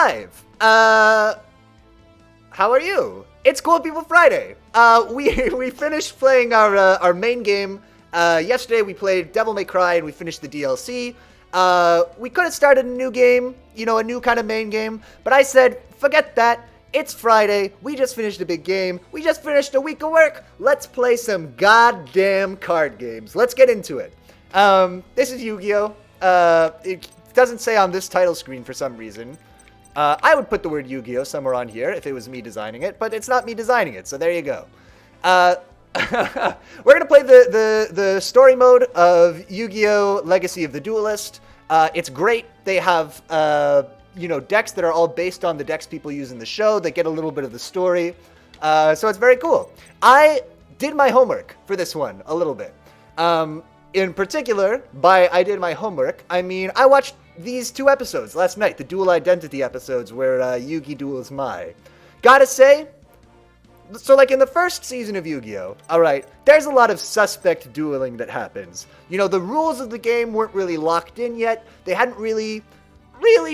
live. How are you? It's Cool People Friday. We finished playing our main game. Yesterday we played Devil May Cry and we finished the DLC. We could have started a new game, a new kind of main game, but I said, forget that. It's Friday. We just finished a big game. We just finished a week of work. Let's play some goddamn card games. Let's get into it. This is Yu-Gi-Oh! It doesn't say on this title screen for some reason. I would put the word Yu-Gi-Oh! Somewhere on here if it was me designing it, but it's not me designing it, so there you go. We're gonna play the story mode of Yu-Gi-Oh! Legacy of the Duelist. It's great. They have decks that are all based on the decks people use in the show that get a little bit of the story. So it's very cool. I did my homework for this one a little bit. In particular, by I did my homework, I mean I watched these 2 episodes last night, the Dual Identity episodes where Yugi duels Mai. Gotta say, so like in the first season of Yu-Gi-Oh!, alright, there's a lot of suspect dueling that happens. The rules of the game weren't really locked in yet. They hadn't really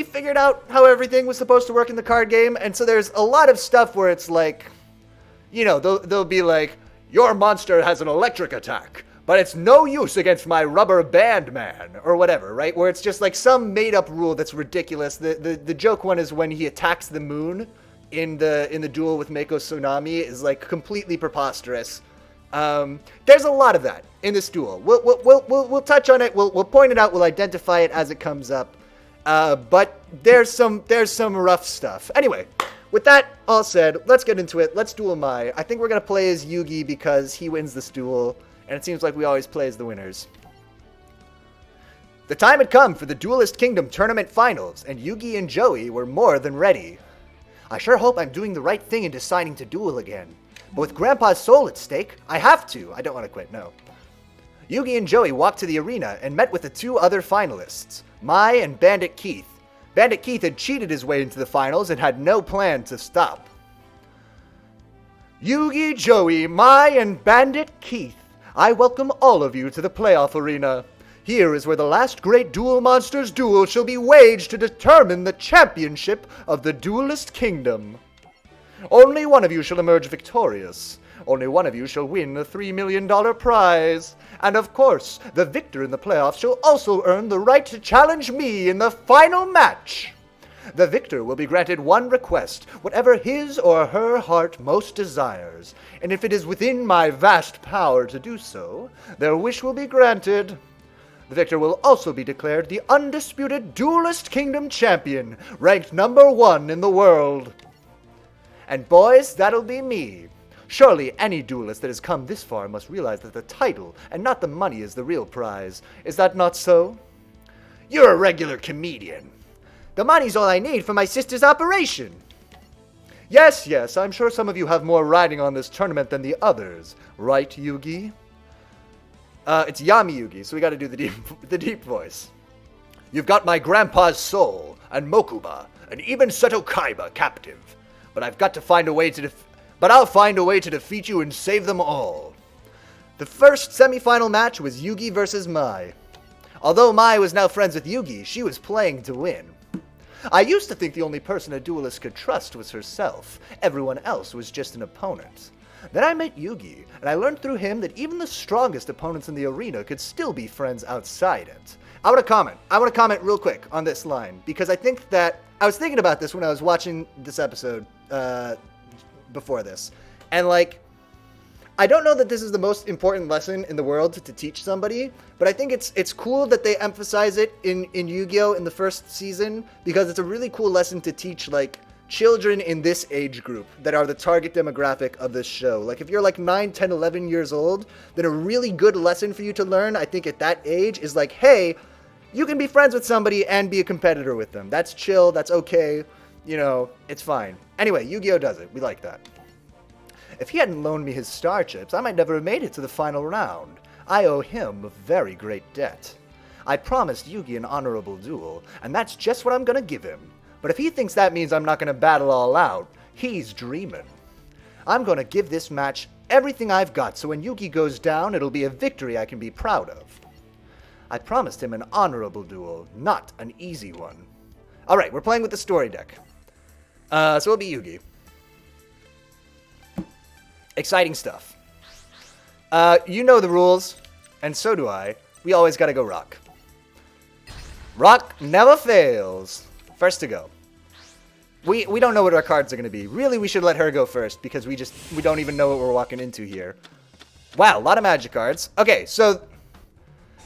figured out how everything was supposed to work in the card game, and so there's a lot of stuff where it's like, they'll be like, your monster has an electric attack, but it's no use against my rubber band man, or whatever, right? Where it's just like some made-up rule that's ridiculous. The joke one is when he attacks the moon in the duel with Mako Tsunami is like completely preposterous. There's a lot of that in this duel. We'll touch on it. We'll point it out. We'll identify it as it comes up. But there's some rough stuff. Anyway, with that all said, let's get into it. Let's duel Mai. I think we're gonna play as Yugi because he wins this duel, and it seems like we always play as the winners. The time had come for the Duelist Kingdom Tournament Finals, and Yugi and Joey were more than ready. I sure hope I'm doing the right thing in deciding to duel again. But with Grandpa's soul at stake, I have to. I don't want to quit, no. Yugi and Joey walked to the arena and met with the 2 other finalists, Mai and Bandit Keith. Bandit Keith had cheated his way into the finals and had no plan to stop. Yugi, Joey, Mai, and Bandit Keith, I welcome all of you to the playoff arena. Here is where the last great Duel Monsters duel shall be waged to determine the championship of the Duelist Kingdom. Only one of you shall emerge victorious. Only one of you shall win the $3 million prize. And of course, the victor in the playoffs shall also earn the right to challenge me in the final match. The victor will be granted one request, whatever his or her heart most desires. And if it is within my vast power to do so, their wish will be granted. The victor will also be declared the undisputed Duelist Kingdom champion, ranked number 1 in the world. And boys, that'll be me. Surely any duelist that has come this far must realize that the title and not the money is the real prize. Is that not so? You're a regular comedian. The money's all I need for my sister's operation. Yes, I'm sure some of you have more riding on this tournament than the others. Right, Yugi? It's Yami Yugi, so we gotta do the deep voice. You've got my grandpa's soul, and Mokuba, and even Seto Kaiba captive. But I'll find a way to defeat you and save them all. The first semi-final match was Yugi versus Mai. Although Mai was now friends with Yugi, she was playing to win. I used to think the only person a duelist could trust was herself. Everyone else was just an opponent. Then I met Yugi, and I learned through him that even the strongest opponents in the arena could still be friends outside it. I want to comment real quick on this line, because I think that I was thinking about this when I was watching this episode before this. And I don't know that this is the most important lesson in the world to teach somebody, but I think it's cool that they emphasize it in Yu-Gi-Oh! In the first season, because it's a really cool lesson to teach, children in this age group that are the target demographic of this show. If you're 9, 10, 11 years old, then a really good lesson for you to learn, I think at that age, is hey, you can be friends with somebody and be a competitor with them. That's chill, that's okay, it's fine. Anyway, Yu-Gi-Oh! Does it. We like that. If he hadn't loaned me his star chips, I might never have made it to the final round. I owe him a very great debt. I promised Yugi an honorable duel, and that's just what I'm gonna give him. But if he thinks that means I'm not gonna battle all out, he's dreaming. I'm gonna give this match everything I've got, so when Yugi goes down, it'll be a victory I can be proud of. I promised him an honorable duel, not an easy one. Alright, we're playing with the story deck. So it'll be Yugi. Exciting stuff. You know the rules, and so do I. We always gotta go rock. Rock never fails. First to go. We don't know what our cards are gonna be. Really, we should let her go first, because we don't even know what we're walking into here. Wow, a lot of magic cards. Okay, so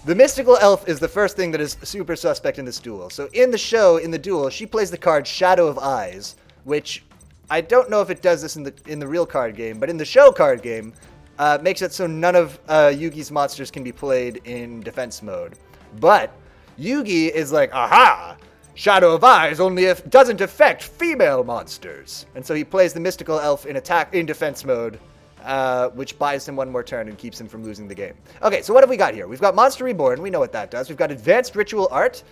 the Mystical Elf is the first thing that is super suspect in this duel. So in the duel, she plays the card Shadow of Eyes, which I don't know if it does this in the real card game, but in the show card game, makes it so none of Yugi's monsters can be played in defense mode. But Yugi is like, aha! Shadow of Eyes only doesn't affect female monsters. And so he plays the Mystical Elf in defense mode, which buys him one more turn and keeps him from losing the game. Okay, so what have we got here? We've got Monster Reborn. We know what that does. We've got Advanced Ritual Art.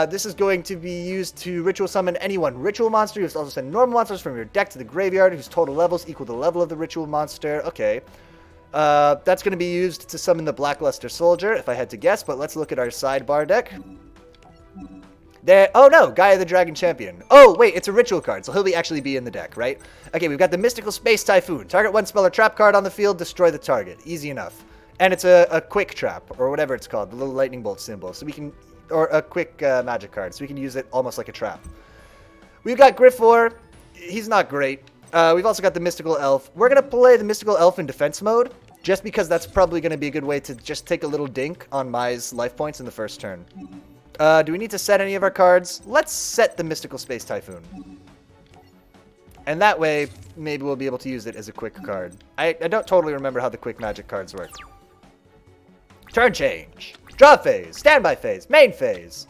This is going to be used to ritual summon any one ritual monster. You can also send normal monsters from your deck to the graveyard whose total levels equal the level of the ritual monster. Okay. That's going to be used to summon the Blackluster Soldier, if I had to guess, but let's look at our sidebar deck. There. Oh no, Gaia the Dragon Champion. Oh wait, it's a ritual card, so he'll actually be in the deck, right? Okay, we've got the Mystical Space Typhoon. Target one spell or trap card on the field, destroy the target. Easy enough. And it's a quick trap, or whatever it's called, the little lightning bolt symbol. So we can, or a quick magic card, so we can use it almost like a trap. We've got Griffor. He's not great. We've also got the Mystical Elf. We're going to play the Mystical Elf in defense mode, just because that's probably going to be a good way to just take a little dink on Mai's life points in the first turn. Do we need to set any of our cards? Let's set the Mystical Space Typhoon. And that way, maybe we'll be able to use it as a quick card. I don't totally remember how the quick magic cards work. Turn change. Draw phase. Standby phase. Main phase.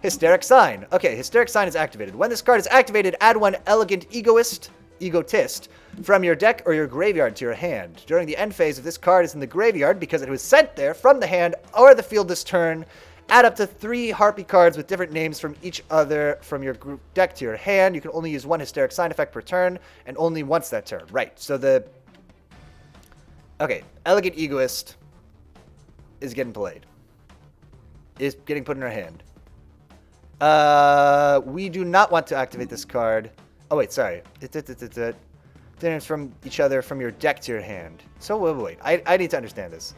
Hysteric Sign. Okay, Hysteric Sign is activated. When this card is activated, add one Elegant Egotist from your deck or your graveyard to your hand. During the end phase, if this card is in the graveyard because it was sent there from the hand or the field this turn, add up to 3 Harpy cards with different names from each other from your group deck to your hand. You can only use one Hysteric Sign effect per turn, and only once that turn. Right, so okay, Elegant Egoist is getting played. Is getting put in our hand. We do not want to activate this card. Oh, wait, sorry. Names from each other from your deck to your hand. So, wait. I need to understand this.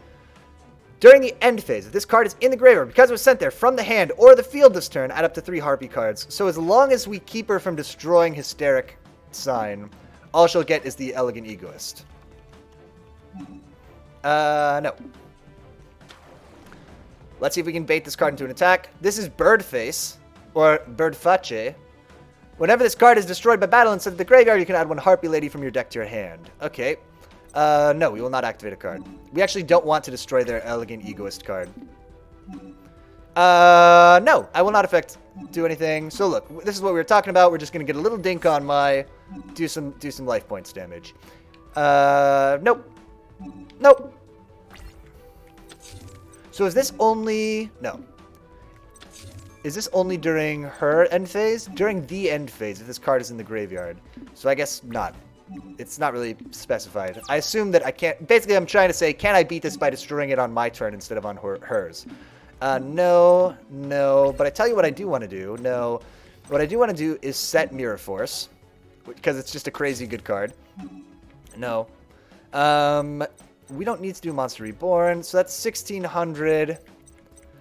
During the end phase, if this card is in the graveyard because it was sent there from the hand or the field this turn, add up to 3 Harpy cards. So as long as we keep her from destroying Hysteric Sign, all she'll get is the Elegant Egoist. No. Let's see if we can bait this card into an attack. This is Birdface, or Birdface. Whenever this card is destroyed by battle and sent to the graveyard, you can add one Harpy Lady from your deck to your hand. Okay. No, we will not activate a card. We actually don't want to destroy their Elegant Egoist card. No, I will not do anything. So look, this is what we were talking about. We're just going to get a little dink on my, do some life points damage. Nope. Nope. So is this only, no. Is this only during her end phase? During the end phase, if this card is in the graveyard. So I guess not. It's not really specified. I assume that I can't... Basically, I'm trying to say, can I beat this by destroying it on my turn instead of on hers? No. But I tell you what I do want to do. No. What I do want to do is set Mirror Force, because it's just a crazy good card. No. We don't need to do Monster Reborn, so that's 1,600.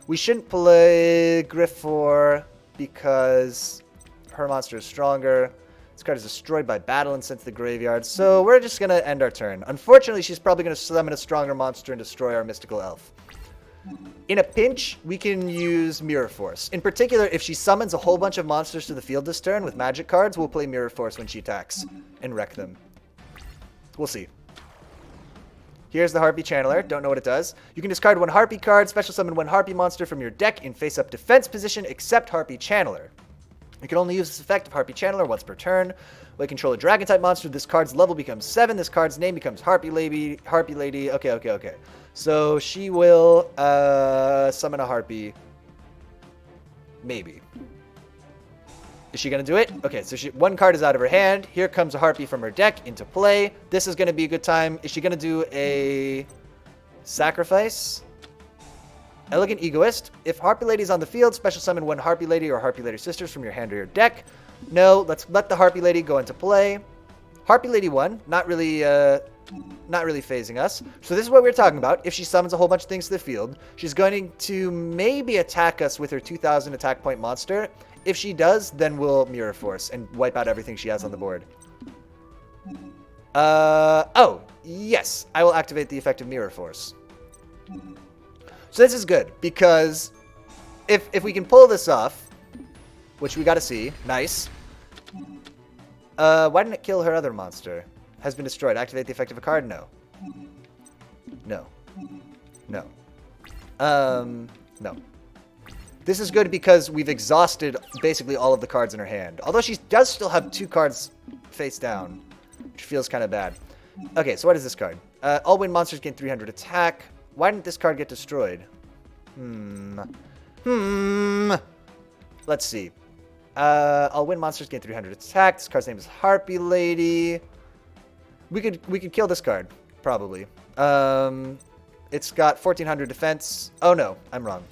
We shouldn't play Griffor because her monster is stronger. This card is destroyed by battle and sent to the graveyard, so we're just going to end our turn. Unfortunately, she's probably going to summon a stronger monster and destroy our Mystical Elf. In a pinch, we can use Mirror Force. In particular, if she summons a whole bunch of monsters to the field this turn with magic cards, we'll play Mirror Force when she attacks and wreck them. We'll see. Here's the Harpy Channeler. Don't know what it does. You can discard one Harpy card, special summon one Harpy monster from your deck in face-up defense position, except Harpy Channeler. You can only use this effect of Harpy Channeler once per turn. When you control a Dragon-type monster, this card's level becomes 7. This card's name becomes Harpy Lady. Okay. So she will summon a Harpy. Maybe. Is she going to do it? Okay, so one card is out of her hand. Here comes a Harpy from her deck into play. This is going to be a good time. Is she going to do a sacrifice? Elegant Egoist. If Harpy Lady is on the field, special summon one Harpy Lady or Harpy Lady sisters from your hand or your deck. No, let's let the Harpy Lady go into play. Harpy Lady 1, not really phasing us. So this is what we were talking about. If she summons a whole bunch of things to the field, she's going to maybe attack us with her 2,000 attack point monster. If she does, then we'll Mirror Force and wipe out everything she has on the board. Oh, yes. I will activate the effect of Mirror Force. So this is good, because if we can pull this off, which we got to see, nice. Why didn't it kill her other monster? Has been destroyed. Activate the effect of a card? No. No. No. No. This is good because we've exhausted basically all of the cards in her hand. Although she does still have 2 cards face down, which feels kind of bad. Okay, so what is this card? All win monsters gain 300 attack. Why didn't this card get destroyed? Let's see. All win monsters gain 300 attack. This card's name is Harpy Lady. We could kill this card, probably. It's got 1400 defense. Oh no, I'm wrong.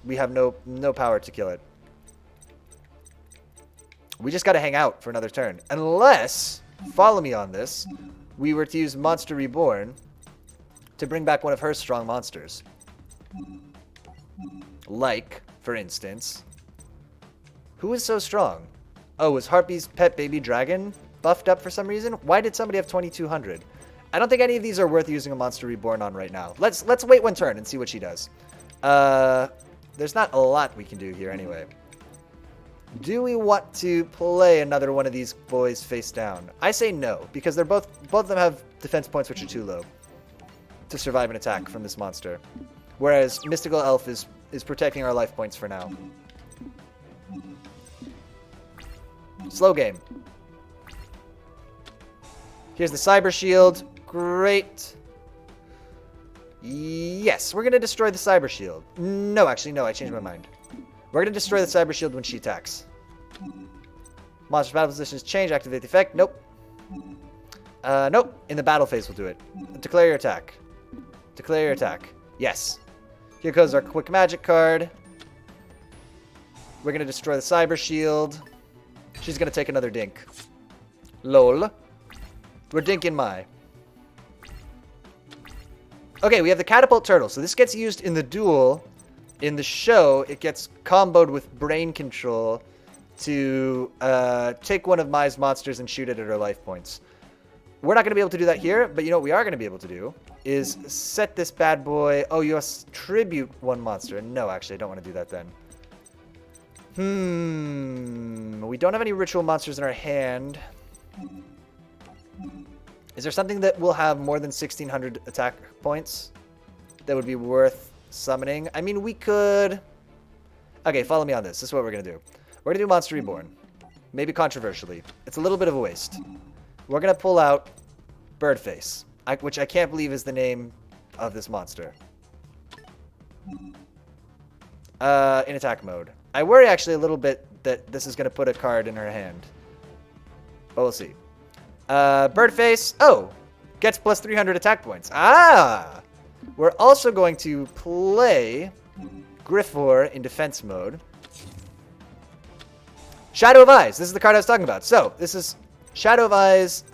We have no power to kill it. We just gotta hang out for another turn. Unless, follow me on this, we were to use Monster Reborn to bring back one of her strong monsters. Like, for instance, who is so strong? Oh, was Harpy's pet baby dragon buffed up for some reason? Why did somebody have 2200? I don't think any of these are worth using a Monster Reborn on right now. Let's wait one turn and see what she does. There's not a lot we can do here anyway. Do we want to play another one of these boys face down? I say no, because they're both of them have defense points which are too low to survive an attack from this monster. Whereas Mystical Elf is protecting our life points for now. Slow game. Here's the Cyber Shield. Great. Yes, we're going to destroy the Cyber Shield. No, actually, no, I changed my mind. We're going to destroy the Cyber Shield when she attacks. Monster's battle positions change. Activate the effect. Nope. Nope. In the battle phase, we'll do it. Declare your attack. Declare your attack. Yes. Here goes our Quick Magic card. We're going to destroy the Cyber Shield. She's going to take another dink. Lol. We're dinking my. Okay, we have the Catapult Turtle. So this gets used in the duel. In the show, it gets comboed with Brain Control to take one of Mai's monsters and shoot it at her life points. We're not going to be able to do that here, but you know what we are going to be able to do is set this bad boy... Oh, you must tribute one monster. No, actually, I don't want to do that then. We don't have any ritual monsters in our hand. Is there something that will have more than 1,600 attack points that would be worth summoning? I mean, we could... Okay, follow me on this. This is what we're going to do. We're going to do Monster Reborn. Maybe controversially. It's a little bit of a waste. We're going to pull out Birdface, which I can't believe is the name of this monster. In attack mode. I worry actually a little bit that this is going to put a card in her hand. But we'll see. Birdface. Oh! Gets plus 300 attack points. Ah! We're also going to play Griffor in defense mode. Shadow of Eyes. This is the card I was talking about. So, this is Shadow of Eyes.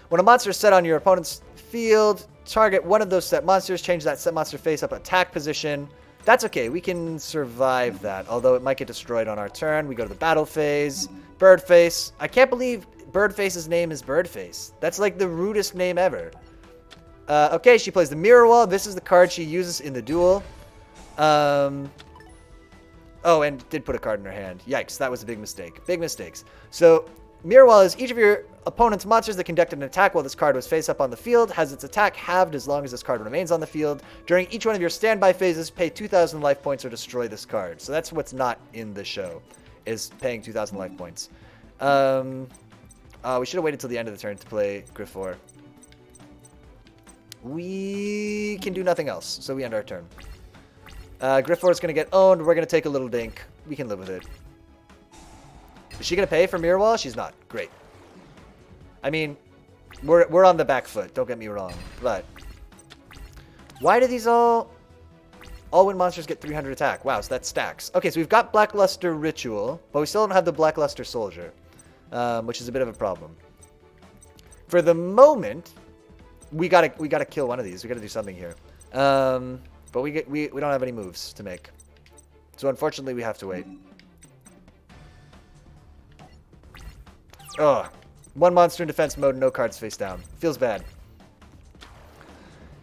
When a monster is set on your opponent's field, target one of those set monsters, change that set monster face up attack position. That's okay. We can survive that, although it might get destroyed on our turn. We go to the battle phase. Birdface. I can't believe Birdface's name is Birdface. That's like the rudest name ever. Okay, she plays the Mirror Wall. This is the card she uses in the duel. Oh, and did put a card in her hand. Yikes, that was a big mistake. Big mistakes. So, Mirror Wall is each of your opponent's monsters that conducted an attack while this card was face up on the field has its attack halved as long as this card remains on the field. During each one of your standby phases, pay 2,000 life points or destroy this card. So that's what's not in the show, is paying 2,000 life points. We should have waited till the end of the turn to play Griffor. We can do nothing else, so we end our turn. Griffor is going to get owned. We're going to take a little dink. We can live with it. Is she going to pay for Mirror Wall? She's not. Great. I mean, we're on the back foot. Don't get me wrong. But why do these all... All wind monsters get 300 attack. Wow, so that stacks. Okay, so we've got Blackluster Ritual, but we still don't have the Blackluster Soldier, which is a bit of a problem. For the moment, we gotta kill one of these. We gotta do something here. But we don't have any moves to make, so unfortunately we have to wait. Ugh. One monster in defense mode, no cards face down. Feels bad.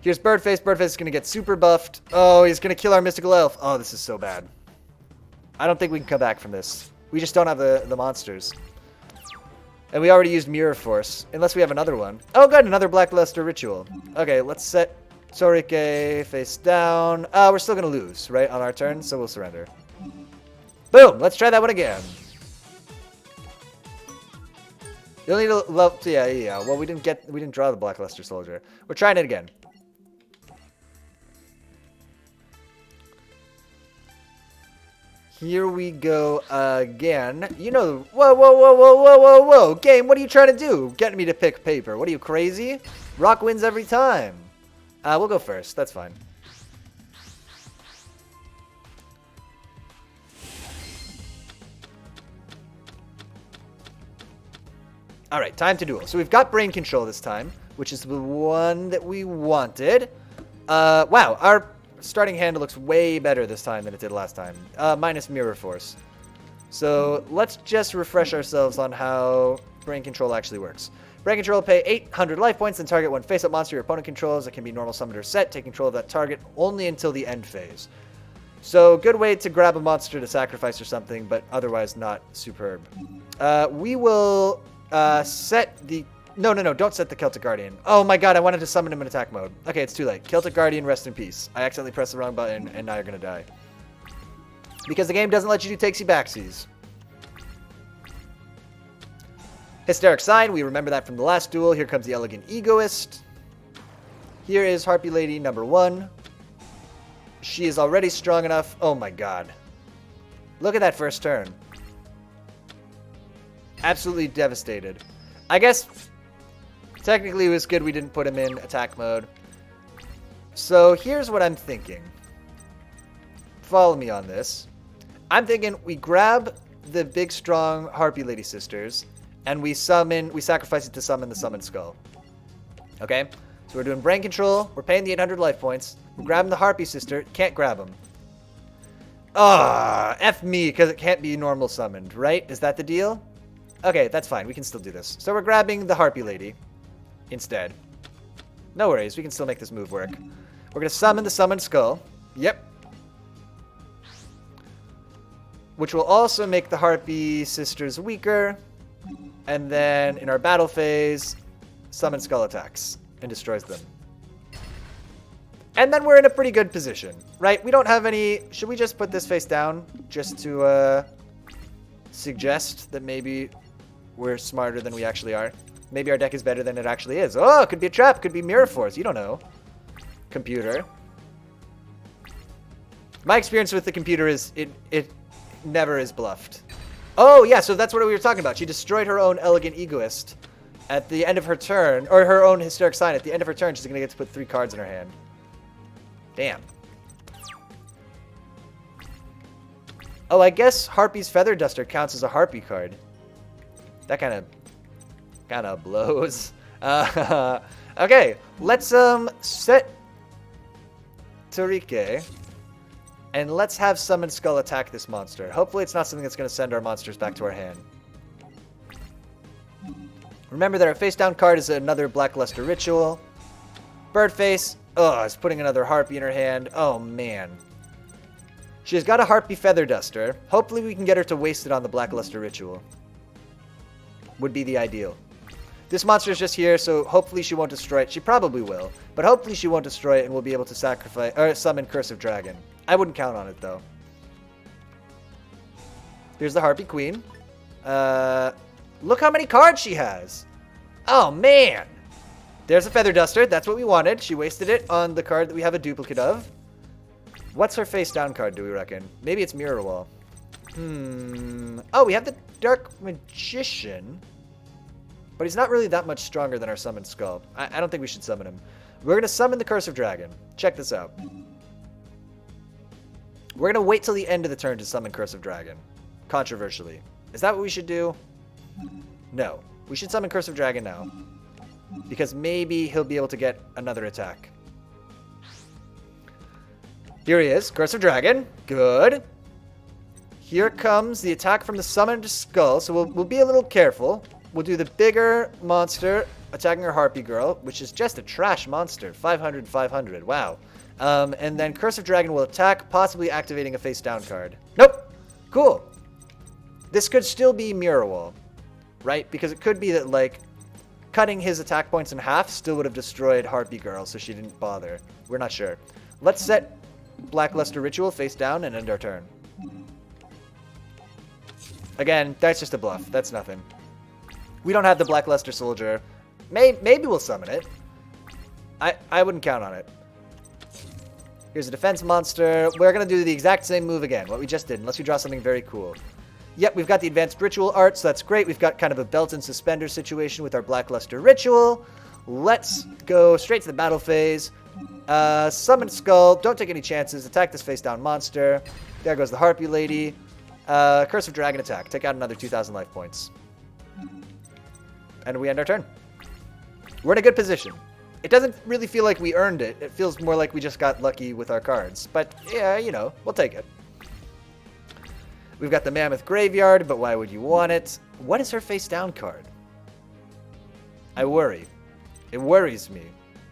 Here's Birdface. Birdface is going to get super buffed. Oh, he's going to kill our Mystical Elf. Oh, this is so bad. I don't think we can come back from this. We just don't have the monsters. And we already used Mirror Force, unless we have another one. Oh, good, another Blackluster Ritual. Okay, let's set Torike face down. We're still going to lose, right, on our turn, so we'll surrender. Boom! Let's try that one again. You'll need to love. Yeah. Well, we didn't draw the Blackluster Soldier. We're trying it again. Here we go again. You know, whoa. Game, what are you trying to do? Getting me to pick paper. What are you, crazy? Rock wins every time. We'll go first. That's fine. All right, time to duel. So we've got Brain Control this time, which is the one that we wanted. Wow, our starting hand looks way better this time than it did last time. Minus Mirror Force. So let's just refresh ourselves on how Brain Control actually works. Brain Control will pay 800 life points and target one face-up monster your opponent controls that can be normal summoned or set. Take control of that target only until the end phase. So good way to grab a monster to sacrifice or something, but otherwise not superb. We will... set the... No, don't set the Celtic Guardian. Oh my god, I wanted to summon him in attack mode. Okay, it's too late. Celtic Guardian, rest in peace. I accidentally pressed the wrong button, and now you're gonna die. Because the game doesn't let you do takesy-backsies. Hysteric Sign, we remember that from the last duel. Here comes the Elegant Egoist. Here is Harpy Lady number 1. She is already strong enough. Oh my god. Look at that first turn. Absolutely devastated. I guess technically it was good we didn't put him in attack mode. So here's what I'm thinking. Follow me on this. I'm thinking we grab the big strong Harpy Lady Sisters and we sacrifice it to summon the Summoned Skull. Okay? So we're doing Brain Control, we're paying the 800 life points, we're grabbing the Harpy Sister, can't grab him. F me, because it can't be normal summoned, right? Is that the deal? Okay, that's fine. We can still do this. So we're grabbing the Harpy Lady instead. No worries. We can still make this move work. We're going to summon the Summoned Skull. Yep. Which will also make the Harpy Sisters weaker. And then in our battle phase, Summoned Skull attacks and destroys them. And then we're in a pretty good position, right? We don't have any... Should we just put this face down just to suggest that maybe... we're smarter than we actually are. Maybe our deck is better than it actually is. Oh, it could be a trap. Could be Mirror Force. You don't know. Computer. My experience with the computer is it never is bluffed. Oh, yeah. So that's what we were talking about. She destroyed her own Elegant Egoist at the end of her turn. Or her own Hysteric Sign. At the end of her turn, she's going to get to put 3 cards in her hand. Damn. Oh, I guess Harpy's Feather Duster counts as a Harpy card. That kind of blows. Okay, let's set Torike, and let's have Summoned Skull attack this monster. Hopefully it's not something that's going to send our monsters back to our hand. Remember that our face down card is another Blackluster Ritual. Birdface, is putting another Harpy in her hand. Oh man. She's got a Harpy Feather Duster. Hopefully we can get her to waste it on the Blackluster Ritual. Would be the ideal. This monster is just here, so hopefully she won't destroy it. She probably will, but hopefully she won't destroy it and we'll be able to sacrifice or summon Curse of Dragon. I wouldn't count on it though. Here's the Harpy Queen. Look how many cards she has. Oh man. There's a Feather Duster. That's what we wanted. She wasted it on the card that we have a duplicate of. What's her face down card, do we reckon? Maybe it's Mirror Wall. Oh, we have the Dark Magician. But he's not really that much stronger than our Summoned Skull. I don't think we should summon him. We're going to summon the Curse of Dragon. Check this out. We're going to wait till the end of the turn to summon Curse of Dragon. Controversially. Is that what we should do? No. We should summon Curse of Dragon now. Because maybe he'll be able to get another attack. Here he is. Curse of Dragon. Good. Here comes the attack from the summoned skull. So we'll be a little careful. We'll do the bigger monster attacking our Harpy Girl, which is just a trash monster. 500, 500. Wow. And then Curse of Dragon will attack, possibly activating a face down card. Nope. Cool. This could still be Mirror Wall, right? Because it could be that, like, cutting his attack points in half still would have destroyed Harpy Girl, so she didn't bother. We're not sure. Let's set Blackluster Ritual face down and end our turn. Again, that's just a bluff. That's nothing. We don't have the Blackluster Soldier. Maybe we'll summon it. I wouldn't count on it. Here's a defense monster. We're going to do the exact same move again, what we just did, unless we draw something very cool. Yep, we've got the advanced ritual art, so that's great. We've got kind of a belt and suspender situation with our Blackluster Ritual. Let's go straight to the battle phase. Summon Skull. Don't take any chances. Attack this face-down monster. There goes the Harpy Lady. Curse of Dragon attack. Take out another 2,000 life points. And we end our turn. We're in a good position. It doesn't really feel like we earned it. It feels more like we just got lucky with our cards. But, yeah, you know, we'll take it. We've got the Mammoth Graveyard, but why would you want it? What is her face-down card? I worry. It worries me.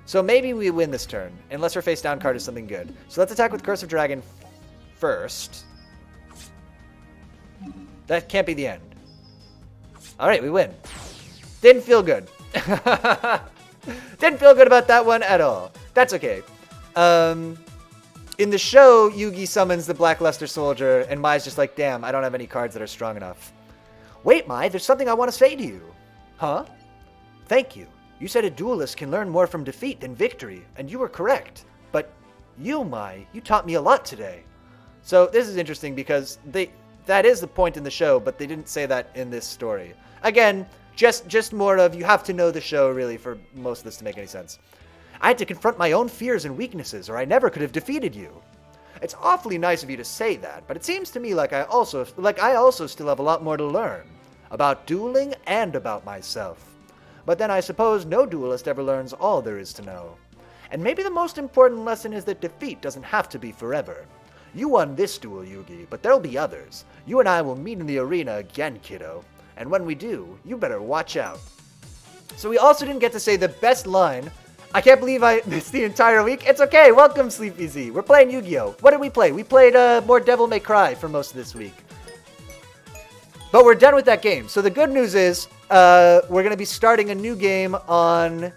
So maybe we win this turn, unless her face-down card is something good. So let's attack with Curse of Dragon first. That can't be the end. Alright, we win. Didn't feel good. Didn't feel good about that one at all. That's okay. In the show, Yugi summons the Blackluster Soldier, and Mai's just like, damn, I don't have any cards that are strong enough. Wait, Mai, there's something I want to say to you. Huh? Thank you. You said a duelist can learn more from defeat than victory, and you were correct. But you, Mai, you taught me a lot today. So this is interesting because that is the point in the show, but they didn't say that in this story. Again, just more of you have to know the show, really, for most of this to make any sense. I had to confront my own fears and weaknesses, or I never could have defeated you. It's awfully nice of you to say that, but it seems to me like I also still have a lot more to learn. About dueling and about myself. But then I suppose no duelist ever learns all there is to know. And maybe the most important lesson is that defeat doesn't have to be forever. You won this duel, Yugi, but there'll be others. You and I will meet in the arena again, kiddo. And when we do, you better watch out. So we also didn't get to say the best line. I can't believe I missed the entire week. It's okay. Welcome, Sleepy Z. We're playing Yu-Gi-Oh! What did we play? We played more Devil May Cry for most of this week. But we're done with that game. So the good news is we're going to be starting a new game on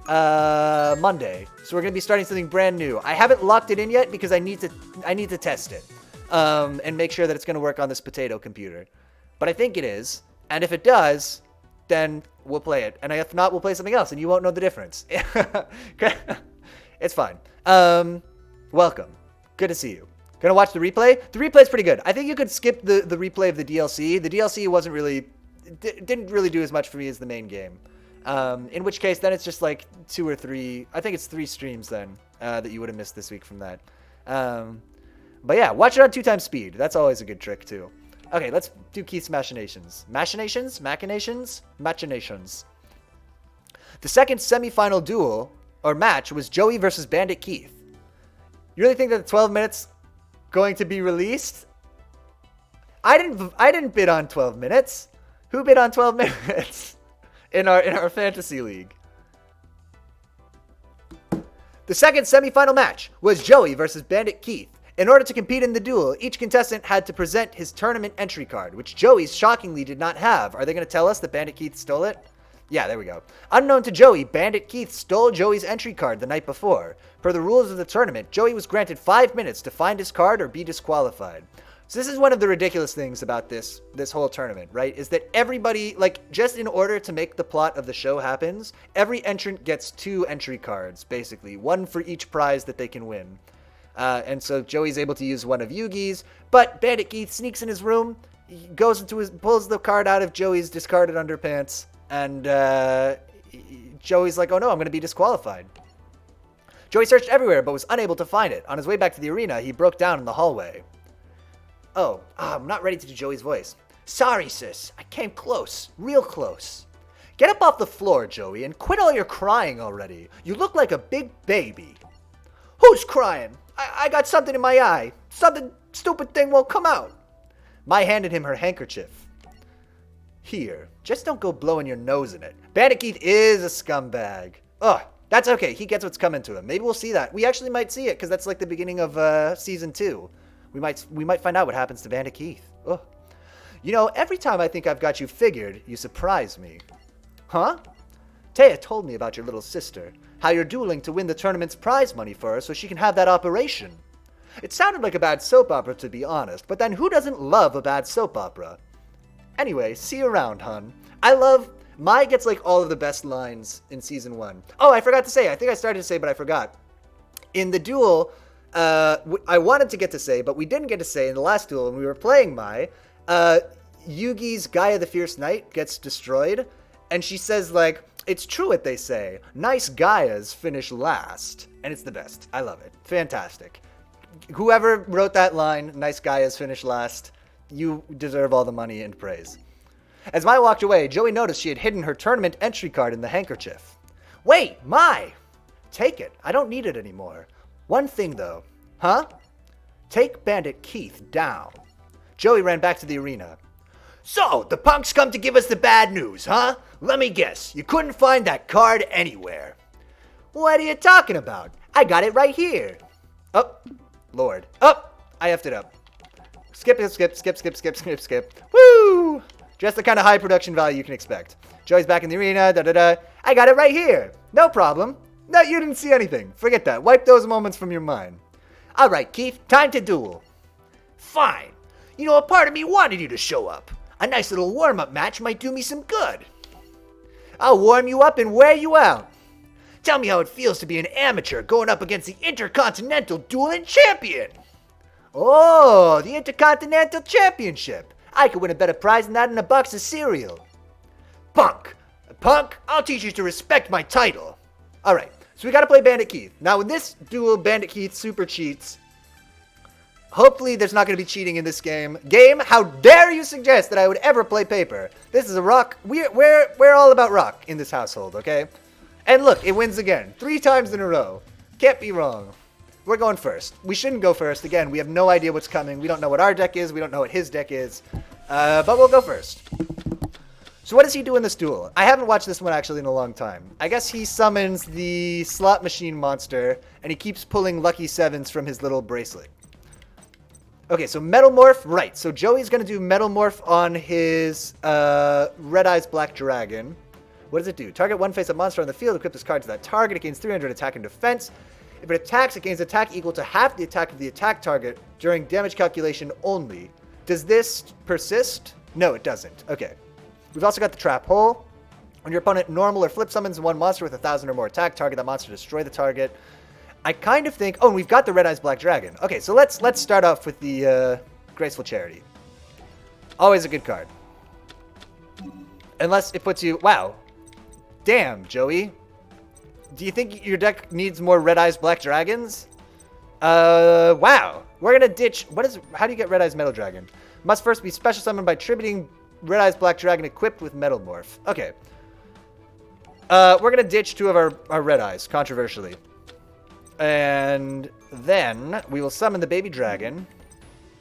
Monday. So we're going to be starting something brand new. I haven't locked it in yet because I need to test it and make sure that it's going to work on this potato computer. But I think it is. And if it does, then we'll play it. And if not, we'll play something else, and you won't know the difference. It's fine. Welcome. Good to see you. Gonna watch the replay? The replay's pretty good. I think you could skip the replay of the DLC. The DLC didn't really do as much for me as the main game. In which case, then it's just like 2 or 3. I think it's 3 streams then that you would have missed this week from that. But yeah, watch it on 2 times speed. That's always a good trick too. Okay, let's do Keith's machinations. Machinations? Machinations? Machinations. The second semifinal duel, or match, was Joey versus Bandit Keith. You really think that the 12 minutes going to be released? I didn't bid on 12 minutes. Who bid on 12 minutes in our fantasy league? The second semifinal match was Joey versus Bandit Keith. In order to compete in the duel, each contestant had to present his tournament entry card, which Joey shockingly did not have. Are they going to tell us that Bandit Keith stole it? Yeah, there we go. Unknown to Joey, Bandit Keith stole Joey's entry card the night before. Per the rules of the tournament, Joey was granted 5 minutes to find his card or be disqualified. So this is one of the ridiculous things about this whole tournament, right? Is that everybody, like, just in order to make the plot of the show happens, every entrant gets 2 entry cards, basically. 1 for each prize that they can win. And so Joey's able to use one of Yugi's, but Bandit Keith sneaks in his room, he pulls the card out of Joey's discarded underpants, and Joey's like, oh no, I'm going to be disqualified. Joey searched everywhere, but was unable to find it. On his way back to the arena, he broke down in the hallway. I'm not ready to do Joey's voice. Sorry, sis. I came close. Real close. Get up off the floor, Joey, and quit all your crying already. You look like a big baby. Who's crying? I got something in my eye. Something stupid thing won't come out. Mai handed him her handkerchief. Here, just don't go blowing your nose in it. Bandit Keith is a scumbag. Ugh, that's okay. He gets what's coming to him. Maybe we'll see that. We actually might see it, because that's like the beginning of Season 2. We might find out what happens to Bandit Keith. Ugh. You know, every time I think I've got you figured, you surprise me. Huh? Taya told me about your little sister. How you're dueling to win the tournament's prize money for her so she can have that operation. It sounded like a bad soap opera, to be honest, but then who doesn't love a bad soap opera? Anyway, see you around, hun. Mai gets like all of the best lines in Season 1. Oh, I forgot to say, I think I started to say, but I forgot. In the duel, I wanted to get to say, but we didn't get to say in the last duel when we were playing Mai, Yugi's Gaia the Fierce Knight gets destroyed, and she says, like, it's true what they say. Nice Gaias finish last. And it's the best. I love it. Fantastic. Whoever wrote that line, nice Gaias finish last, you deserve all the money and praise. As Mai walked away, Joey noticed she had hidden her tournament entry card in the handkerchief. Wait, Mai! Take it. I don't need it anymore. One thing, though. Huh? Take Bandit Keith down. Joey ran back to the arena. So, the punks come to give us the bad news, huh? Let me guess, you couldn't find that card anywhere. What are you talking about? I got it right here. Oh, Lord. Oh, I effed it up. Skip. Woo! Just the kind of high production value you can expect. Joey's back in the arena, I got it right here. No problem. No, you didn't see anything. Forget that. Wipe those moments from your mind. All right, Keith, time to duel. Fine. You know, a part of me wanted you to show up. A nice little warm-up match might do me some good. I'll warm you up and wear you out. Tell me how it feels to be an amateur going up against the Intercontinental Dueling Champion. Oh, the Intercontinental Championship. I could win a better prize than that in a box of cereal. Punk, I'll teach you to respect my title. All right, so we got to play Bandit Keith. Now, in this duel, Bandit Keith super cheats. Hopefully, there's not going to be cheating in this game. How dare you suggest that I would ever play paper? This is a rock. We're all about rock in this household, okay? And look, it wins again. 3 times in a row. Can't be wrong. We're going first. We shouldn't go first. Again, we have no idea what's coming. We don't know what our deck is. We don't know what his deck is. But we'll go first. So what does he do in this duel? I haven't watched this one actually in a long time. I guess he summons the slot machine monster, and he keeps pulling lucky 7s from his little bracelet. Okay, so Metal Morph, right. So Joey's going to do Metal Morph on his Red Eyes Black Dragon. What does it do? Target one face-up monster on the field, equip this card to that target. It gains 300 attack and defense. If it attacks, it gains attack equal to half the attack of the attack target during damage calculation only. Does this persist? No, it doesn't. Okay. We've also got the Trap Hole. When your opponent normal or flip summons one monster with 1,000 or more attack, target that monster to destroy the target. I kind of think... Oh, and we've got the Red Eyes Black Dragon. Okay, so let's start off with the Graceful Charity. Always a good card. Unless it puts you... Wow. Damn, Joey. Do you think your deck needs more Red Eyes Black Dragons? Wow. We're going to ditch... How do you get Red Eyes Metal Dragon? Must first be special summoned by tributing Red Eyes Black Dragon equipped with Metal Morph. Okay. We're going to ditch 2 of our Red Eyes, controversially. And then we will summon the baby dragon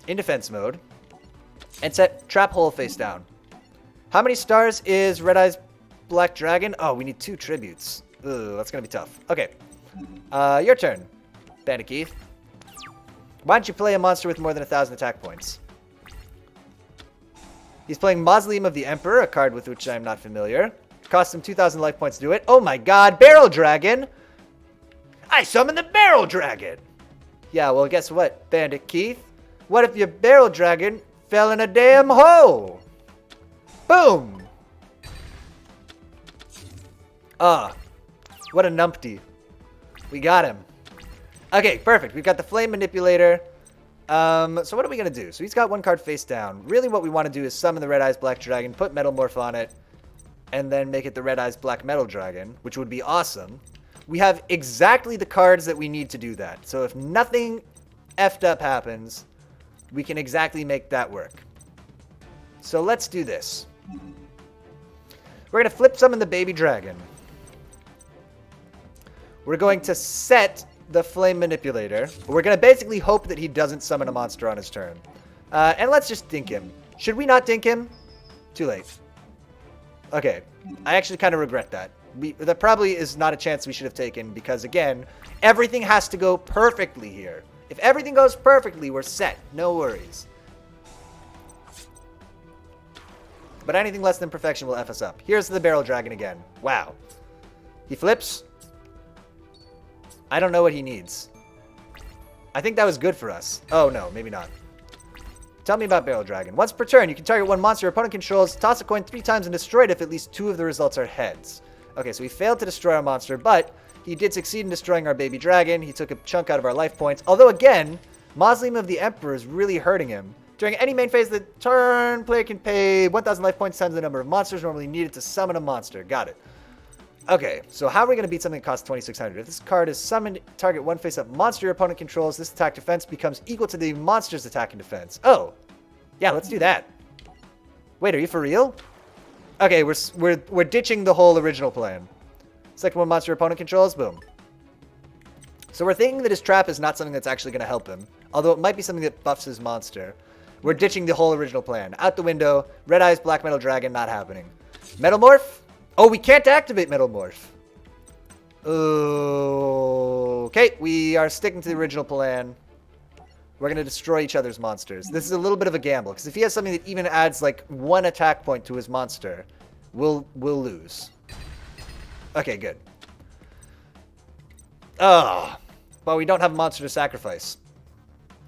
in defense mode and set Trap Hole face down. How many stars is Red Eyes Black Dragon? Oh, we need 2 tributes. Ugh, that's going to be tough. Okay. Your turn, Bandit Keith. Why don't you play a monster with more than 1,000 attack points? He's playing Mausoleum of the Emperor, a card with which I'm not familiar. Costs him 2,000 life points to do it. Oh my god, Barrel Dragon! I summoned the Barrel Dragon! Yeah, well, guess what, Bandit Keith? What if your Barrel Dragon fell in a damn hole? Boom! Ah, what a numpty. We got him. Okay, perfect. We've got the Flame Manipulator. So what are we going to do? So he's got 1 card face down. Really what we want to do is summon the Red Eyes Black Dragon, put Metal Morph on it, and then make it the Red Eyes Black Metal Dragon, which would be awesome. we have exactly the cards that we need to do that. So if nothing effed up happens, we can exactly make that work. So let's do this. We're going to flip summon the baby dragon. We're going to set the flame manipulator. We're going to basically hope that he doesn't summon a monster on his turn. And let's just dink him. Should we not dink him? Too late. Okay. I actually kind of regret that. That probably is not a chance we should have taken because, again, everything has to go perfectly here. If everything goes perfectly, we're set. No worries. But anything less than perfection will F us up. Here's the barrel dragon again. Wow. He flips. I don't know what he needs. I think that was good for us. Oh, no, maybe not. Tell me about barrel dragon. Once per turn, you can target one monster your opponent controls, toss a coin 3 times, and destroy it if at least 2 of the results are heads. Okay, so he failed to destroy our monster, but he did succeed in destroying our baby dragon. He took a chunk out of our life points. Although, again, Mausoleum of the Emperor is really hurting him. During any main phase of the turn, player can pay 1,000 life points times the number of monsters normally needed to summon a monster. Got it. Okay, so how are we going to beat something that costs 2,600? If this card is summoned, target one face-up monster your opponent controls. This attack defense becomes equal to the monster's attack and defense. Oh, yeah, let's do that. Wait, are you for real? Okay, we're ditching the whole original plan. Select one monster your opponent controls. Boom. So we're thinking that his trap is not something that's actually going to help him, although it might be something that buffs his monster. We're ditching the whole original plan. Out the window. Red Eyes, Black Metal Dragon, not happening. Metal Morph? Oh, we can't activate Metal Morph. Okay, we are sticking to the original plan. We're going to destroy each other's monsters. This is a little bit of a gamble, because if he has something that even adds like 1 attack point to his monster, we'll lose. Okay, good. Oh, but we don't have a monster to sacrifice.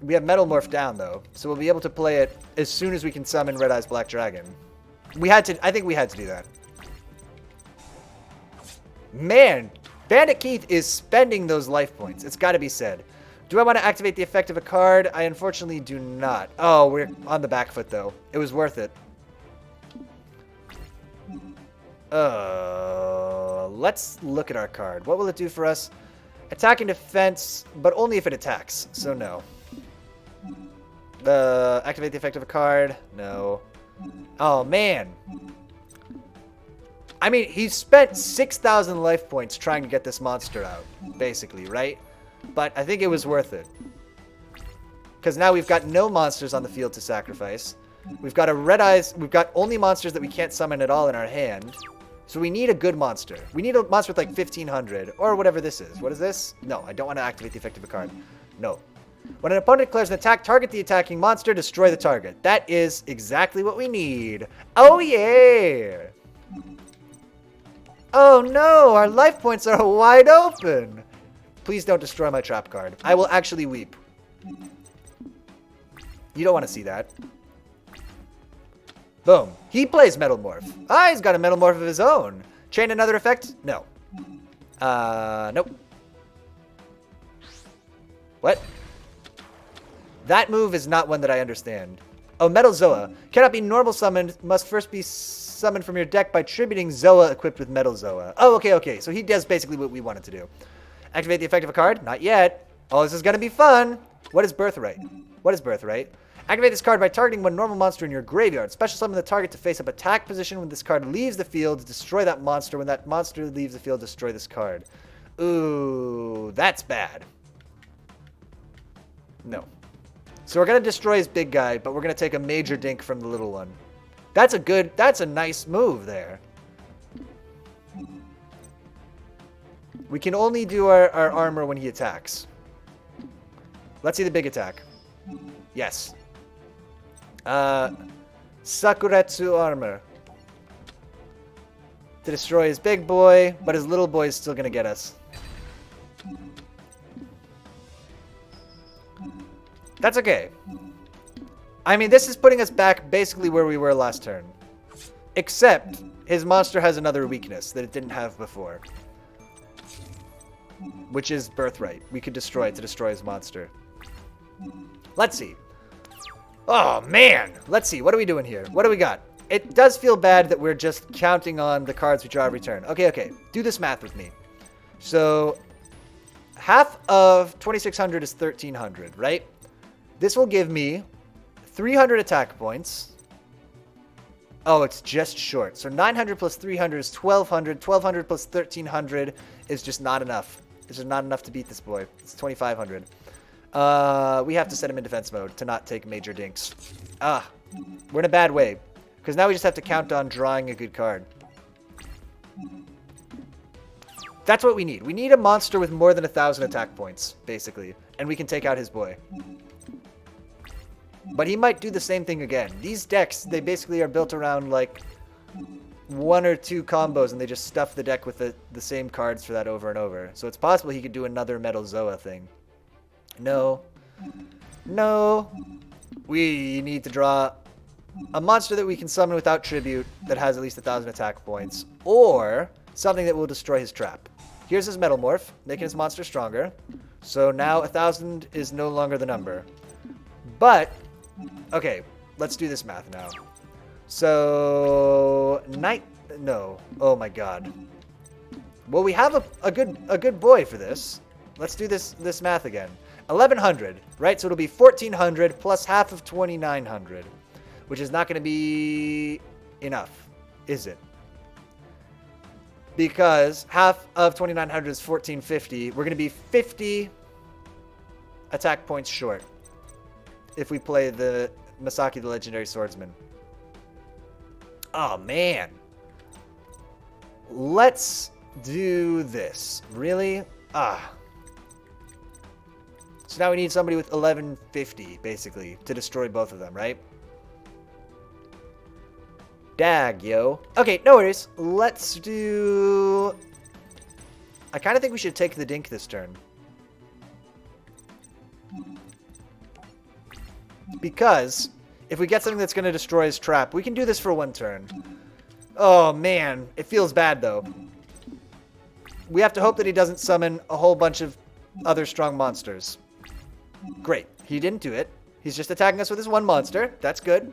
We have Metal Morph down, though, so we'll be able to play it as soon as we can summon Red Eyes Black Dragon. I think we had to do that. Man, Bandit Keith is spending those life points. It's got to be said. Do I want to activate the effect of a card? I unfortunately do not. Oh, we're on the back foot, though. It was worth it. Let's look at our card. What will it do for us? Attack and defense, but only if it attacks, so no. Activate the effect of a card. No. Oh, man. I mean, he spent 6,000 life points trying to get this monster out, basically, right? But I think it was worth it. Because now we've got no monsters on the field to sacrifice. We've got a Red Eyes. We've got only monsters that we can't summon at all in our hand. So we need a good monster. We need a monster with like 1,500 or whatever this is. What is this? No, I don't want to activate the effect of a card. No. When an opponent declares an attack, target the attacking monster, destroy the target. That is exactly what we need. Oh, yeah. Oh, no. Our life points are wide open. Please don't destroy my trap card. I will actually weep. You don't want to see that. Boom. He plays Metal Morph. Ah, he's got a Metal Morph of his own. Chain another effect? No. Nope. What? That move is not one that I understand. Oh, Metal Zoa. Cannot be normal summoned. Must first be summoned from your deck by tributing Zoa equipped with Metal Zoa. Oh, okay. So he does basically what we wanted to do. Activate the effect of a card? Not yet. Oh, this is going to be fun. What is Birthright? Activate this card by targeting one normal monster in your graveyard. Special summon the target to face up attack position. When this card leaves the field, destroy that monster. When that monster leaves the field, destroy this card. Ooh, that's bad. No. So we're going to destroy his big guy, but we're going to take a major dink from the little one. That's a nice move there. We can only do our armor when he attacks. Let's see the big attack. Yes. Sakuretsu armor. To destroy his big boy, but his little boy is still going to get us. That's okay. I mean, this is putting us back basically where we were last turn. Except his monster has another weakness that it didn't have before. Which is Birthright. We could destroy it to destroy his monster. Let's see. Oh, man. Let's see. What are we doing here? What do we got? It does feel bad that we're just counting on the cards we draw every turn. Okay. Do this math with me. So half of 2,600 is 1,300, right? This will give me 300 attack points. Oh, it's just short. So 900 plus 300 is 1,200. 1,200 plus 1,300 is just not enough. It's just not enough to beat this boy. It's 2,500. We have to set him in defense mode to not take major dinks. We're in a bad way. Because now we just have to count on drawing a good card. That's what we need. We need a monster with more than 1,000 attack points, basically. And we can take out his boy. But he might do the same thing again. These decks, they basically are built around, like, 1 or 2 combos, and they just stuff the deck with the same cards for that over and over. So it's possible he could do another Metal Zoa thing. No. No. We need to draw a monster that we can summon without tribute that has at least 1,000 attack points, or something that will destroy his trap. Here's his Metal Morph, making his monster stronger. So now 1,000 is no longer the number. But, okay, let's do this math now. So, no. Oh my god. Well, we have a good boy for this. Let's do this math again. 1,100, right? So it'll be 1,400 plus half of 2,900, which is not going to be enough, is it? Because half of 2,900 is 1,450. We're going to be 50 attack points short if we play the Masaki the Legendary Swordsman. Oh, man. Let's do this. Really? So now we need somebody with 1,150, basically, to destroy both of them, right? Dag, yo. Okay, no worries. Let's do... I kind of think we should take the Dink this turn. Because if we get something that's going to destroy his trap, we can do this for 1 turn. Oh, man. It feels bad, though. We have to hope that he doesn't summon a whole bunch of other strong monsters. Great. He didn't do it. He's just attacking us with his 1 monster. That's good.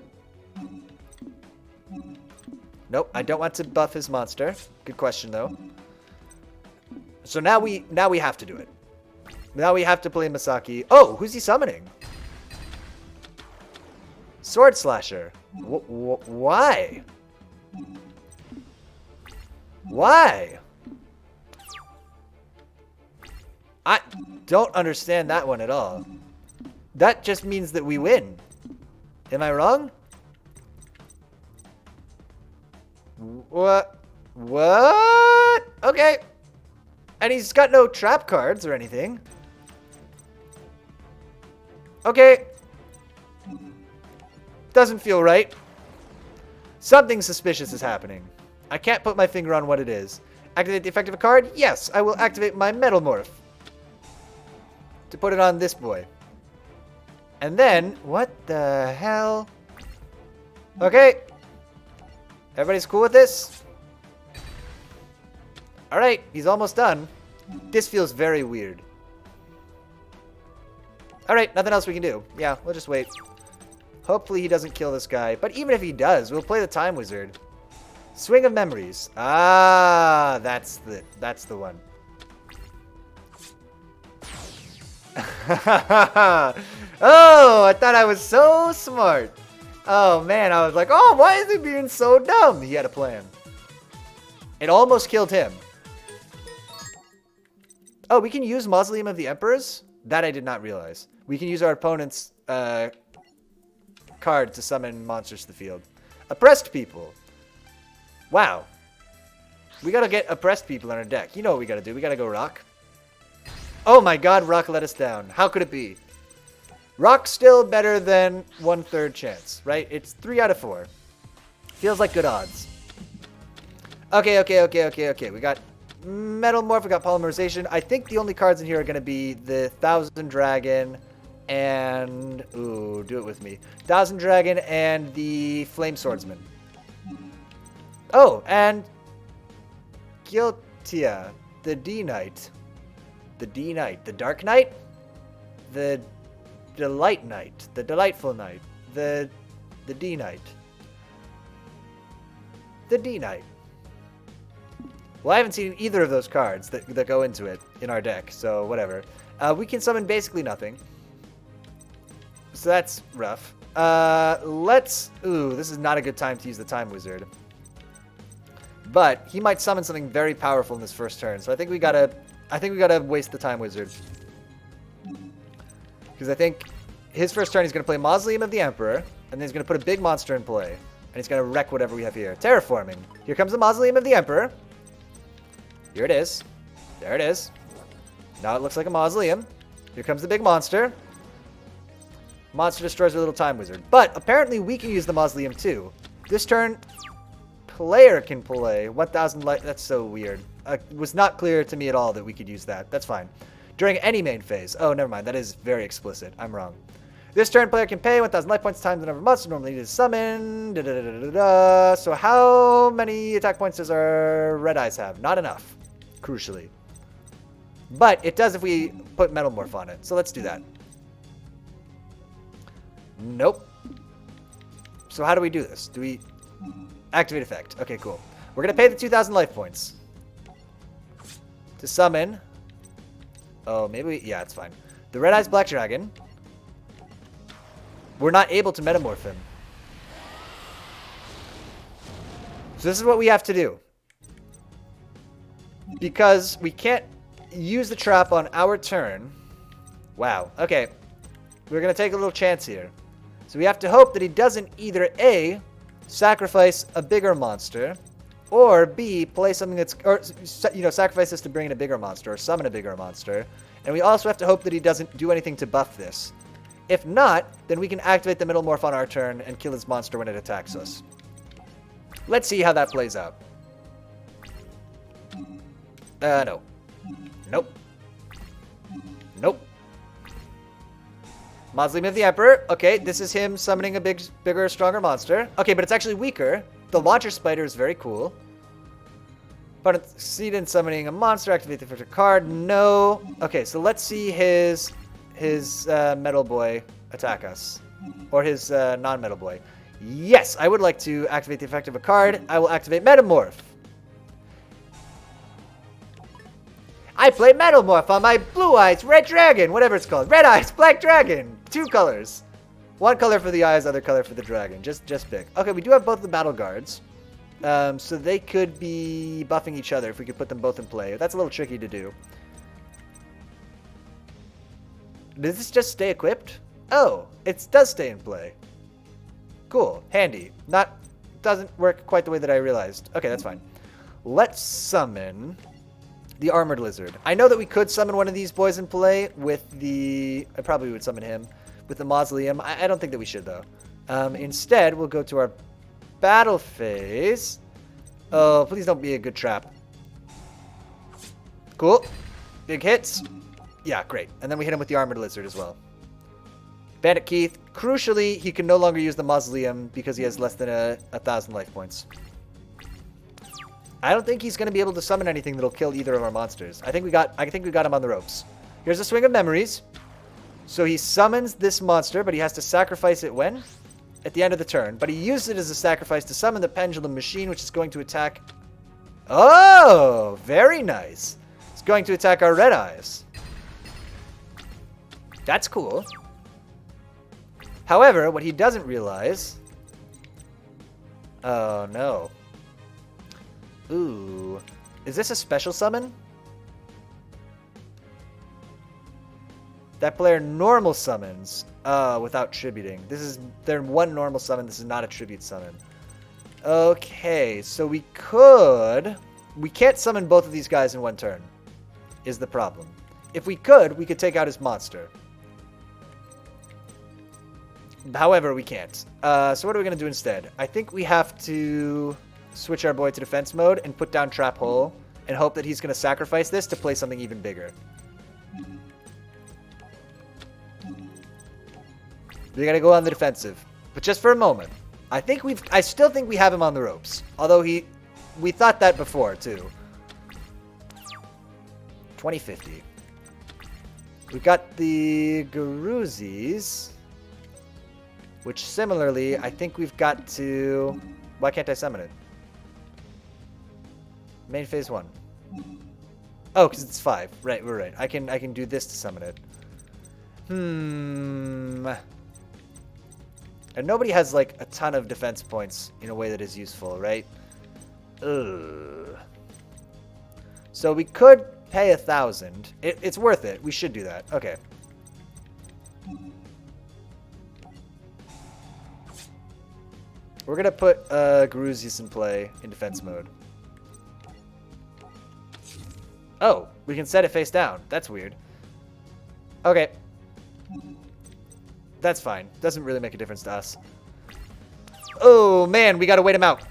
Nope, I don't want to buff his monster. Good question, though. So now we have to do it. Now we have to play Masaki. Oh, who's he summoning? Sword Slasher. Why? Why? I don't understand that one at all. That just means that we win. Am I wrong? What? What? Okay. And he's got no trap cards or anything. Okay. Doesn't feel right. Something suspicious is happening. I can't put my finger on what it is. Activate the effect of a card? Yes, I will activate my Metal Morph to put it on this boy. And then, what the hell? Okay. Everybody's cool with this? Alright, he's almost done. This feels very weird. Alright, nothing else we can do. Yeah, we'll just wait. Hopefully he doesn't kill this guy. But even if he does, we'll play the Time Wizard. Swing of Memories. Ah, that's the one. Oh, I thought I was so smart. Oh, man, I was like, oh, why is he being so dumb? He had a plan. It almost killed him. Oh, we can use Mausoleum of the Emperors? That I did not realize. We can use our opponent's card to summon monsters to the field. Oppressed People. Wow. We gotta get Oppressed People on our deck. You know what we gotta do. We gotta go Rock. Oh my god, Rock let us down. How could it be? Rock's still better than 1/3 chance, right? It's 3 out of 4. Feels like good odds. Okay. We got Metal Morph, we got Polymerization. I think the only cards in here are going to be the Thousand Dragon and... Ooh, do it with me. Thousand Dragon and the Flame Swordsman. Oh, and... Giltia, the D-Knight. The D-Knight. The Dark Knight? The Delight Knight. The Delightful Knight. The D-Knight. The D-Knight. Well, I haven't seen either of those cards that go into it in our deck, so whatever. We can summon basically nothing. So that's rough. Ooh, this is not a good time to use the Time Wizard. But he might summon something very powerful in this first turn, so I think we gotta waste the Time Wizard. Because I think his first turn he's gonna play Mausoleum of the Emperor, and then he's gonna put a big monster in play. And he's gonna wreck whatever we have here. Terraforming. Here comes the Mausoleum of the Emperor. Here it is. There it is. Now it looks like a mausoleum. Here comes the big monster. Monster destroys our little Time Wizard. But apparently we can use the mausoleum too. This turn, player can play 1,000 life. That's so weird. It was not clear to me at all that we could use that. That's fine. During any main phase. Oh, never mind. That is very explicit. I'm wrong. This turn, player can pay 1,000 life points times the number of monsters normally needed to summon. So how many attack points does our Red Eyes have? Not enough, crucially. But it does if we put Metal Morph on it. So let's do that. Nope. So how do we do this? Do we activate effect? Okay, cool. We're going to pay the 2,000 life points to summon. Oh, maybe yeah, it's fine. The Red Eyes Black Dragon. We're not able to metamorph him. So this is what we have to do. Because we can't use the trap on our turn. Wow. Okay. We're going to take a little chance here. So we have to hope that he doesn't either A, sacrifice a bigger monster, or B, play something that's, or, you know, sacrifice this to bring in a bigger monster, or summon a bigger monster. And we also have to hope that he doesn't do anything to buff this. If not, then we can activate the Metal Morph on our turn and kill his monster when it attacks us. Let's see how that plays out. No. Nope. Nope. Mausoleum of the Emperor. Okay, this is him summoning a bigger, stronger monster. Okay, but it's actually weaker. The Launcher Spider is very cool. But succeed in summoning a monster. Activate the effective card. No. Okay, so let's see his Metal Boy attack us. Or his non-Metal Boy. Yes, I would like to activate the effect of a card. I will activate Metamorph. I play Metamorph on my Blue Eyes Red Dragon, whatever it's called. Red Eyes Black Dragon. 2 colors. 1 color for the eyes, other color for the dragon. Just pick. Okay, we do have both the battle guards. So they could be buffing each other if we could put them both in play. That's a little tricky to do. Does this just stay equipped? Oh, it does stay in play. Cool. Handy. Doesn't work quite the way that I realized. Okay, that's fine. Let's summon the Armored Lizard. I know that we could summon one of these boys in play with the... I probably would summon him with the Mausoleum. I don't think that we should, though. Instead, we'll go to our battle phase. Oh, please don't be a good trap. Cool. Big hits. Yeah, great. And then we hit him with the Armored Lizard as well. Bandit Keith. Crucially, he can no longer use the Mausoleum because he has less than 1,000 life points. I don't think he's going to be able to summon anything that'll kill either of our monsters. I think we got him on the ropes. Here's a Swing of Memories. So he summons this monster, but he has to sacrifice it when? At the end of the turn. But he used it as a sacrifice to summon the Pendulum Machine, which is going to attack... Oh, very nice. It's going to attack our Red Eyes. That's cool. However, what he doesn't realize... Oh, no. Ooh. Is this a special summon? That player normal summons without tributing. This is their one normal summon. This is not a tribute summon. Okay, so we could... We can't summon both of these guys in one turn, is the problem. If we could take out his monster. However, we can't. So what are we going to do instead? I think we have to switch our boy to defense mode and put down Trap Hole and hope that he's going to sacrifice this to play something even bigger. We got to go on the defensive. But just for a moment. I still think we have him on the ropes. Although we thought that before too. 2050. We've got the Garuzis. Which similarly, I think we've got to... Why can't I summon it? Main phase 1. Oh, because it's 5. Right, we're right. I can do this to summon it. And nobody has, like, a ton of defense points in a way that is useful, right? Ugh. So we could pay 1,000. It's worth it. We should do that. Okay. We're going to put Garuzius in play in defense mode. Oh, we can set it face down. That's weird. Okay. That's fine. Doesn't really make a difference to us. Oh, man. We got to wait him out.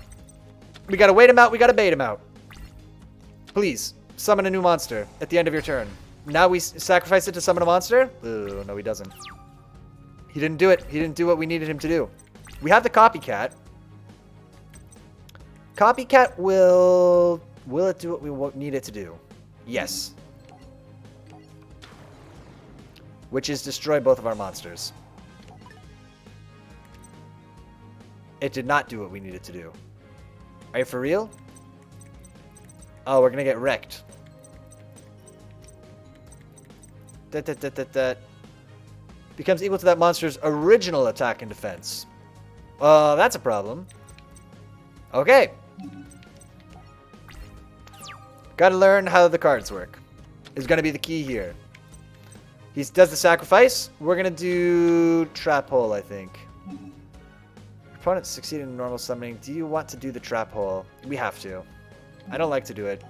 We got to wait him out. We got to bait him out. Please, summon a new monster at the end of your turn. Now we sacrifice it to summon a monster? Oh, no, he doesn't. He didn't do it. He didn't do what we needed him to do. We have the copycat. Copycat will it do what we need it to do? Yes. Which is destroy both of our monsters. It did not do what we needed to do. Are you for real? Oh, we're gonna get wrecked. That becomes equal to that monster's original attack and defense. That's a problem. Okay. Gotta learn how the cards work. Is gonna be the key here. He does the sacrifice. We're gonna do trap hole, I think. Opponent succeeded in normal summoning. Do you want to do the trap hole? We have to. I don't like to do it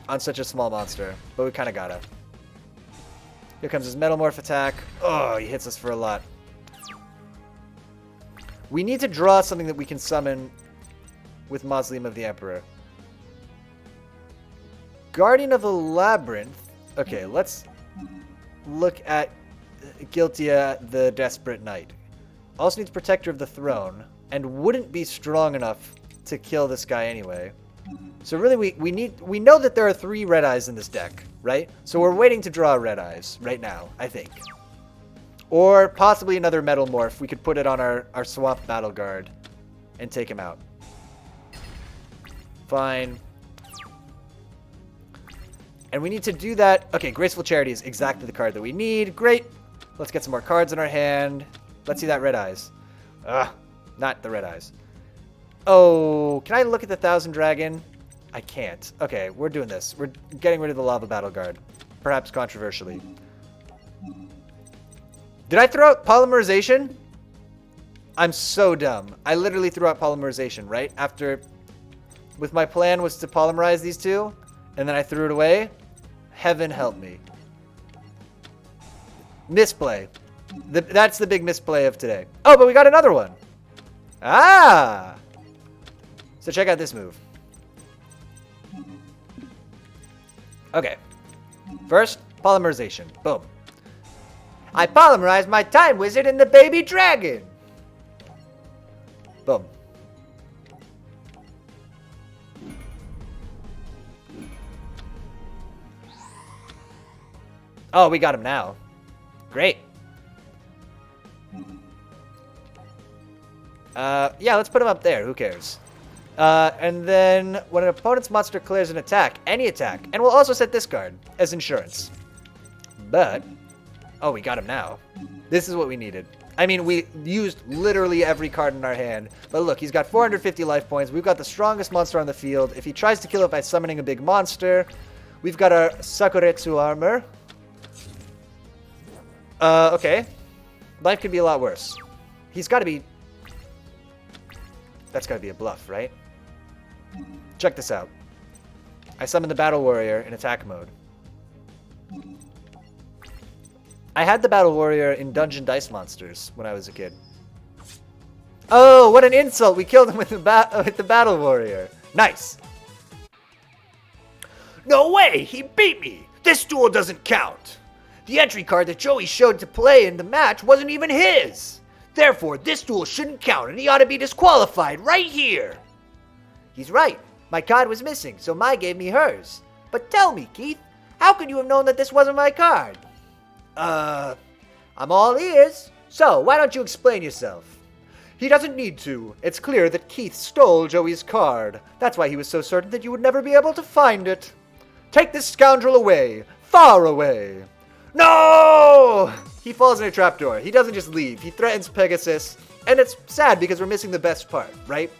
on such a small monster, but we kind of gotta. Here comes his Metamorph attack. Oh, he hits us for a lot. We need to draw something that we can summon with Mausoleum of the Emperor. Guardian of the Labyrinth. Okay, let's look at Giltia, the Desperate Knight. Also needs Protector of the Throne, and wouldn't be strong enough to kill this guy anyway. So really, we know that there are 3 red eyes in this deck, right? So we're waiting to draw red eyes right now, I think. Or possibly another Metal Morph. We could put it on our Swamp Battle Guard and take him out. Fine. And we need to do that. Okay, Graceful Charity is exactly the card that we need. Great. Let's get some more cards in our hand. Let's see that red eyes. Not the red eyes. Oh, can I look at the Thousand Dragon? I can't. Okay, we're doing this. We're getting rid of the Lava Battle Guard. Perhaps controversially. Did I throw out Polymerization? I'm so dumb. I literally threw out Polymerization, right? After... With my plan was to polymerize these two, and then I threw it away. Heaven help me. Misplay. That's the big misplay of today. Oh, but we got another one. Ah! So check out this move. Okay. First, polymerization. Boom. I polymerized my Time Wizard and the baby dragon. Boom. Oh, we got him now. Great. Yeah, let's put him up there. Who cares? And then when an opponent's monster clears an attack, any attack, and we'll also set this card as insurance. But, oh, we got him now. This is what we needed. I mean, we used literally every card in our hand. But look, he's got 450 life points. We've got the strongest monster on the field. If he tries to kill it by summoning a big monster, we've got our Sakuretsu armor. Okay. Life could be a lot worse. He's got to be... That's got to be a bluff, right? Check this out. I summon the Battle Warrior in attack mode. I had the Battle Warrior in Dungeon Dice Monsters when I was a kid. Oh, what an insult! We killed him with the Battle Warrior. Nice. No way! He beat me! This duel doesn't count! The entry card that Joey showed to play in the match wasn't even his! Therefore, this duel shouldn't count and he ought to be disqualified right here! He's right. My card was missing, so Mai gave me hers. But tell me, Keith, how could you have known that this wasn't my card? I'm all ears. So, why don't you explain yourself? He doesn't need to. It's clear that Keith stole Joey's card. That's why he was so certain that you would never be able to find it. Take this scoundrel away. Far away. No! He falls in a trapdoor. He doesn't just leave. He threatens Pegasus. And it's sad because we're missing the best part, right?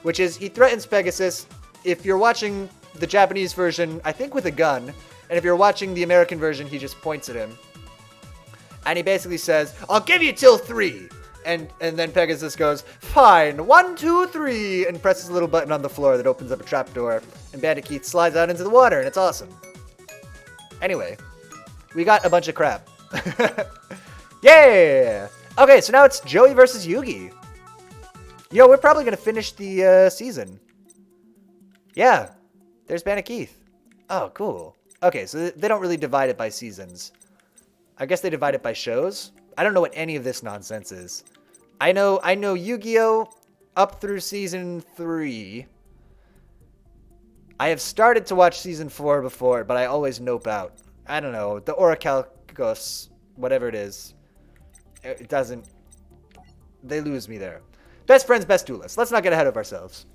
Which is he threatens Pegasus. If you're watching the Japanese version, I think with a gun. And if you're watching the American version, he just points at him. And he basically says, I'll give you till 3. And then Pegasus goes, fine, 1, 2, 3, and presses a little button on the floor that opens up a trapdoor. And Bandit Keith slides out into the water, and it's awesome. Anyway, we got a bunch of crap. Yeah! Okay, so now it's Joey versus Yugi. Yo, we're probably going to finish the season. Yeah, there's Bandit Keith. Oh, cool. Okay, so they don't really divide it by seasons. I guess they divide it by shows. I don't know what any of this nonsense is. I know Yu-Gi-Oh! Up through season 3. I have started to watch season 4 before, but I always nope out. I don't know. The Orichalcos, whatever it is. It doesn't... They lose me there. Best friends, best duelists. Let's not get ahead of ourselves.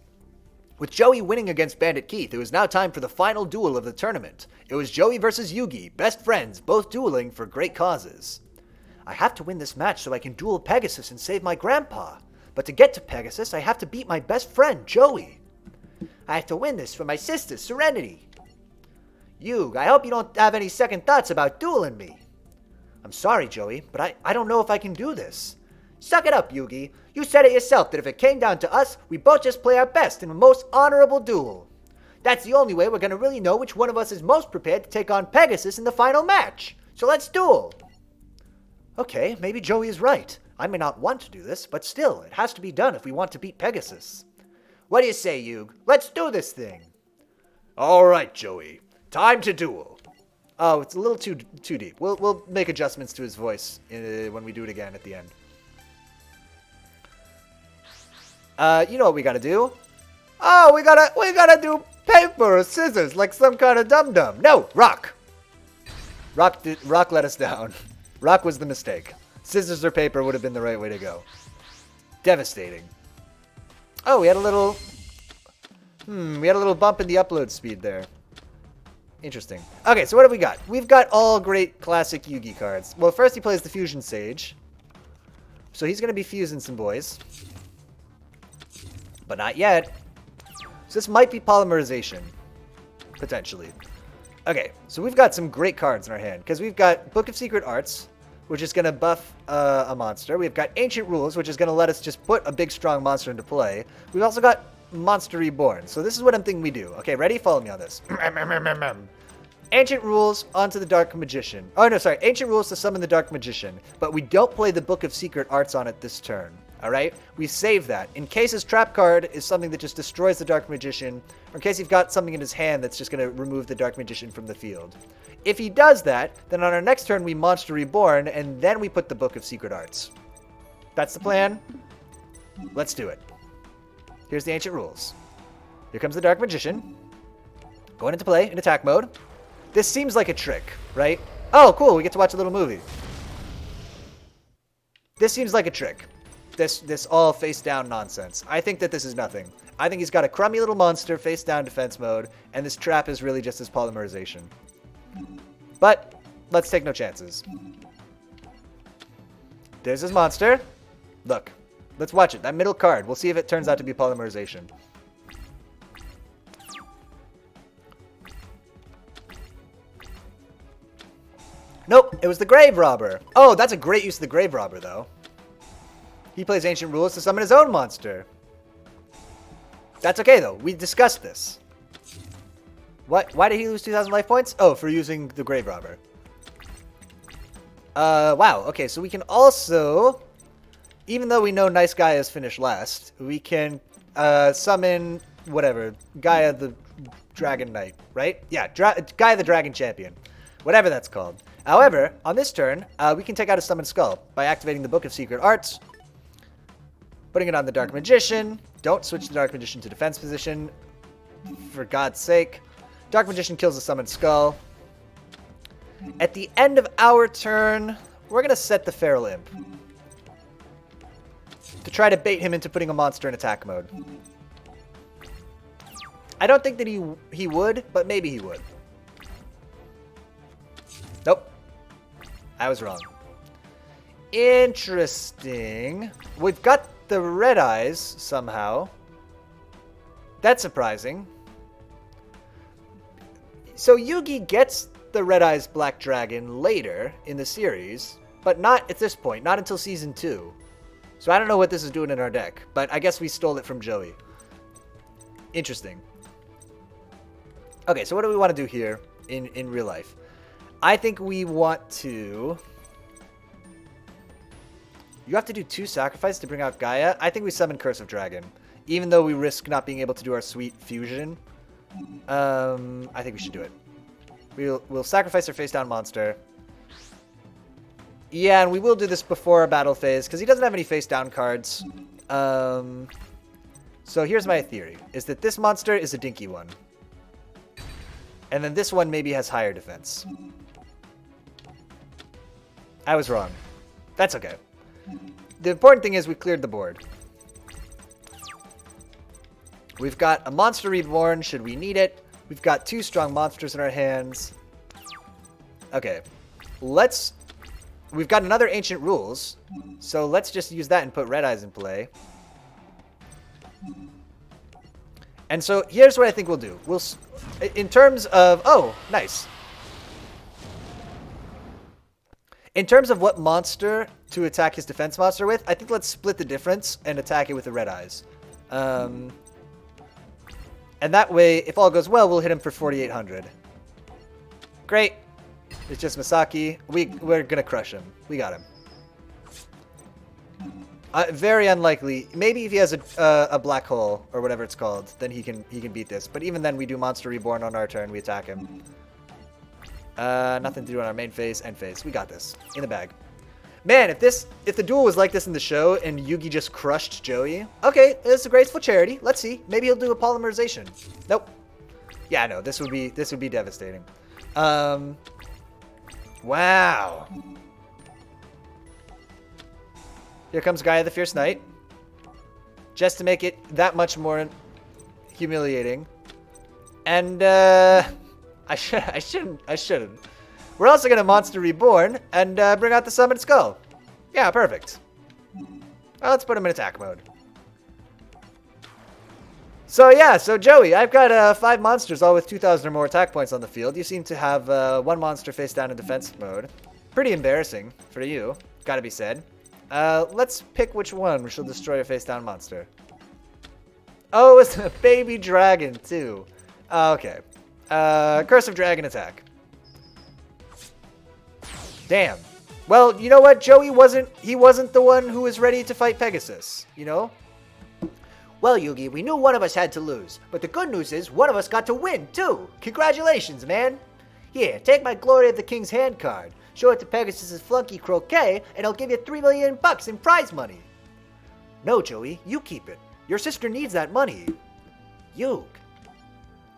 With Joey winning against Bandit Keith, it was now time for the final duel of the tournament. It was Joey versus Yugi, best friends, both dueling for great causes. I have to win this match so I can duel Pegasus and save my grandpa. But to get to Pegasus, I have to beat my best friend, Joey. I have to win this for my sister, Serenity. Yug, I hope you don't have any second thoughts about dueling me. I'm sorry, Joey, but I don't know if I can do this. Suck it up, Yugi. You said it yourself that if it came down to us, we both just play our best in a most honorable duel. That's the only way we're going to really know which one of us is most prepared to take on Pegasus in the final match. So let's duel. Okay, maybe Joey is right. I may not want to do this, but still, it has to be done if we want to beat Pegasus. What do you say, Yug? Let's do this thing. All right, Joey. Time to duel. Oh, it's a little too deep. We'll make adjustments to his voice when we do it again at the end. You know what we gotta do? Oh, we gotta do paper or scissors like some kind of dum-dum. No, rock. Rock let us down. Rock was the mistake. Scissors or paper would have been the right way to go. Devastating. Oh, we had a little bump in the upload speed there. Interesting. Okay, so what have we got? We've got all great classic Yugi cards. Well, first he plays the Fusion Sage. So he's going to be fusing some boys. But not yet. So this might be polymerization. Potentially. Okay, so we've got some great cards in our hand. Because we've got Book of Secret Arts, which is going to buff a monster. We've got Ancient Rules, which is going to let us just put a big, strong monster into play. We've also got Monster Reborn. So this is what I'm thinking we do. Okay, ready? Follow me on this. Ancient Rules onto the Dark Magician. Oh, no, sorry. Ancient Rules to summon the Dark Magician. But we don't play the Book of Secret Arts on it this turn. Alright? We save that. In case his trap card is something that just destroys the Dark Magician, or in case you've got something in his hand that's just going to remove the Dark Magician from the field. If he does that, then on our next turn we Monster Reborn, and then we put the Book of Secret Arts. That's the plan. Let's do it. Here's the Ancient Rules. Here comes the Dark Magician. Going into play in attack mode. This seems like a trick, right? Oh, cool. We get to watch a little movie. This seems like a trick. This all face-down nonsense. I think that this is nothing. I think he's got a crummy little monster face-down defense mode, and this trap is really just his polymerization. But let's take no chances. There's his monster. Look. Let's watch it. That middle card. We'll see if it turns out to be polymerization. Nope. It was the Grave Robber. Oh, that's a great use of the Grave Robber, though. He plays Ancient Rules to summon his own monster. That's okay, though. We discussed this. What? Why did he lose 2,000 life points? Oh, for using the Grave Robber. Wow. Okay, so we can also... Even though we know Nice Guy has finished last, we can summon, whatever, Gaia the Dragon Knight, right? Yeah, Gaia the Dragon Champion. Whatever that's called. However, on this turn, we can take out a Summon Skull by activating the Book of Secret Arts, putting it on the Dark Magician. Don't switch the Dark Magician to defense position, for God's sake. Dark Magician kills the Summoned Skull. At the end of our turn, we're going to set the Feral Imp. To try to bait him into putting a monster in attack mode. I don't think that he would, but maybe he would. Nope. I was wrong. Interesting. We've got the red eyes somehow. That's surprising. So Yugi gets the red eyes black dragon later in the series, but not at this point, not until season 2. So I don't know what this is doing in our deck, but I guess we stole it from Joey. Interesting. Okay, so what do we want to do here in real life? I think we want to... You have to do 2 sacrifices to bring out Gaia. I think we summon Curse of Dragon, even though we risk not being able to do our sweet fusion. I think we should do it. We'll sacrifice our face-down monster. Yeah, and we will do this before our battle phase, because he doesn't have any face-down cards. So here's my theory, is that this monster is a dinky one. And then this one maybe has higher defense. I was wrong. That's okay. The important thing is we cleared the board. We've got a monster reborn should we need it. We've got 2 strong monsters in our hands. Okay. We've got another Ancient Rules. So let's just use that and put Red Eyes in play. And so here's what I think we'll do. In terms of... Oh, nice. In terms of what monster to attack his defense monster with, I think let's split the difference and attack it with the Red Eyes. And that way, if all goes well, we'll hit him for 4,800. Great. It's just Masaki. We're going to crush him. We got him. Very unlikely. Maybe if he has a black hole or whatever it's called, then he can beat this. But even then, we do Monster Reborn on our turn. We attack him. Nothing to do on our main phase, end phase. We got this. In the bag. Man, if the duel was like this in the show and Yugi just crushed Joey, okay, it's a graceful charity. Let's see. Maybe he'll do a polymerization. Nope. Yeah, no, this would be devastating. Wow. Here comes Gaia the Fierce Knight. Just to make it that much more humiliating. And I shouldn't. We're also going to Monster Reborn and bring out the Summoned Skull. Yeah, perfect. Well, let's put him in attack mode. So yeah, so Joey, I've got 5 monsters, all with 2,000 or more attack points on the field. You seem to have 1 monster face down in defense mode. Pretty embarrassing for you, gotta be said. Let's pick which one shall destroy a face down monster. Oh, it's a baby dragon too. Okay. Curse of Dragon attack. Damn. Well, you know what? Joey wasn't the one who was ready to fight Pegasus, you know? Well, Yugi, we knew one of us had to lose, but the good news is one of us got to win, too. Congratulations, man. Here, take my Glory of the King's Hand card. Show it to Pegasus' flunky Croquet, and I'll give you $3 million in prize money. No, Joey, you keep it. Your sister needs that money. Yug.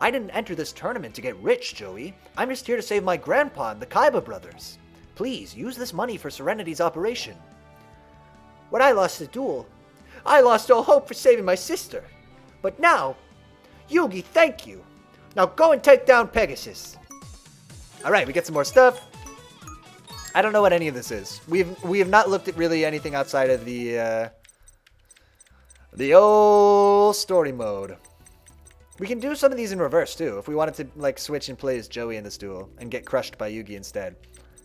I didn't enter this tournament to get rich, Joey. I'm just here to save my grandpa and the Kaiba brothers. Please, use this money for Serenity's operation. When I lost the duel, I lost all hope for saving my sister. But now, Yugi, thank you. Now go and take down Pegasus. Alright, we get some more stuff. I don't know what any of this is. We have not looked at really anything outside of the old story mode. We can do some of these in reverse, too, if we wanted to, like, switch and play as Joey in this duel and get crushed by Yugi instead.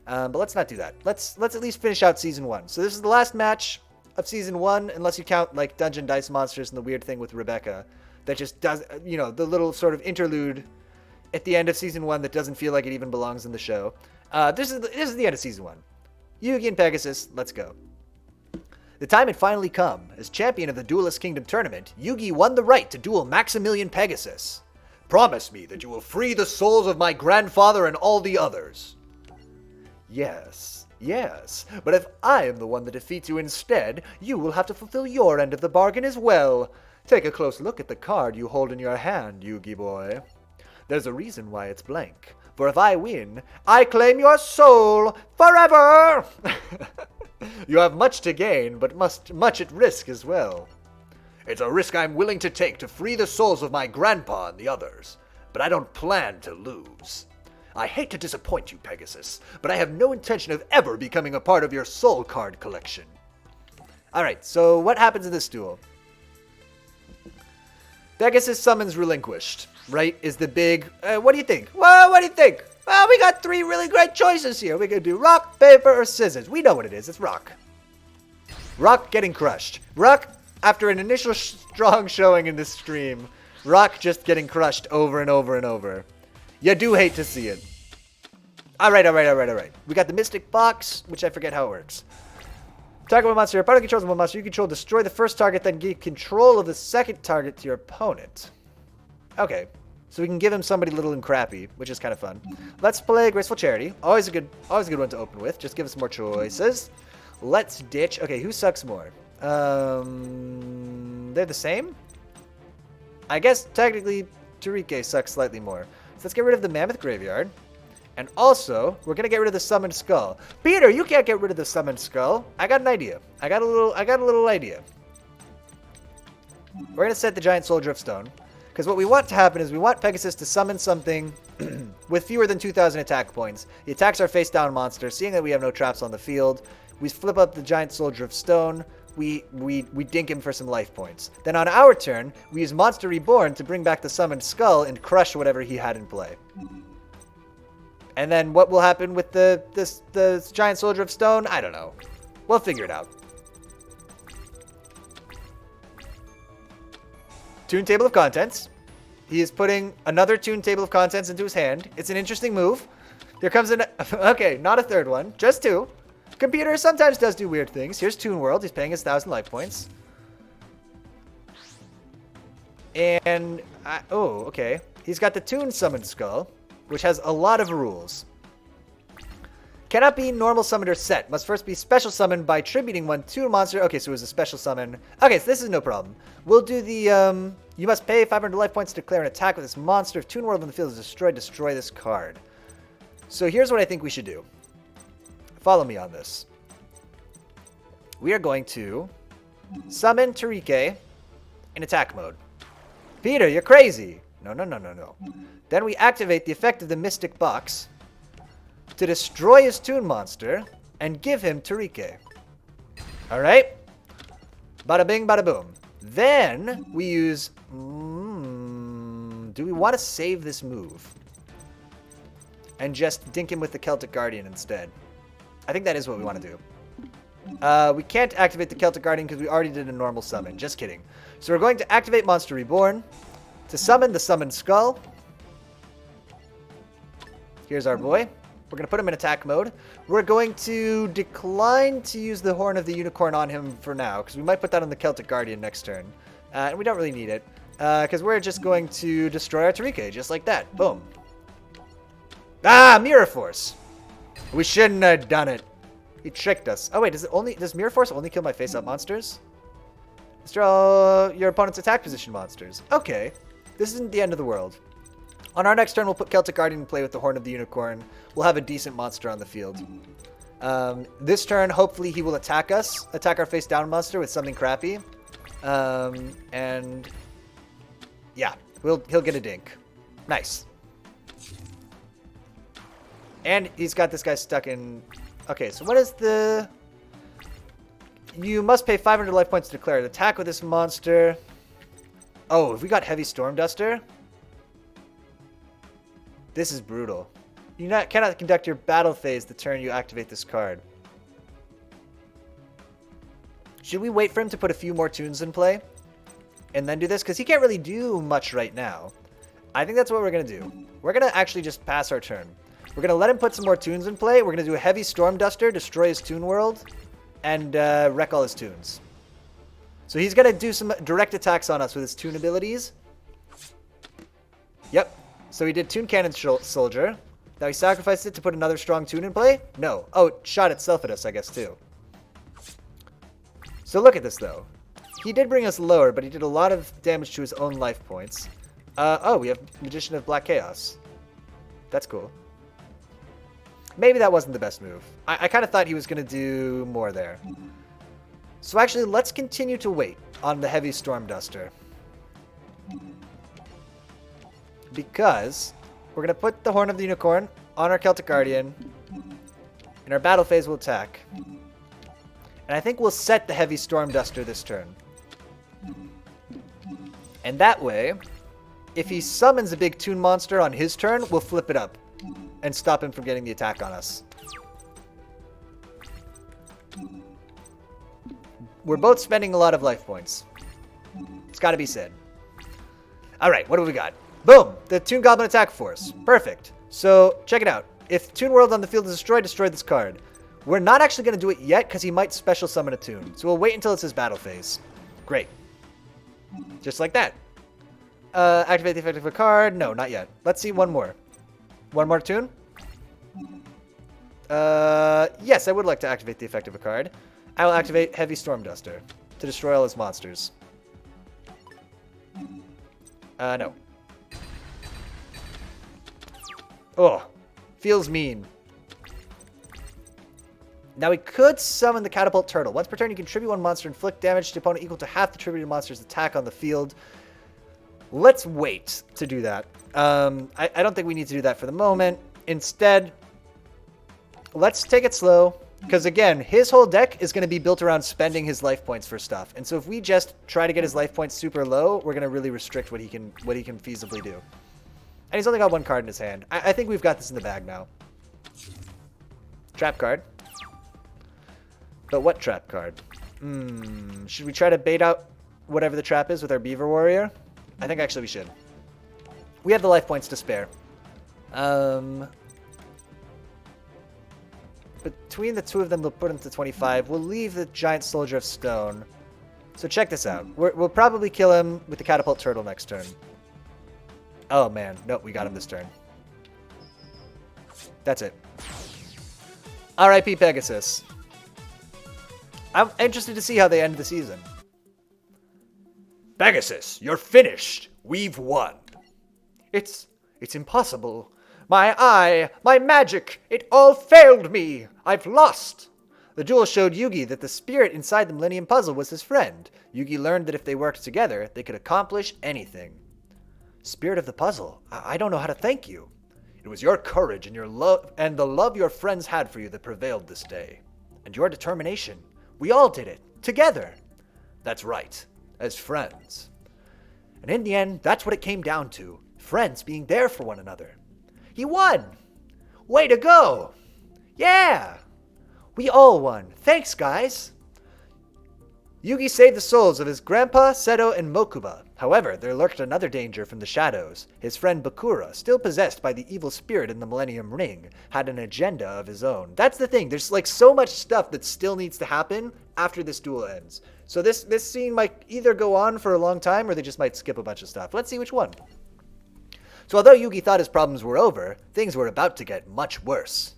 But let's not do that. Let's at least finish out Season 1. So this is the last match of Season 1, unless you count, like, Dungeon Dice Monsters and the weird thing with Rebecca that just does, you know, the little sort of interlude at the end of Season 1 that doesn't feel like it even belongs in the show. This is the end of Season 1. Yugi and Pegasus, let's go. The time had finally come. As champion of the Duelist Kingdom tournament, Yugi won the right to duel Maximilian Pegasus. Promise me that you will free the souls of my grandfather and all the others. Yes, but if I am the one that defeats you instead, you will have to fulfill your end of the bargain as well. Take a close look at the card you hold in your hand, Yugi boy. There's a reason why it's blank. For if I win, I claim your soul forever! You have much to gain, but much at risk as well. It's a risk I'm willing to take to free the souls of my grandpa and the others, but I don't plan to lose. I hate to disappoint you, Pegasus, but I have no intention of ever becoming a part of your soul card collection. Alright, so what happens in this duel? Pegasus summons relinquished, right? Is the big... what do you think? Well, what do you think? Well, we got 3 really great choices here. We can do rock, paper, or scissors. We know what it is. It's rock. Rock getting crushed. Rock, after an initial strong showing in this stream, rock just getting crushed over and over and over. You do hate to see it. Alright. We got the Mystic Box, which I forget how it works. Target one monster. Your opponent controls one monster. You control, destroy the first target, then give control of the second target to your opponent. Okay. So we can give him somebody little and crappy, which is kind of fun. Let's play Graceful Charity. Always a good one to open with. Just give us more choices. Let's ditch. Okay, who sucks more? They're the same? I guess technically Turike sucks slightly more. So let's get rid of the Mammoth Graveyard. And also, we're gonna get rid of the Summoned Skull. Peter, you can't get rid of the Summoned Skull. I got an idea. I got a little idea. We're gonna set the Giant Soldier of Stone. Because what we want to happen is we want Pegasus to summon something with fewer than 2,000 attack points. He attacks our face-down monster. Seeing that we have no traps on the field, we flip up the Giant Soldier of Stone. We dink him for some life points. Then on our turn, we use Monster Reborn to bring back the Summoned Skull and crush whatever he had in play. And then what will happen with the Giant Soldier of Stone? I don't know. We'll figure it out. Toon Table of Contents. He is putting another Toon Table of Contents into his hand. It's an interesting move. There comes an... Okay, not a third one. Just 2. Computer sometimes does do weird things. Here's Toon World. He's paying his 1,000 life points. And... oh, okay. He's got the Toon Summoned Skull, which has a lot of rules. Cannot be normal summoned or set. Must first be special summoned by tributing one Toon monster. Okay, so it was a special summon. Okay, so this is no problem. We'll do the, you must pay 500 life points to declare an attack with this monster. If Toon World on the field is destroyed, destroy this card. So here's what I think we should do. Follow me on this. We are going to summon Turike in attack mode. Peter, you're crazy. No. Then we activate the effect of the Mystic Box to destroy his Toon monster and give him Turike. Alright? Bada bing, bada boom. Then we use... do we want to save this move? And just dink him with the Celtic Guardian instead? I think that is what we want to do. We can't activate the Celtic Guardian because we already did a normal summon. Just kidding. So we're going to activate Monster Reborn to summon the Summoned Skull. Here's our boy. We're going to put him in attack mode. We're going to decline to use the Horn of the Unicorn on him for now, because we might put that on the Celtic Guardian next turn. And we don't really need it, because we're just going to destroy our Turike, just like that. Boom. Ah, Mirror Force! We shouldn't have done it. He tricked us. Oh wait, does Mirror Force only kill my face-up monsters? Destroy your opponent's attack position monsters. Okay. This isn't the end of the world. On our next turn, we'll put Celtic Guardian in play with the Horn of the Unicorn. We'll have a decent monster on the field. This turn, hopefully he will attack us. Attack our face-down monster with something crappy. And... yeah, he'll get a dink. Nice. And he's got this guy stuck in... okay, so what is the... you must pay 500 life points to declare an attack with this monster. Oh, have we got Heavy Storm Duster? This is brutal. You cannot conduct your battle phase the turn you activate this card. Should we wait for him to put a few more tunes in play? And then do this? Because he can't really do much right now. I think that's what we're going to do. We're going to actually just pass our turn. We're going to let him put some more tunes in play. We're going to do a Heavy Storm Duster, destroy his Toon World, and wreck all his tunes. So he's going to do some direct attacks on us with his Toon abilities. Yep. So he did Toon Cannon Soldier. Now he sacrificed it to put another strong Toon in play? No. Oh, it shot itself at us, I guess, too. So look at this, though. He did bring us lower, but he did a lot of damage to his own life points. Oh, we have Magician of Black Chaos. That's cool. Maybe that wasn't the best move. I kind of thought he was going to do more there. So actually, let's continue to wait on the Heavy Storm Duster. Because we're going to put the Horn of the Unicorn on our Celtic Guardian. In our battle phase, we'll attack. And I think we'll set the Heavy Storm Duster this turn. And that way, if he summons a big Toon monster on his turn, we'll flip it up and stop him from getting the attack on us. We're both spending a lot of life points. It's got to be said. All right, what do we got? Boom! The Toon Goblin attack force. Perfect. So, check it out. If Toon World on the field is destroyed, destroy this card. We're not actually going to do it yet because he might special summon a Toon. So we'll wait until it's his battle phase. Great. Just like that. Activate the effect of a card. No, not yet. Let's see one more. One more Toon? Yes, I would like to activate the effect of a card. I will activate Heavy Storm Duster to destroy all his monsters. No. Oh, feels mean. Now we could summon the Catapult Turtle. Once per turn, you can tribute one monster and inflict damage to the opponent equal to half the tributed monster's attack on the field. Let's wait to do that. I don't think we need to do that for the moment. Instead, let's take it slow. Because again, his whole deck is going to be built around spending his life points for stuff. And so if we just try to get his life points super low, we're going to really restrict what he can feasibly do. And he's only got one card in his hand. I think we've got this in the bag now. Trap card. But what trap card? Should we try to bait out whatever the trap is with our Beaver Warrior? I think actually we should. We have the life points to spare. Between the two of them, they'll put him to 25. We'll leave the Giant Soldier of Stone. So check this out. We'll probably kill him with the Catapult Turtle next turn. Oh, man. Nope, we got him this turn. That's it. R.I.P. Pegasus. I'm interested to see how they end the season. Pegasus, you're finished. We've won. It's impossible. My eye, my magic, it all failed me. I've lost. The duel showed Yugi that the spirit inside the Millennium Puzzle was his friend. Yugi learned that if they worked together, they could accomplish anything. Spirit of the puzzle, I don't know how to thank you. It was your courage and your love and the love your friends had for you that prevailed this day. And your determination. We all did it, together. That's right, as friends. And in the end, that's what it came down to. Friends being there for one another. He won! Way to go! Yeah! We all won. Thanks, guys! Yugi saved the souls of his grandpa, Seto, and Mokuba. However, there lurked another danger from the shadows. His friend Bakura, still possessed by the evil spirit in the Millennium Ring, had an agenda of his own. That's the thing. There's like so much stuff that still needs to happen after this duel ends. So this scene might either go on for a long time or they just might skip a bunch of stuff. Let's see which one. So although Yugi thought his problems were over, things were about to get much worse.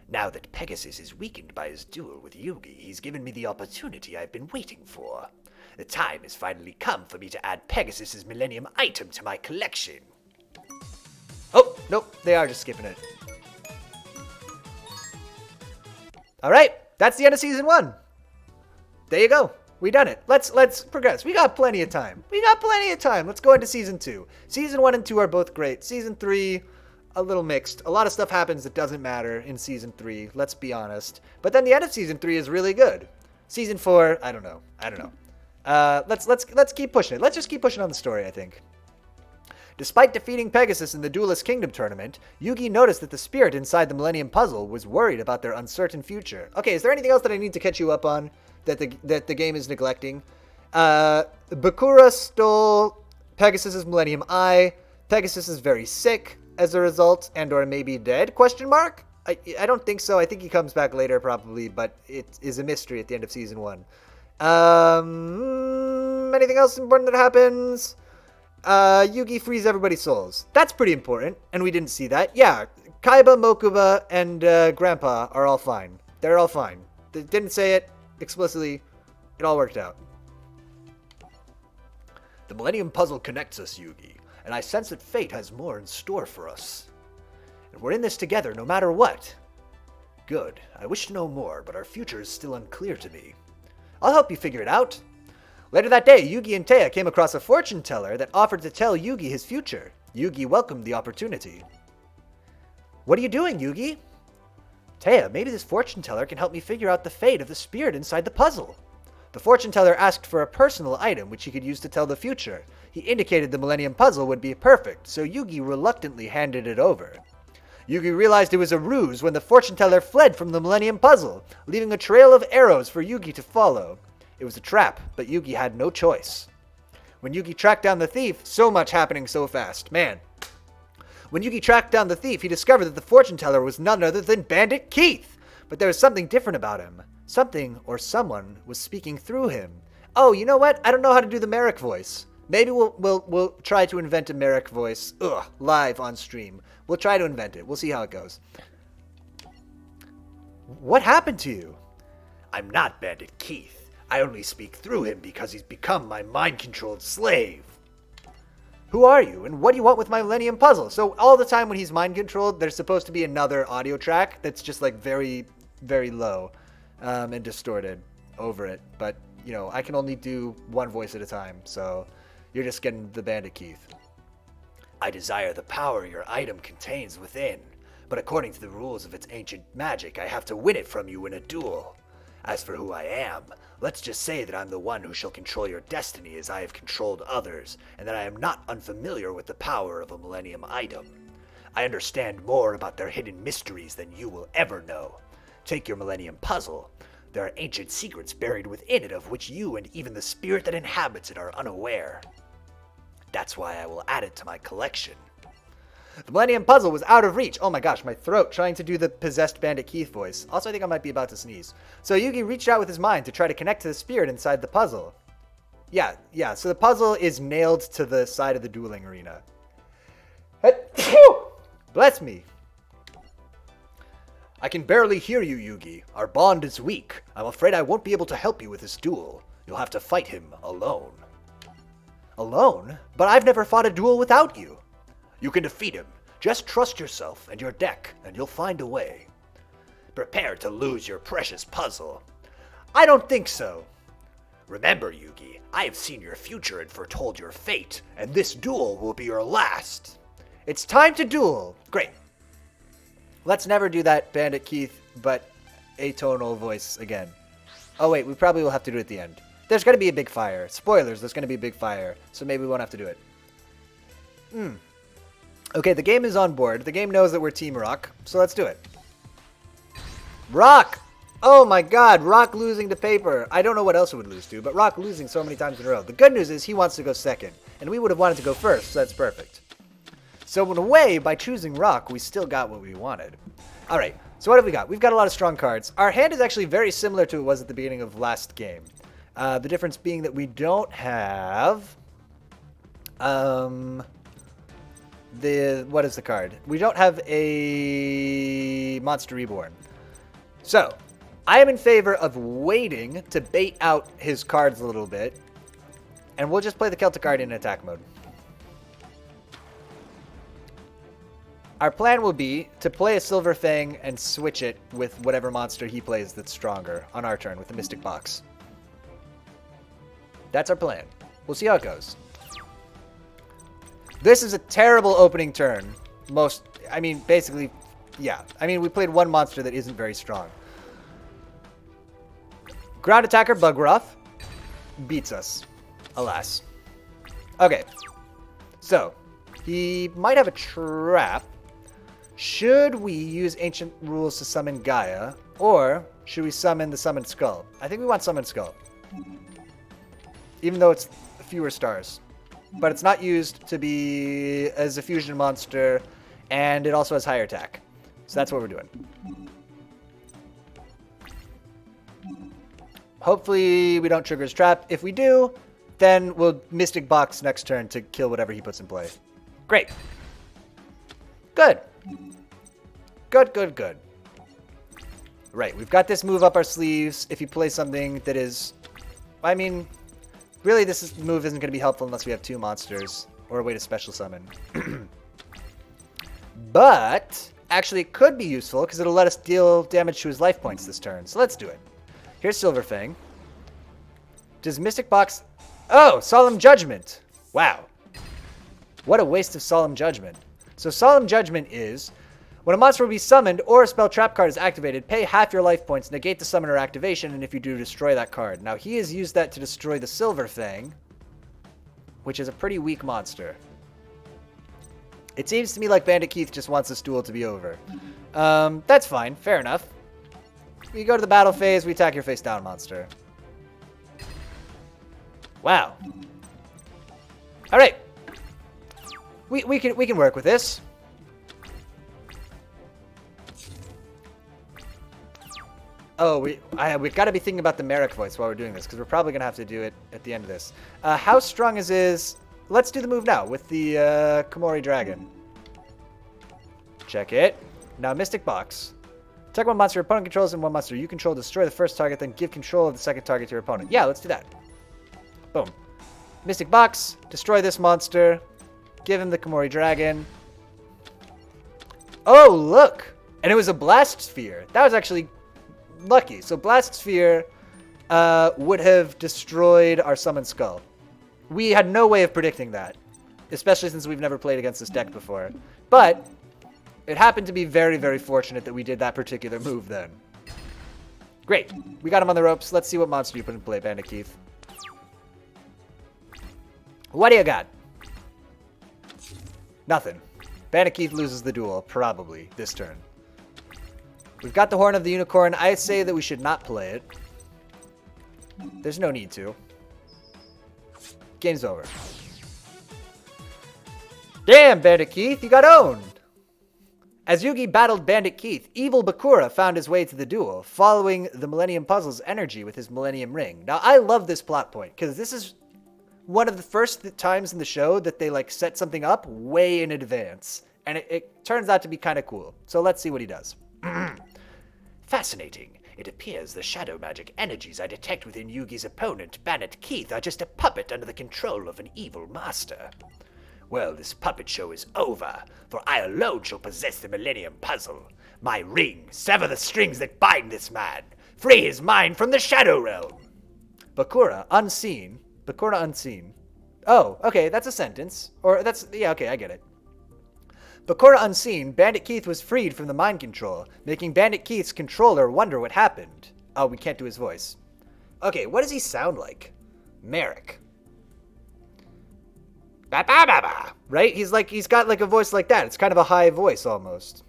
Now that Pegasus is weakened by his duel with Yugi, he's given me the opportunity I've been waiting for. The time has finally come for me to add Pegasus's Millennium item to my collection. Oh, nope, they are just skipping it. Alright, that's the end of Season 1. There you go. We done it. Let's progress. We got plenty of time. Let's go into Season 2. Season 1 and 2 are both great. Season 3... a little mixed. A lot of stuff happens that doesn't matter in Season 3, let's be honest. But then the end of Season 3 is really good. Season 4, I don't know. Let's keep pushing it. Let's just keep pushing on the story, I think. Despite defeating Pegasus in the Duelist Kingdom tournament, Yugi noticed that the spirit inside the Millennium Puzzle was worried about their uncertain future. Okay, is there anything else that I need to catch you up on that the game is neglecting? Bakura stole Pegasus's Millennium Eye. Pegasus is very sick as a result, and or maybe dead, question mark? I don't think so. I think he comes back later probably, but it is a mystery at the end of Season 1. Anything else important that happens? Yugi frees everybody's souls. That's pretty important, and we didn't see that. Yeah, Kaiba, Mokuba, and Grandpa are all fine. They're all fine. They didn't say it explicitly. It all worked out. The Millennium Puzzle connects us, Yugi, and I sense that fate has more in store for us. And we're in this together no matter what. Good. I wish to know more, but our future is still unclear to me. I'll help you figure it out. Later that day, Yugi and Taya came across a fortune teller that offered to tell Yugi his future. Yugi welcomed the opportunity. What are you doing, Yugi? Taya, maybe this fortune teller can help me figure out the fate of the spirit inside the puzzle. The fortune teller asked for a personal item which he could use to tell the future. He indicated the Millennium Puzzle would be perfect, so Yugi reluctantly handed it over. Yugi realized it was a ruse when the fortune teller fled from the Millennium Puzzle, leaving a trail of arrows for Yugi to follow. It was a trap, but Yugi had no choice. When Yugi tracked down the thief, so much happening so fast. Man. When Yugi tracked down the thief, he discovered that the fortune teller was none other than Bandit Keith. But there was something different about him. Something or someone was speaking through him. Oh, you know what? I don't know how to do the Merrick voice. Maybe we'll try to invent a Merrick voice. Live on stream. We'll try to invent it. We'll see how it goes. What happened to you? I'm not Bandit Keith. I only speak through him because he's become my mind-controlled slave. Who are you, and what do you want with my Millennium Puzzle? So all the time when he's mind-controlled, there's supposed to be another audio track that's just like very, very low and distorted over it. But, you know, I can only do one voice at a time, so you're just getting the Bandit Keith. I desire the power your item contains within, but according to the rules of its ancient magic, I have to win it from you in a duel. As for who I am, let's just say that I'm the one who shall control your destiny as I have controlled others, and that I am not unfamiliar with the power of a Millennium item. I understand more about their hidden mysteries than you will ever know. Take your Millennium Puzzle. There are ancient secrets buried within it of which you and even the spirit that inhabits it are unaware. That's why I will add it to my collection. The Millennium Puzzle was out of reach. Oh my gosh, my throat, trying to do the possessed Bandit Keith voice. Also, I think I might be about to sneeze. So Yugi reached out with his mind to try to connect to the spirit inside the puzzle. Yeah, so the puzzle is nailed to the side of the dueling arena. Bless me. I can barely hear you, Yugi. Our bond is weak. I'm afraid I won't be able to help you with this duel. You'll have to fight him alone. Alone? But I've never fought a duel without you. You can defeat him. Just trust yourself and your deck, and you'll find a way. Prepare to lose your precious puzzle. I don't think so. Remember, Yugi, I have seen your future and foretold your fate, and this duel will be your last. It's time to duel. Great. Let's never do that Bandit Keith, but atonal voice again. Oh wait, we probably will have to do it at the end. There's going to be a big fire. Spoilers, there's going to be a big fire, so maybe we won't have to do it. Okay, the game is on board. The game knows that we're Team Rock, so let's do it. Rock! Oh my god, Rock losing to Paper. I don't know what else it would lose to, but Rock losing so many times in a row. The good news is he wants to go second, and we would have wanted to go first, so that's perfect. So in a way, by choosing Rock, we still got what we wanted. Alright, so what have we got? We've got a lot of strong cards. Our hand is actually very similar to it was at the beginning of last game. The difference being that we don't have... what is the card? We don't have a Monster Reborn. So, I am in favor of waiting to bait out his cards a little bit. And we'll just play the Celtic card in attack mode. Our plan will be to play a Silver Fang and switch it with whatever monster he plays that's stronger on our turn with the Mystic Box. That's our plan. We'll see how it goes. This is a terrible opening turn. Basically, yeah. We played one monster that isn't very strong. Ground attacker Bugroth beats us, alas. Okay, so he might have a trap. Should we use ancient rules to summon Gaia, or should we summon the Summoned Skull? I think we want Summoned Skull, even though it's fewer stars. But it's not used to be as a fusion monster, and it also has higher attack. So that's what we're doing. Hopefully we don't trigger his trap. If we do, then we'll Mystic Box next turn to kill whatever he puts in play. Great. Good. Good. Right, we've got this move up our sleeves. If you play something that is... really, this move isn't going to be helpful unless we have two monsters or a way to special summon. But Actually, it could be useful because it'll let us deal damage to his life points this turn. So let's do it. Here's Silverfang. Does Mystic Box... Oh, Solemn Judgment. Wow. What a waste of Solemn Judgment. So Solemn Judgment is... When a monster will be summoned or a spell trap card is activated, pay half your life points, negate the summoner activation, and if you do, destroy that card. Now, he has used that to destroy the Silverfang, which is a pretty weak monster. It seems to me like Bandit Keith just wants this duel to be over. That's fine. Fair enough. We go to the battle phase, we attack your face down monster. Wow. Alright. We can work with this. Oh, we've got to be thinking about the Merrick voice while we're doing this, because we're probably going to have to do it at the end of this. How strong is his... Let's do the move now with the Komori Dragon. Check it. Now, Mystic Box. Attack one monster your opponent controls and one monster you control. Destroy the first target, then give control of the second target to your opponent. Yeah, let's do that. Boom. Mystic Box. Destroy this monster. Give him the Komori Dragon. Oh, look! And it was a Blast Sphere. That was actually... lucky. So Blast Sphere would have destroyed our Summon Skull. We had no way of predicting that, especially since we've never played against this deck before. But it happened to be very, very fortunate that we did that particular move then. Great. We got him on the ropes. Let's see what monster you put in play, Bandit Keith. What do you got? Nothing. Bandit Keith loses the duel, probably, this turn. We've got the Horn of the Unicorn. I say that we should not play it. There's no need to. Game's over. Damn, Bandit Keith, you got owned! As Yugi battled Bandit Keith, evil Bakura found his way to the duel, following the Millennium Puzzle's energy with his Millennium Ring. Now, I love this plot point, because this is one of the first times in the show that they, like, set something up way in advance. And it turns out to be kind of cool. So let's see what he does. Fascinating. It appears the shadow magic energies I detect within Yugi's opponent, Bandit Keith, are just a puppet under the control of an evil master. Well, this puppet show is over, for I alone shall possess the Millennium Puzzle. My ring, sever the strings that bind this man. Free his mind from the Shadow Realm. Bakura, unseen. Bakura, unseen. Oh, okay, that's a sentence. Or that's, yeah, okay, I get it. Bakura unseen, Bandit Keith was freed from the mind control, making Bandit Keith's controller wonder what happened. Oh, we can't do his voice. Okay, what does he sound like? Merrick. Ba-ba-ba-ba. Right? He's got like a voice like that. It's kind of a high voice almost.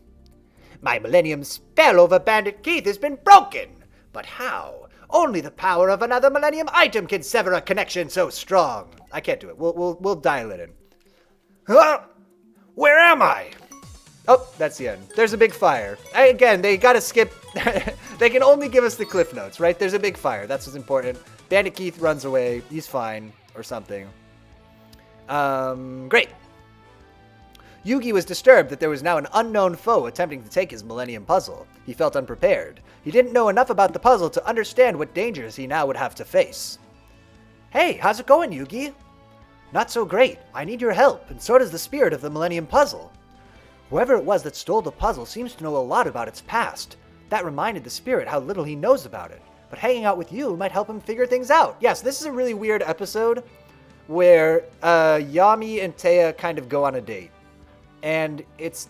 My Millennium spell over Bandit Keith has been broken. But how? Only the power of another Millennium item can sever a connection so strong. I can't do it. We'll dial it in. Huh? Where am I? Oh, that's the end. There's a big fire. Again, they gotta skip. They can only give us the cliff notes, right? There's a big fire. That's what's important. Bandit Keith runs away. He's fine. Or something. Great. Yugi was disturbed that there was now an unknown foe attempting to take his Millennium Puzzle. He felt unprepared. He didn't know enough about the puzzle to understand what dangers he now would have to face. Hey, how's it going, Yugi? Not so great. I need your help, and so does the spirit of the Millennium Puzzle. Whoever it was that stole the puzzle seems to know a lot about its past. That reminded the spirit how little he knows about it. But hanging out with you might help him figure things out. Yes, this is a really weird episode where Yami and Taya kind of go on a date. And it's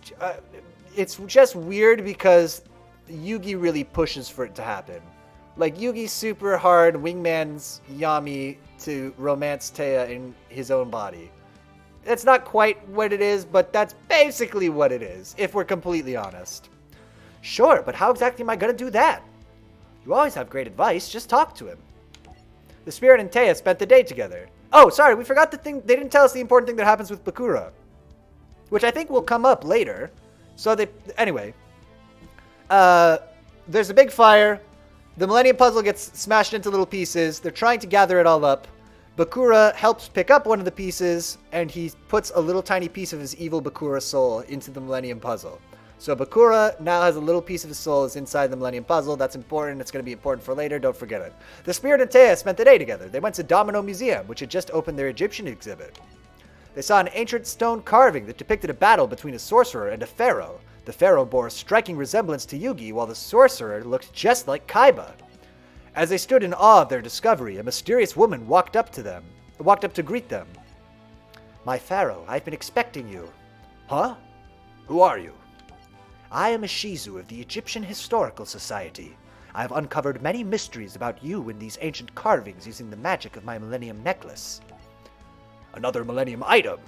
just weird because Yugi really pushes for it to happen. Like, Yugi's super hard wingmans Yami to romance Taya in his own body. That's not quite what it is, but that's basically what it is, if we're completely honest. Sure, but how exactly am I going to do that? You always have great advice, just talk to him. The spirit and Taya spent the day together. Oh, sorry, we forgot the thing. They didn't tell us the important thing that happens with Bakura, which I think will come up later. So anyway, there's a big fire. The Millennium Puzzle gets smashed into little pieces. They're trying to gather it all up. Bakura helps pick up one of the pieces, and he puts a little tiny piece of his evil Bakura soul into the Millennium Puzzle. So Bakura now has a little piece of his soul is inside the Millennium Puzzle. That's important. It's going to be important for later. Don't forget it. The Spirit and Taya spent the day together. They went to Domino Museum, which had just opened their Egyptian exhibit. They saw an ancient stone carving that depicted a battle between a sorcerer and a pharaoh. The pharaoh bore a striking resemblance to Yugi, while the sorcerer looked just like Kaiba. As they stood in awe of their discovery, a mysterious woman walked up to greet them. "My pharaoh, I've been expecting you." "Huh? Who are you?" "I am a Shizu of the Egyptian Historical Society. I have uncovered many mysteries about you in these ancient carvings using the magic of my Millennium Necklace." "Another Millennium item?"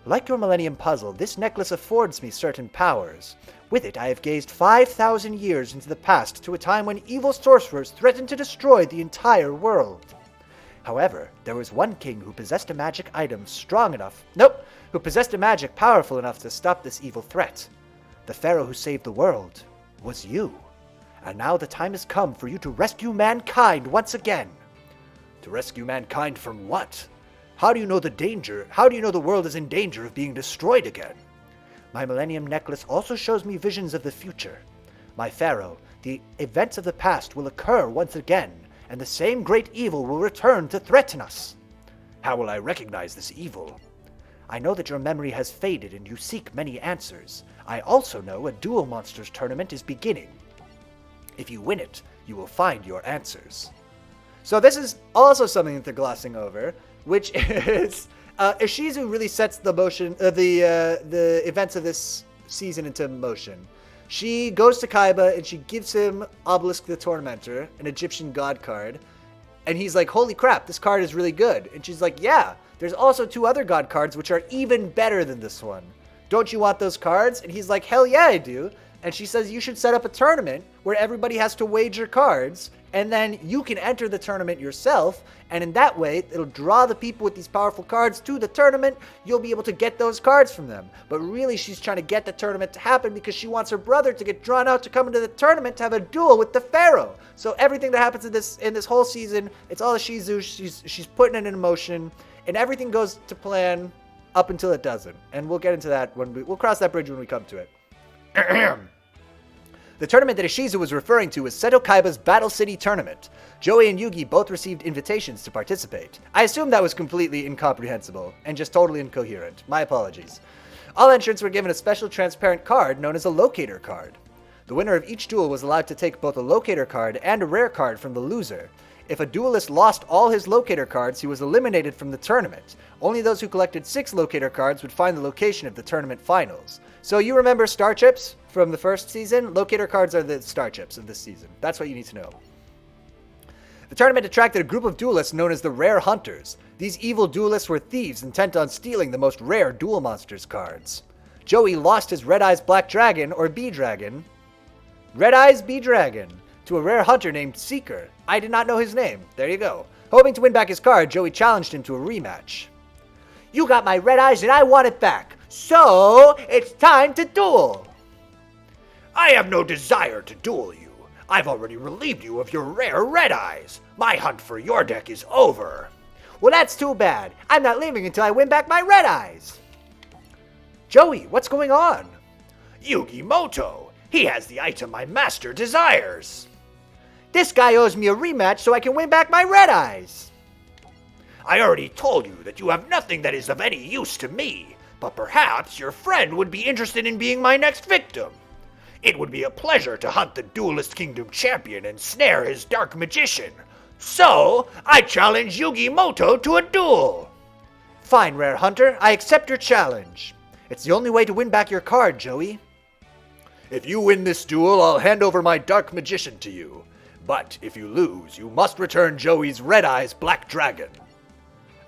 "Like your Millennium Puzzle, this necklace affords me certain powers. With it, I have gazed 5,000 years into the past to a time when evil sorcerers threatened to destroy the entire world. However, there was one king who possessed a magic item who possessed a magic powerful enough to stop this evil threat. The pharaoh who saved the world was you. And now the time has come for you to rescue mankind once again." "To rescue mankind from what? How do you know the world is in danger of being destroyed again?" "My Millennium Necklace also shows me visions of the future. My pharaoh, the events of the past will occur once again, and the same great evil will return to threaten us." "How will I recognize this evil?" "I know that your memory has faded and you seek many answers. I also know a Duel Monsters tournament is beginning. If you win it, you will find your answers." So this is also something that they're glossing over, which is Ishizu really sets the events of this season into motion. She goes to Kaiba and she gives him Obelisk the Tormentor, an Egyptian god card. And he's like, "Holy crap, this card is really good." And she's like, "Yeah, there's also 2 other god cards which are even better than this one. Don't you want those cards?" And he's like, "Hell yeah, I do." And she says, "You should set up a tournament where everybody has to wager cards, and then you can enter the tournament yourself, and in that way, it'll draw the people with these powerful cards to the tournament. You'll be able to get those cards from them." But really, she's trying to get the tournament to happen because she wants her brother to get drawn out to come into the tournament to have a duel with the pharaoh. So everything that happens in this whole season, it's all a Shizu. She's putting it in motion, and everything goes to plan up until it doesn't. And we'll get into that we'll cross that bridge when we come to it. The tournament that Ishizu was referring to was Seto Kaiba's Battle City Tournament. Joey and Yugi both received invitations to participate. I assume that was completely incomprehensible and just totally incoherent. My apologies. All entrants were given a special transparent card known as a locator card. The winner of each duel was allowed to take both a locator card and a rare card from the loser. If a duelist lost all his locator cards, he was eliminated from the tournament. Only those who collected 6 locator cards would find the location of the tournament finals. So you remember Star Chips from the first season? Locator cards are the Star Chips of this season. That's what you need to know. The tournament attracted a group of duelists known as the Rare Hunters. These evil duelists were thieves intent on stealing the most rare Duel Monsters cards. Joey lost his Red Eyes Black Dragon, or B-Dragon. Red Eyes B-Dragon. To a rare hunter named Seeker. I did not know his name. There you go. Hoping to win back his card, Joey challenged him to a rematch. "You got my red eyes and I want it back. So, it's time to duel." "I have no desire to duel you. I've already relieved you of your rare red eyes. My hunt for your deck is over." "Well, that's too bad. I'm not leaving until I win back my red eyes." "Joey, what's going on?" "Yugi Moto. He has the item my master desires." "This guy owes me a rematch so I can win back my red eyes." "I already told you that you have nothing that is of any use to me, but perhaps your friend would be interested in being my next victim. It would be a pleasure to hunt the Duelist Kingdom champion and snare his dark magician. So, I challenge Yugi Moto to a duel." "Fine, Rare Hunter, I accept your challenge. It's the only way to win back your card, Joey." "If you win this duel, I'll hand over my dark magician to you. But if you lose, you must return Joey's Red Eyes Black Dragon."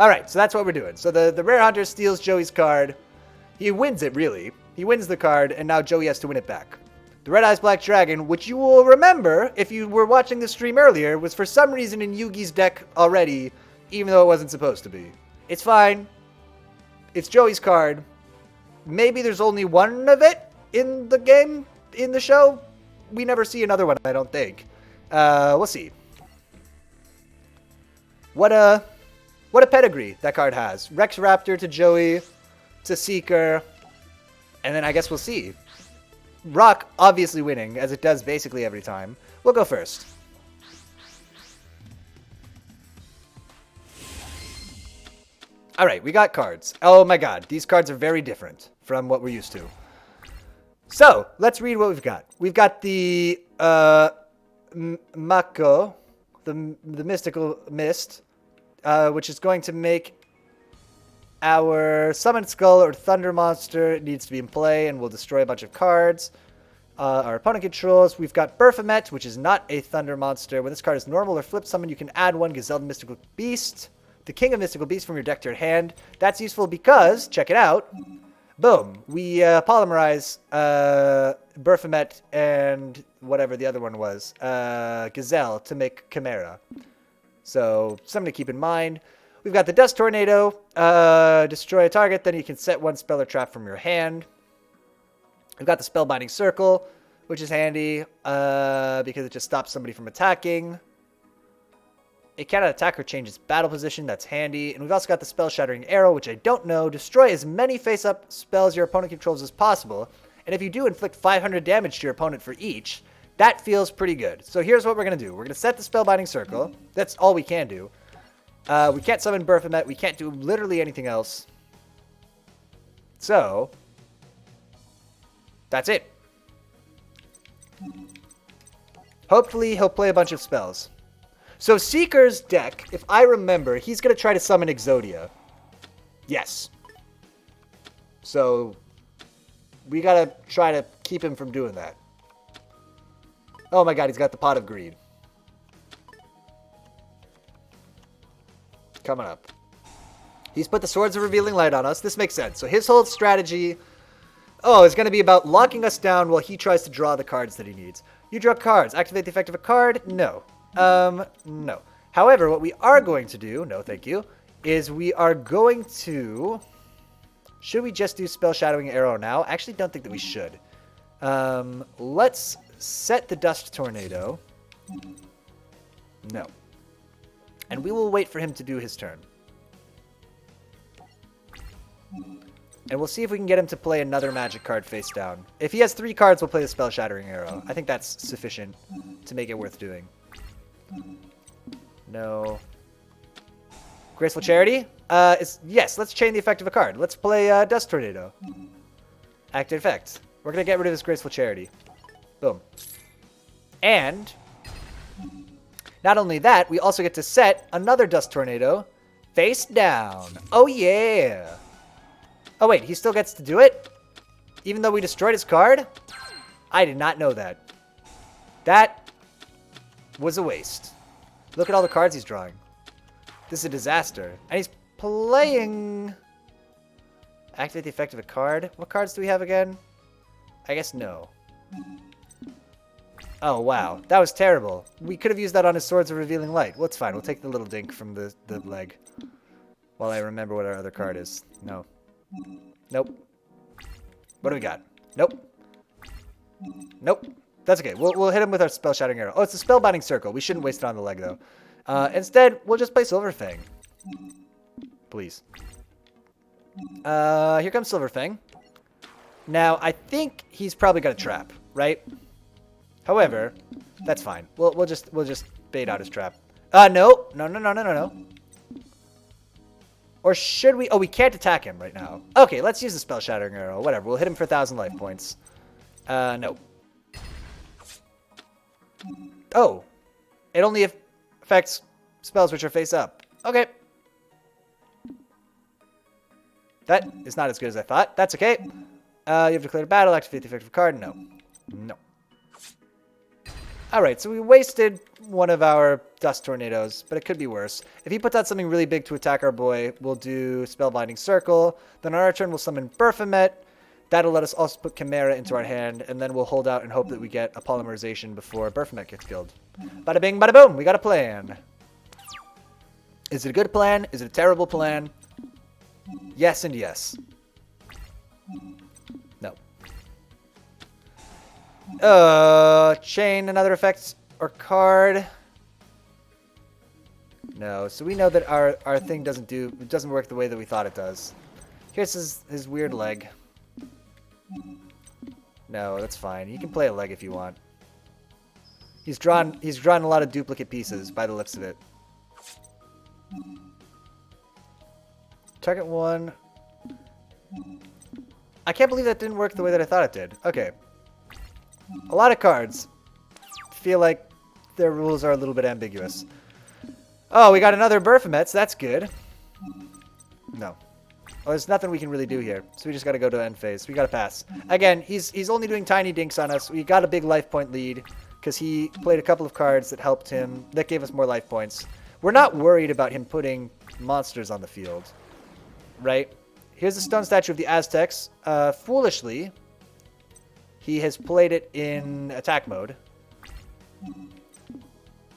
Alright, so that's what we're doing. So the Rare Hunter steals Joey's card. He wins it, really. He wins the card, and now Joey has to win it back. The Red Eyes Black Dragon, which you will remember, if you were watching the stream earlier, was for some reason in Yugi's deck already, even though it wasn't supposed to be. It's fine. It's Joey's card. Maybe there's only one of it in the game, in the show. We never see another one, I don't think. We'll see. What a pedigree that card has. Rex Raptor to Joey, to Seeker, and then I guess we'll see. Rock obviously winning, as it does basically every time. We'll go first. Alright, we got cards. Oh my god, these cards are very different from what we're used to. So, let's read what we've got. We've got the Mako, the mystical mist, which is going to make our Summoned Skull or Thunder Monster needs to be in play and will destroy a bunch of cards. Our opponent controls. We've got Baphomet, which is not a Thunder Monster. When this card is normal or flip summon, you can add one Gazelle Mystical Beast, the King of Mystical Beasts, from your deck to your hand. That's useful because, check it out, boom, we polymerize Baphomet and whatever the other one was, Gazelle, to make Chimera. So, something to keep in mind. We've got the Dust Tornado, destroy a target, then you can set one spell or trap from your hand. We've got the Spellbinding Circle, which is handy because it just stops somebody from attacking. It cannot attack or change its battle position. That's handy. And we've also got the Spell Shattering Arrow, which I don't know. Destroy as many face-up spells your opponent controls as possible. And if you do, inflict 500 damage to your opponent for each. That feels pretty good. So here's what we're going to do. We're going to set the Spellbinding Circle. That's all we can do. We can't summon Baphomet. We can't do literally anything else. So that's it. Hopefully, he'll play a bunch of spells. So Seeker's deck, if I remember, he's going to try to summon Exodia. Yes. So we got to try to keep him from doing that. Oh my god, he's got the Pot of Greed. Coming up. He's put the Swords of Revealing Light on us. This makes sense. So his whole strategy... is going to be about locking us down while he tries to draw the cards that he needs. You draw cards. Activate the effect of a card? No. No. However, what we are going to do, no thank you, is we are going to... Should we just do Spell Shadowing Arrow now? I actually don't think that we should. Let's set the Dust Tornado. No. And we will wait for him to do his turn. And we'll see if we can get him to play another magic card face down. If he has 3 cards, we'll play the Spell Shattering Arrow. I think that's sufficient to make it worth doing. No. Graceful Charity? Yes, let's chain the effect of a card. Let's play Dust Tornado. Active effect. We're going to get rid of this Graceful Charity. Boom. And not only that, we also get to set another Dust Tornado face down. Oh, yeah. Oh, wait, he still gets to do it? Even though we destroyed his card? I did not know that. That was a waste. Look at all the cards he's drawing. This is a disaster. And he's playing... Activate the effect of a card. What cards do we have again? I guess no. Oh, wow. That was terrible. We could have used that on his Swords of Revealing Light. Well, it's fine. We'll take the little dink from the leg. While I remember what our other card is. No. Nope. What do we got? Nope. Nope. That's okay. We'll hit him with our Spell Shattering Arrow. Oh, it's a Spellbinding Circle. We shouldn't waste it on the leg, though. Instead, we'll just play Silverfang. Please. Here comes Silverfang. Now, I think he's probably got a trap, right? However, that's fine. We'll just bait out his trap. No. No. Or should we? Oh, we can't attack him right now. Okay, let's use the Spell Shattering Arrow. Whatever. We'll hit him for 1,000 life points. No. Oh. It only affects spells which are face up. Okay. That is not as good as I thought. That's okay. You have declared a battle. Activate the effect of a card. No. No. Alright, so we wasted one of our Dust Tornadoes, but it could be worse. If he puts out something really big to attack our boy, we'll do Spellbinding Circle. Then on our turn, we'll summon Baphomet. That'll let us also put Chimera into our hand, and then we'll hold out and hope that we get a polymerization before Baphomet gets killed. Bada bing, bada boom, we got a plan. Is it a good plan? Is it a terrible plan? Yes and yes. No. Chain another effect or card. No, so we know that our thing doesn't work the way that we thought it does. Here's his weird leg. No, that's fine. You can play a leg if you want. He's drawn a lot of duplicate pieces by the looks of it. Target 1. I can't believe that didn't work the way that I thought it did. Okay. A lot of cards. Feel like their rules are a little bit ambiguous. Oh, we got another Baphomet, so that's good. No. Well, there's nothing we can really do here, so we just got to go to end phase. We got to pass. Again, he's only doing tiny dinks on us. We got a big life point lead because he played a couple of cards that helped him, that gave us more life points. We're not worried about him putting monsters on the field, right? Here's the stone statue of the Aztecs. Foolishly, he has played it in attack mode.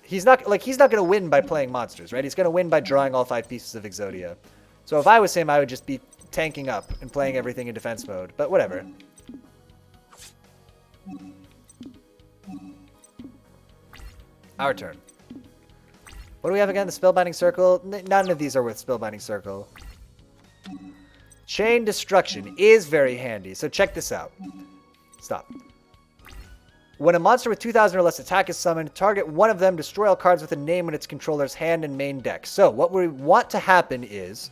He's not going to win by playing monsters, right? He's going to win by drawing all 5 pieces of Exodia. So if I was him, I would just be tanking up and playing everything in defense mode. But whatever. Our turn. What do we have again? The Spellbinding Circle? None of these are worth Spellbinding Circle. Chain Destruction is very handy. So check this out. Stop. When a monster with 2,000 or less attack is summoned, target one of them, destroy all cards with a name in its controller's hand and main deck. So what we want to happen is,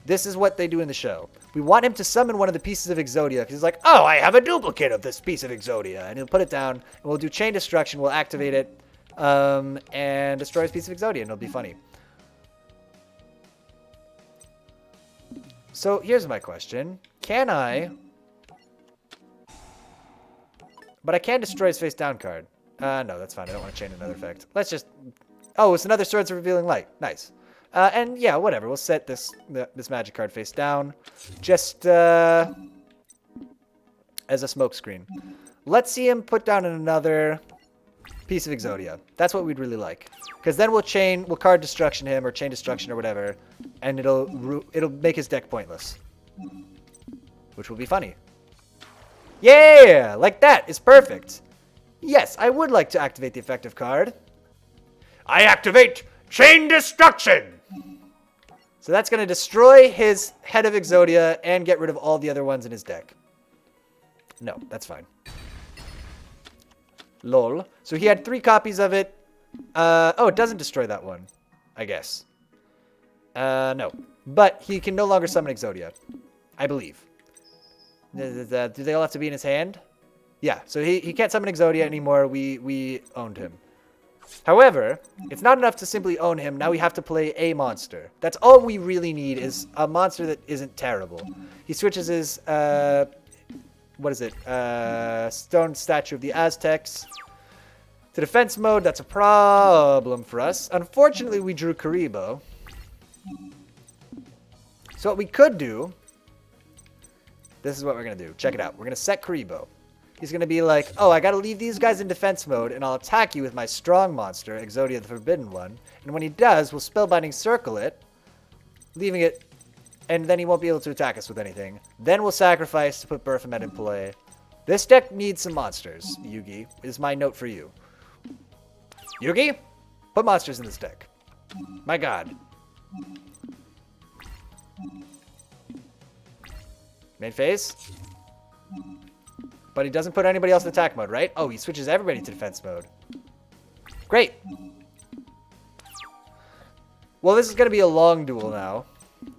this is what they do in the show. We want him to summon one of the pieces of Exodia. Because he's like, oh, I have a duplicate of this piece of Exodia. And he'll put it down, and we'll do Chain Destruction. We'll activate it, and destroy his piece of Exodia, and it'll be funny. So here's my question. Can I... But I can destroy his face down card. No, that's fine. I don't want to chain another effect. Let's just... Oh, it's another Swords of Revealing Light. Nice. And yeah, whatever. We'll set this magic card face down. Just as a smoke screen. Let's see him put down another piece of Exodia. That's what we'd really like. Because then we'll card destruction him or chain destruction or whatever. And it'll make his deck pointless. Which will be funny. Yeah! Like that! It's perfect! Yes, I would like to activate the effective card. I activate Chain Destruction! So that's going to destroy his head of Exodia and get rid of all the other ones in his deck. No, that's fine. Lol. So he had 3 copies of it. Oh, it doesn't destroy that one, I guess. No. But he can no longer summon Exodia, I believe. Do they all have to be in his hand? Yeah, so he can't summon Exodia anymore. We owned him. However, it's not enough to simply own him. Now we have to play a monster. That's all we really need is a monster that isn't terrible. He switches his, what is it? Stone Statue of the Aztecs to defense mode. That's a problem for us. Unfortunately, we drew Karibo. So what we could do, this is what we're going to do. Check it out. We're going to set Karibo. He's going to be like, oh, I got to leave these guys in defense mode, and I'll attack you with my strong monster, Exodia the Forbidden One. And when he does, we'll Spellbinding Circle it, leaving it, and then he won't be able to attack us with anything. Then we'll sacrifice to put Baphomet in play. This deck needs some monsters, Yugi, is my note for you. Yugi, put monsters in this deck. My god. Main phase. But he doesn't put anybody else in attack mode, right? Oh, he switches everybody to defense mode. Great. Well, this is going to be a long duel now.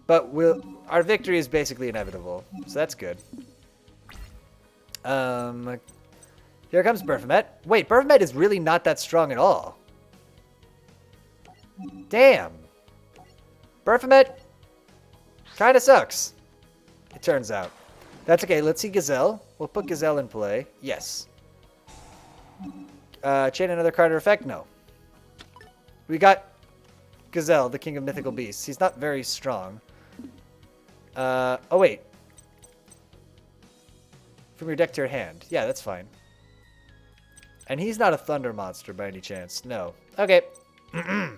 But our victory is basically inevitable. So that's good. Here comes Baphomet. Wait, Baphomet is really not that strong at all. Damn. Baphomet kind of sucks. It turns out. That's okay. Let's see Gazelle. We'll put Gazelle in play. Yes. Chain another card or effect? No. We got Gazelle, the king of mythical beasts. He's not very strong. Oh, wait. From your deck to your hand. Yeah, that's fine. And he's not a thunder monster by any chance. No. Okay.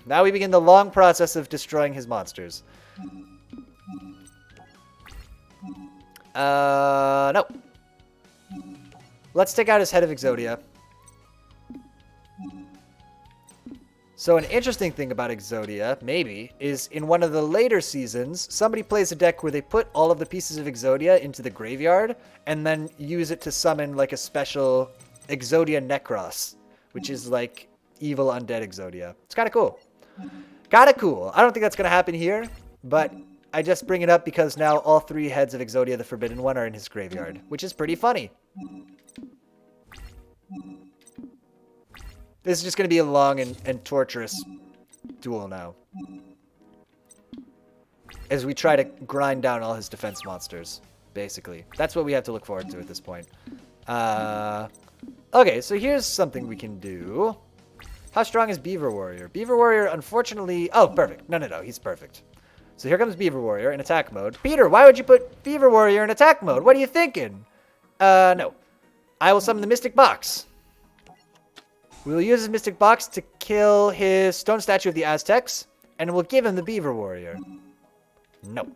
Now we begin the long process of destroying his monsters. No. Let's take out his head of Exodia. So an interesting thing about Exodia, maybe, is in one of the later seasons, somebody plays a deck where they put all of the pieces of Exodia into the graveyard and then use it to summon like a special Exodia Necros, which is like evil undead Exodia. It's kind of cool. Kind of cool. I don't think that's going to happen here, but I just bring it up because now all 3 heads of Exodia the Forbidden One are in his graveyard, which is pretty funny. This is just going to be a long and torturous duel now, as we try to grind down all his defense monsters, basically. That's what we have to look forward to at this point. Okay, so here's something we can do. How strong is Beaver Warrior? Beaver Warrior, unfortunately... Oh, perfect. No, he's perfect. So here comes Beaver Warrior in attack mode. Peter, why would you put Beaver Warrior in attack mode? What are you thinking? No. I will summon the Mystic Box. We will use his Mystic Box to kill his Stone Statue of the Aztecs, and we'll give him the Beaver Warrior. No.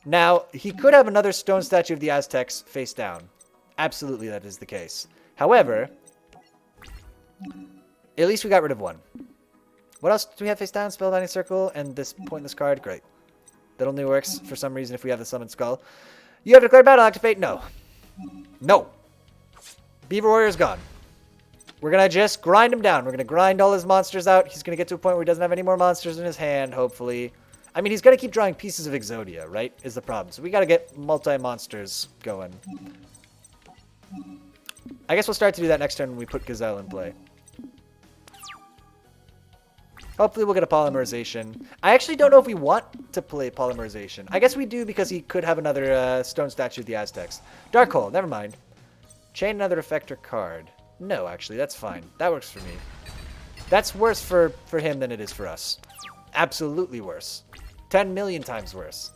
Now, he could have another Stone Statue of the Aztecs face down. Absolutely, that is the case. However, at least we got rid of one. What else do we have face down? Spellbinding Circle and this pointless card? Great. That only works for some reason if we have the Summoned Skull. You have declared battle. Activate? No. No. Beaver Warrior is gone. We're going to just grind him down. We're going to grind all his monsters out. He's going to get to a point where he doesn't have any more monsters in his hand, hopefully. I mean, he's going to keep drawing pieces of Exodia, right? Is the problem. So we got to get multi-monsters going. I guess we'll start to do that next turn when we put Gazelle in play. Hopefully we'll get a Polymerization. I actually don't know if we want to play Polymerization. I guess we do because he could have another Stone Statue of the Aztecs. Dark Hole, never mind. Chain another Effector card. No, actually, that's fine. That works for me. That's worse for him than it is for us. Absolutely worse. 10 million times worse.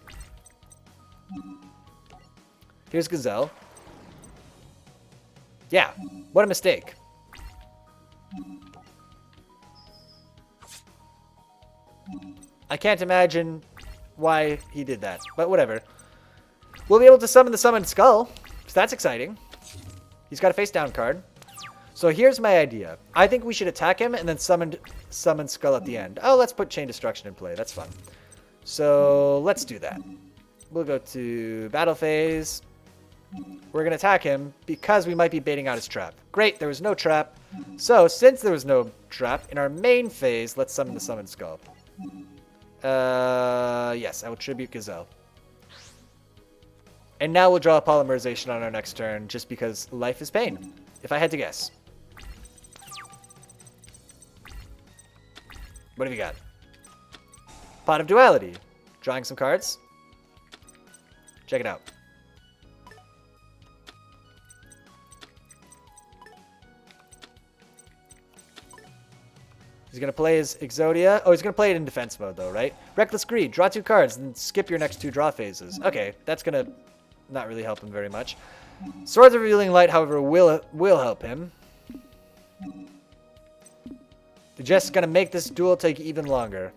Here's Gazelle. Yeah, what a mistake. I can't imagine why he did that, but whatever. We'll be able to summon the Summoned Skull, so that's exciting. He's got a face down card. So here's my idea. I think we should attack him and then summon Skull at the end. Oh, let's put Chain Destruction in play. That's fun. So let's do that. We'll go to Battle Phase. We're going to attack him because we might be baiting out his trap. Great, there was no trap. So since there was no trap, in our main phase, let's summon the Summoned Skull. Yes, I will tribute Gazelle. And now we'll draw a Polymerization on our next turn just because life is pain, if I had to guess. What have you got? Pot of Duality. Drawing some cards. Check it out. He's going to play his Exodia. Oh, he's going to play it in defense mode, though, right? Reckless Greed. Draw 2 cards and skip your next 2 draw phases. Okay, that's going to not really help him very much. Swords of Revealing Light, however, will help him. They're just going to make this duel take even longer.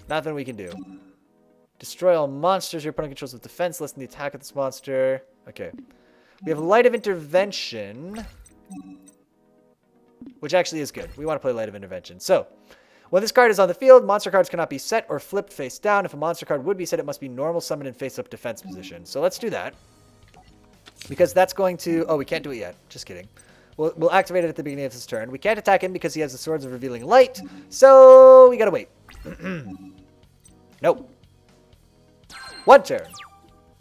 Nothing we can do. Destroy all monsters your opponent controls with defense, lessen the attack of this monster. Okay. We have Light of Intervention, which actually is good. We want to play Light of Intervention. So, when this card is on the field, monster cards cannot be set or flipped face down. If a monster card would be set, it must be normal summon in face-up defense position. So let's do that. Because that's going to... Oh, we can't do it yet. Just kidding. We'll activate it at the beginning of his turn. We can't attack him because he has the Swords of Revealing Light. So, we gotta wait. Nope. One turn.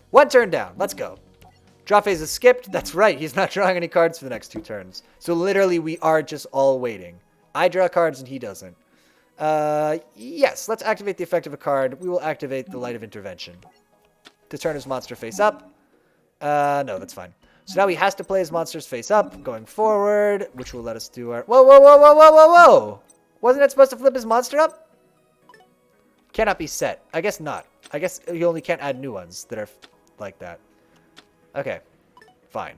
One turn down. Let's go. Draw phase is skipped. That's right. He's not drawing any cards for the next 2 turns. So literally, we are just all waiting. I draw cards and he doesn't. Yes. Let's activate the effect of a card. We will activate the Light of Intervention to turn his monster face up. No, that's fine. So now he has to play his monsters face up going forward, which will let us do our... Whoa, whoa, whoa, whoa, whoa, whoa, whoa! Wasn't it supposed to flip his monster up? Cannot be set. I guess not. I guess you only can't add new ones that are like that. Okay. Fine.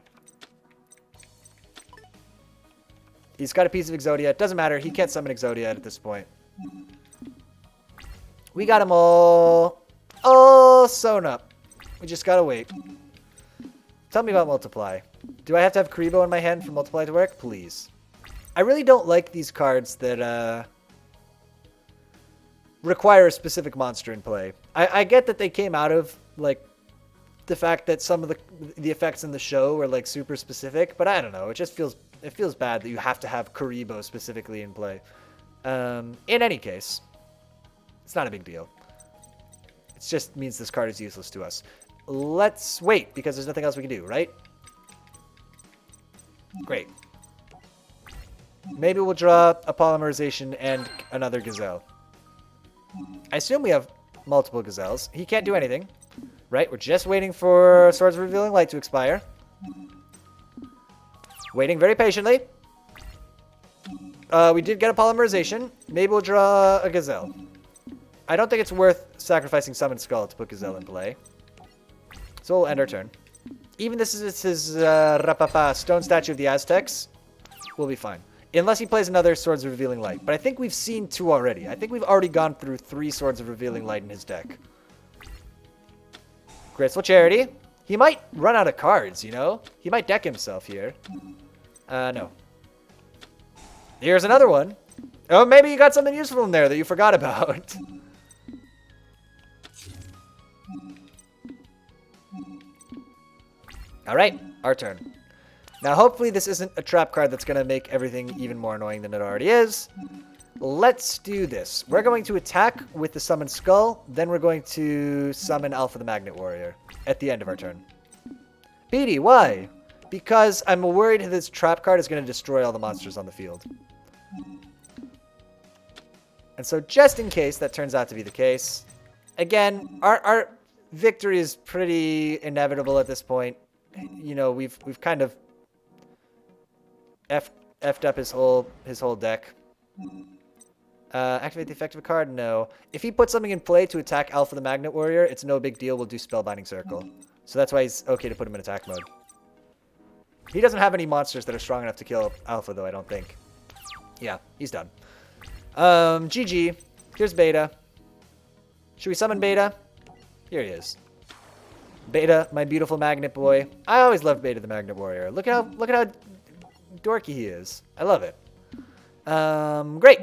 He's got a piece of Exodia. It doesn't matter. He can't summon Exodia at this point. We got him all sewn up. We just gotta wait. Tell me about Multiply. Do I have to have Karibo in my hand for Multiply to work? Please. I really don't like these cards that require a specific monster in play. I get that they came out of, like, the fact that some of the effects in the show were, like, super specific, but I don't know. It just feels bad that you have to have Karibo specifically in play. In any case, it's not a big deal. It just means this card is useless to us. Let's wait, because there's nothing else we can do, right? Great. Maybe we'll draw a Polymerization and another Gazelle. I assume we have multiple Gazelles. He can't do anything, right? We're just waiting for Swords of Revealing Light to expire. Waiting very patiently. We did get a Polymerization. Maybe we'll draw a Gazelle. I don't think it's worth sacrificing Summon Skull to put Gazelle in play. So we'll end our turn. Even this is his Stone Statue of the Aztecs. We'll be fine. Unless he plays another Swords of Revealing Light. But I think we've seen 2 already. I think we've already gone through 3 Swords of Revealing Light in his deck. Graceful Charity. He might run out of cards, you know? He might deck himself here. No. Here's another one. Oh, maybe you got something useful in there that you forgot about. Alright, our turn. Now, hopefully this isn't a trap card that's going to make everything even more annoying than it already is. Let's do this. We're going to attack with the Summon Skull, then we're going to summon Alpha the Magnet Warrior at the end of our turn. Petey, why? Because I'm worried this trap card is going to destroy all the monsters on the field. And so just in case that turns out to be the case, again, our victory is pretty inevitable at this point. You know, we've kind of effed up his whole deck. Activate the effect of a card? No. If he puts something in play to attack Alpha the Magnet Warrior, it's no big deal. We'll do Spellbinding Circle. So that's why he's okay to put him in attack mode. He doesn't have any monsters that are strong enough to kill Alpha, though, I don't think. Yeah, he's done. GG. Here's Beta. Should we summon Beta? Here he is. Beta, my beautiful magnet boy. I always loved Beta the Magnet Warrior. Look at how dorky he is. I love it. Great.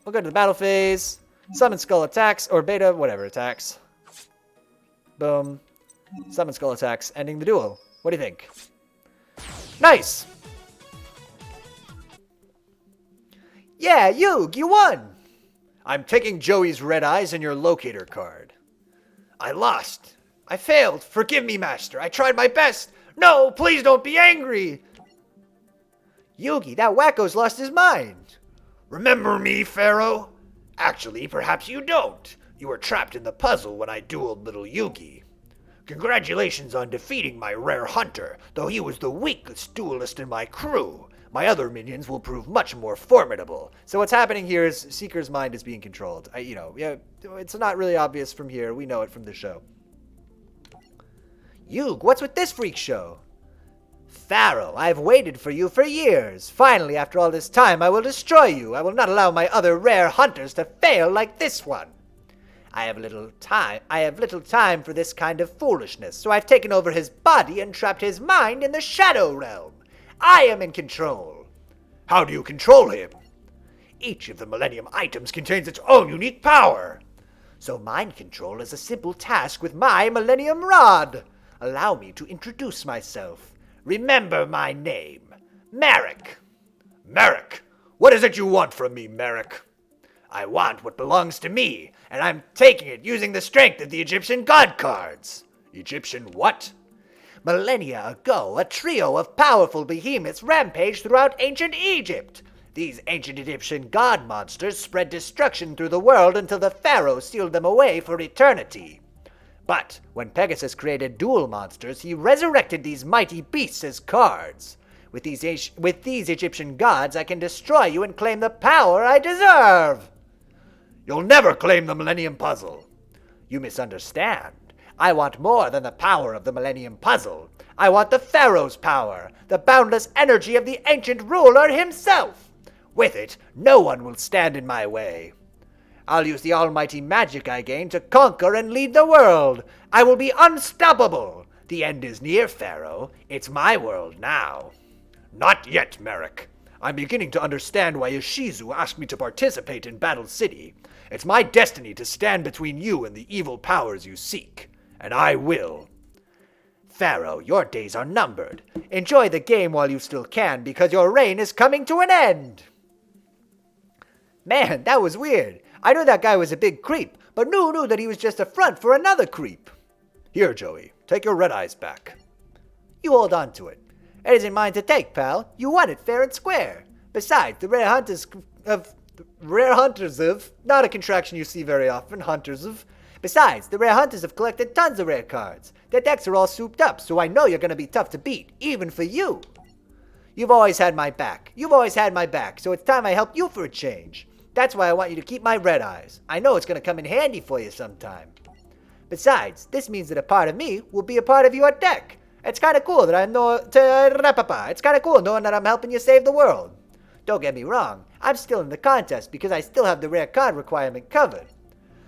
We'll go to the battle phase. Summon Skull attacks, or Beta, whatever attacks. Boom. Summon Skull attacks, ending the duel. What do you think? Nice! Yeah, you won! I'm taking Joey's red eyes and your locator card. I lost. I failed. Forgive me, Master. I tried my best. No, please don't be angry. Yugi, that wacko's lost his mind. Remember me, Pharaoh? Actually, perhaps you don't. You were trapped in the puzzle when I dueled little Yugi. Congratulations on defeating my rare hunter, though he was the weakest duelist in my crew. My other minions will prove much more formidable. So what's happening here is Seeker's mind is being controlled. It's not really obvious from here. We know it from the show. Yug, what's with this freak show? Pharaoh, I've waited for you for years. Finally, after all this time, I will destroy you. I will not allow my other rare hunters to fail like this one. I have little time for this kind of foolishness, so I've taken over his body and trapped his mind in the Shadow Realm. I am in control. How do you control him? Each of the Millennium items contains its own unique power. So mind control is a simple task with my Millennium Rod. Allow me to introduce myself. Remember my name, Merrick. Merrick? What is it you want from me, Merrick? I want what belongs to me, and I'm taking it using the strength of the Egyptian god cards. Egyptian what? Millennia ago, a trio of powerful behemoths rampaged throughout ancient Egypt. These ancient Egyptian god monsters spread destruction through the world until the pharaoh sealed them away for eternity. But when Pegasus created duel monsters, he resurrected these mighty beasts as cards. With these Egyptian gods, I can destroy you and claim the power I deserve. You'll never claim the Millennium Puzzle. You misunderstand. I want more than the power of the Millennium Puzzle. I want the Pharaoh's power, the boundless energy of the ancient ruler himself. With it, no one will stand in my way. I'll use the almighty magic I gain to conquer and lead the world. I will be unstoppable. The end is near, Pharaoh. It's my world now. Not yet, Merrick. I'm beginning to understand why Ishizu asked me to participate in Battle City. It's my destiny to stand between you and the evil powers you seek. And I will. Pharaoh, your days are numbered. Enjoy the game while you still can, because your reign is coming to an end. Man, that was weird. I knew that guy was a big creep, but knew that he was just a front for another creep. Here, Joey, take your red eyes back. You hold on to it. It isn't mine to take, pal. You won it fair and square. Besides, the rare hunters of, not a contraction you see very often, hunters of. Besides, the rare hunters have collected tons of rare cards. Their decks are all souped up, so I know you're going to be tough to beat, even for you. You've always had my back. So it's time I help you for a change. That's why I want you to keep my red eyes. I know it's going to come in handy for you sometime. Besides, this means that a part of me will be a part of your deck. It's kind of cool that It's kind of cool knowing that I'm helping you save the world. Don't get me wrong, I'm still in the contest because I still have the rare card requirement covered.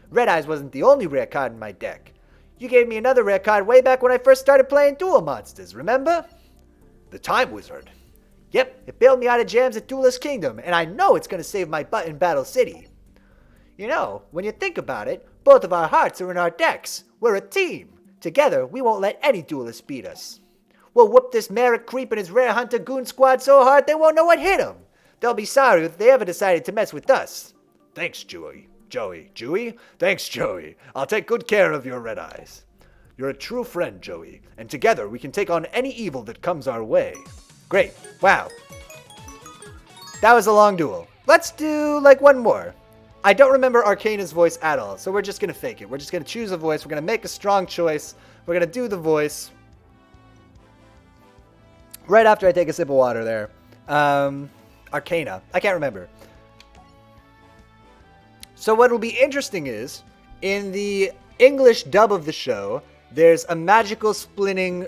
Red Eyes wasn't the only rare card in my deck. You gave me another rare card way back when I first started playing Duel Monsters, remember? The Time Wizard. Yep, it bailed me out of jams at Duelist Kingdom, and I know it's going to save my butt in Battle City. You know, when you think about it, both of our hearts are in our decks. We're a team. Together, we won't let any duelist beat us. We'll whoop this Merrick creep and his rare hunter goon squad so hard they won't know what hit them. They'll be sorry if they ever decided to mess with us. Thanks, Joey. Thanks, Joey. I'll take good care of your red eyes. You're a true friend, Joey, and together we can take on any evil that comes our way. Great. Wow. That was a long duel. Let's do, like, one more. I don't remember Arcana's voice at all, so we're just going to fake it. We're just going to choose a voice. We're going to make a strong choice. We're going to do the voice. Right after I take a sip of water there. Arcana. I can't remember. So what will be interesting is, in the English dub of the show, there's a magical splitting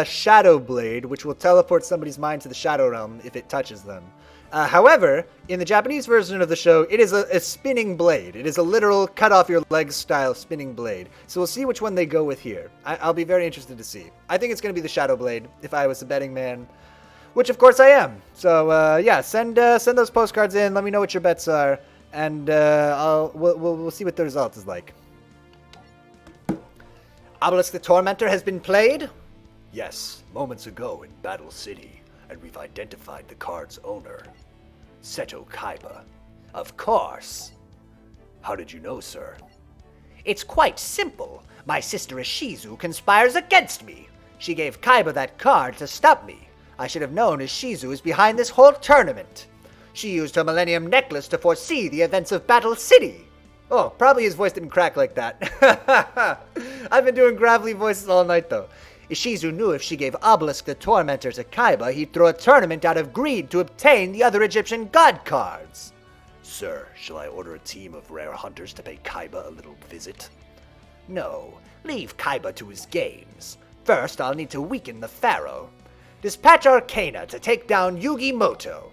shadow blade, which will teleport somebody's mind to the shadow realm if it touches them. However, in the Japanese version of the show, it is a spinning blade. It is a literal cut-off-your-legs style spinning blade. So we'll see which one they go with here. I'll be very interested to see. I think it's going to be the shadow blade, if I was a betting man. Which, of course, I am. So, yeah, send those postcards in. Let me know what your bets are. And we'll see what the result is like. Obelisk the Tormentor has been played? Yes, moments ago in Battle City, and we've identified the card's owner. Seto Kaiba. Of course. How did you know, sir? It's quite simple. My sister Ishizu conspires against me. She gave Kaiba that card to stop me. I should have known Ishizu is behind this whole tournament. She used her Millennium Necklace to foresee the events of Battle City. Oh, probably his voice didn't crack like that. I've been doing gravelly voices all night, though. Ishizu knew if she gave Obelisk the Tormentor to Kaiba, he'd throw a tournament out of greed to obtain the other Egyptian god cards. Sir, shall I order a team of rare hunters to pay Kaiba a little visit? No, leave Kaiba to his games. First, I'll need to weaken the Pharaoh. Dispatch Arcana to take down Yugi Moto.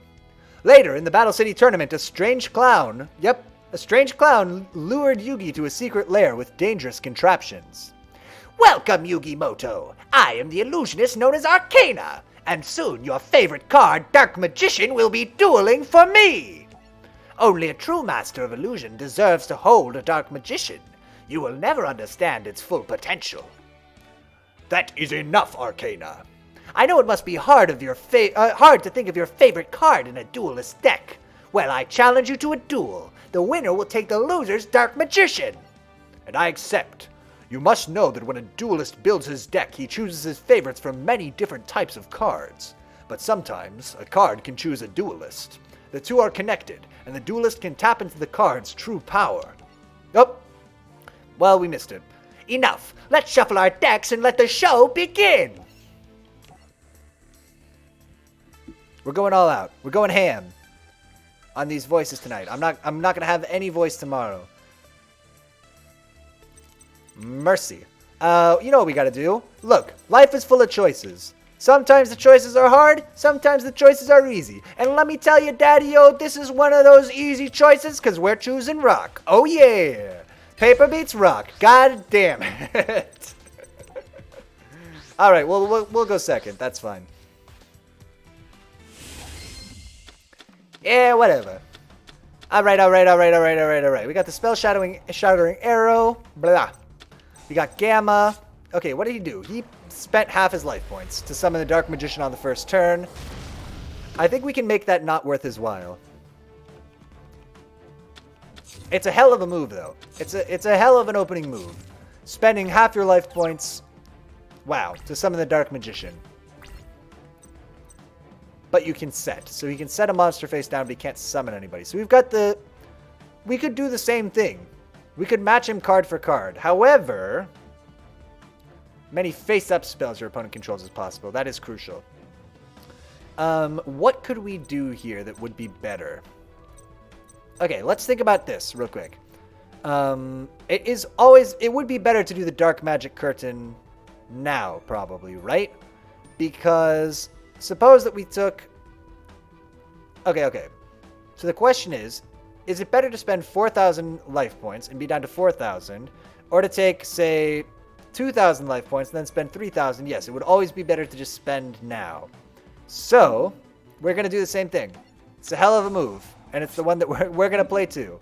Later, in the Battle City tournament, a strange clown lured Yugi to a secret lair with dangerous contraptions. Welcome, Yugi Moto. I am the illusionist known as Arcana, and soon your favorite card, Dark Magician, will be dueling for me. Only a true master of illusion deserves to hold a Dark Magician. You will never understand its full potential. That is enough, Arcana. I know it must be hard to think of your favorite card in a duelist deck. Well, I challenge you to a duel. The winner will take the loser's Dark Magician. And I accept. You must know that when a duelist builds his deck, he chooses his favorites from many different types of cards. But sometimes, a card can choose a duelist. The two are connected, and the duelist can tap into the card's true power. Oh, well, we missed it. Enough. Let's shuffle our decks and let the show begin. We're going all out. We're going ham on these voices tonight. I'm not going to have any voice tomorrow. Mercy. You know what we got to do? Look, life is full of choices. Sometimes the choices are hard, sometimes the choices are easy. And let me tell you, Daddy-O, this is one of those easy choices because we're choosing rock. Oh yeah. Paper beats rock. God damn it. All right, we'll go second. That's fine. Yeah, whatever. All right. We got the spell shattering arrow. Blah. We got Gamma. Okay, what did he do? He spent half his life points to summon the Dark Magician on the first turn. I think we can make that not worth his while. It's a hell of a move, though. It's a hell of an opening move. Spending half your life points, wow, to summon the Dark Magician. But you can set. So he can set a monster face down, but he can't summon anybody. So we've got the... We could do the same thing. We could match him card for card. However, many face-up spells your opponent controls as possible. That is crucial. What could we do here that would be better? Okay, let's think about this real quick. It would be better to do the Dark Magic Curtain now, probably, right? Because suppose that we took... Okay. So the question is it better to spend 4,000 life points and be down to 4,000, or to take, say, 2,000 life points and then spend 3,000? Yes, it would always be better to just spend now. So, we're going to do the same thing. It's a hell of a move, and it's the one that we're going to play too.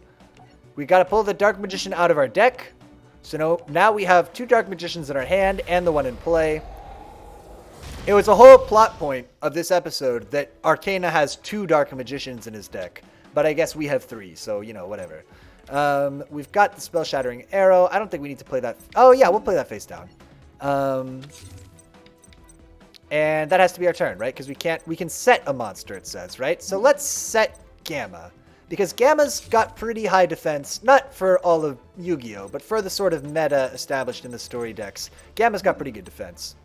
We got to pull the Dark Magician out of our deck. So now we have 2 Dark Magicians in our hand and the one in play. It was a whole plot point of this episode that Arcana has 2 Dark Magicians in his deck. But I guess we have 3, so, you know, whatever. We've got the Spell Shattering Arrow. I don't think we need to play that. Oh, yeah, we'll play that face down. And that has to be our turn, right? Because we can set a monster, it says, right? So let's set Gamma. Because Gamma's got pretty high defense, not for all of Yu-Gi-Oh!, but for the sort of meta established in the story decks. Gamma's got pretty good defense.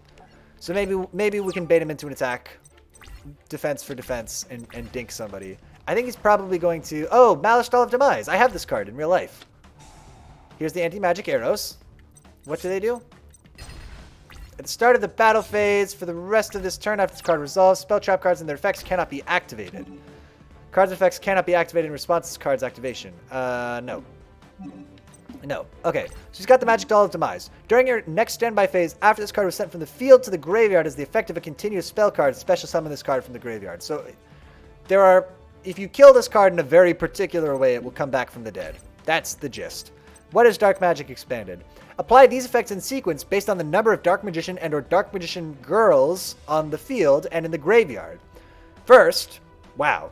So maybe we can bait him into an attack, defense for defense, and dink somebody. I think he's probably going to... Oh, Malice Doll of Demise. I have this card in real life. Here's the anti-magic arrows. What do? At the start of the battle phase, for the rest of this turn after this card resolves, spell trap cards and their effects cannot be activated. Cards' effects cannot be activated in response to this card's activation. No. No. Okay. So he's got the Magic Doll of Demise. During your next standby phase, after this card was sent from the field to the graveyard as the effect of a continuous spell card, special summon this card from the graveyard. So there are... If you kill this card in a very particular way, it will come back from the dead. That's the gist. What is Dark Magic Expanded? Apply these effects in sequence based on the number of Dark Magician and or Dark Magician girls on the field and in the graveyard. First, wow.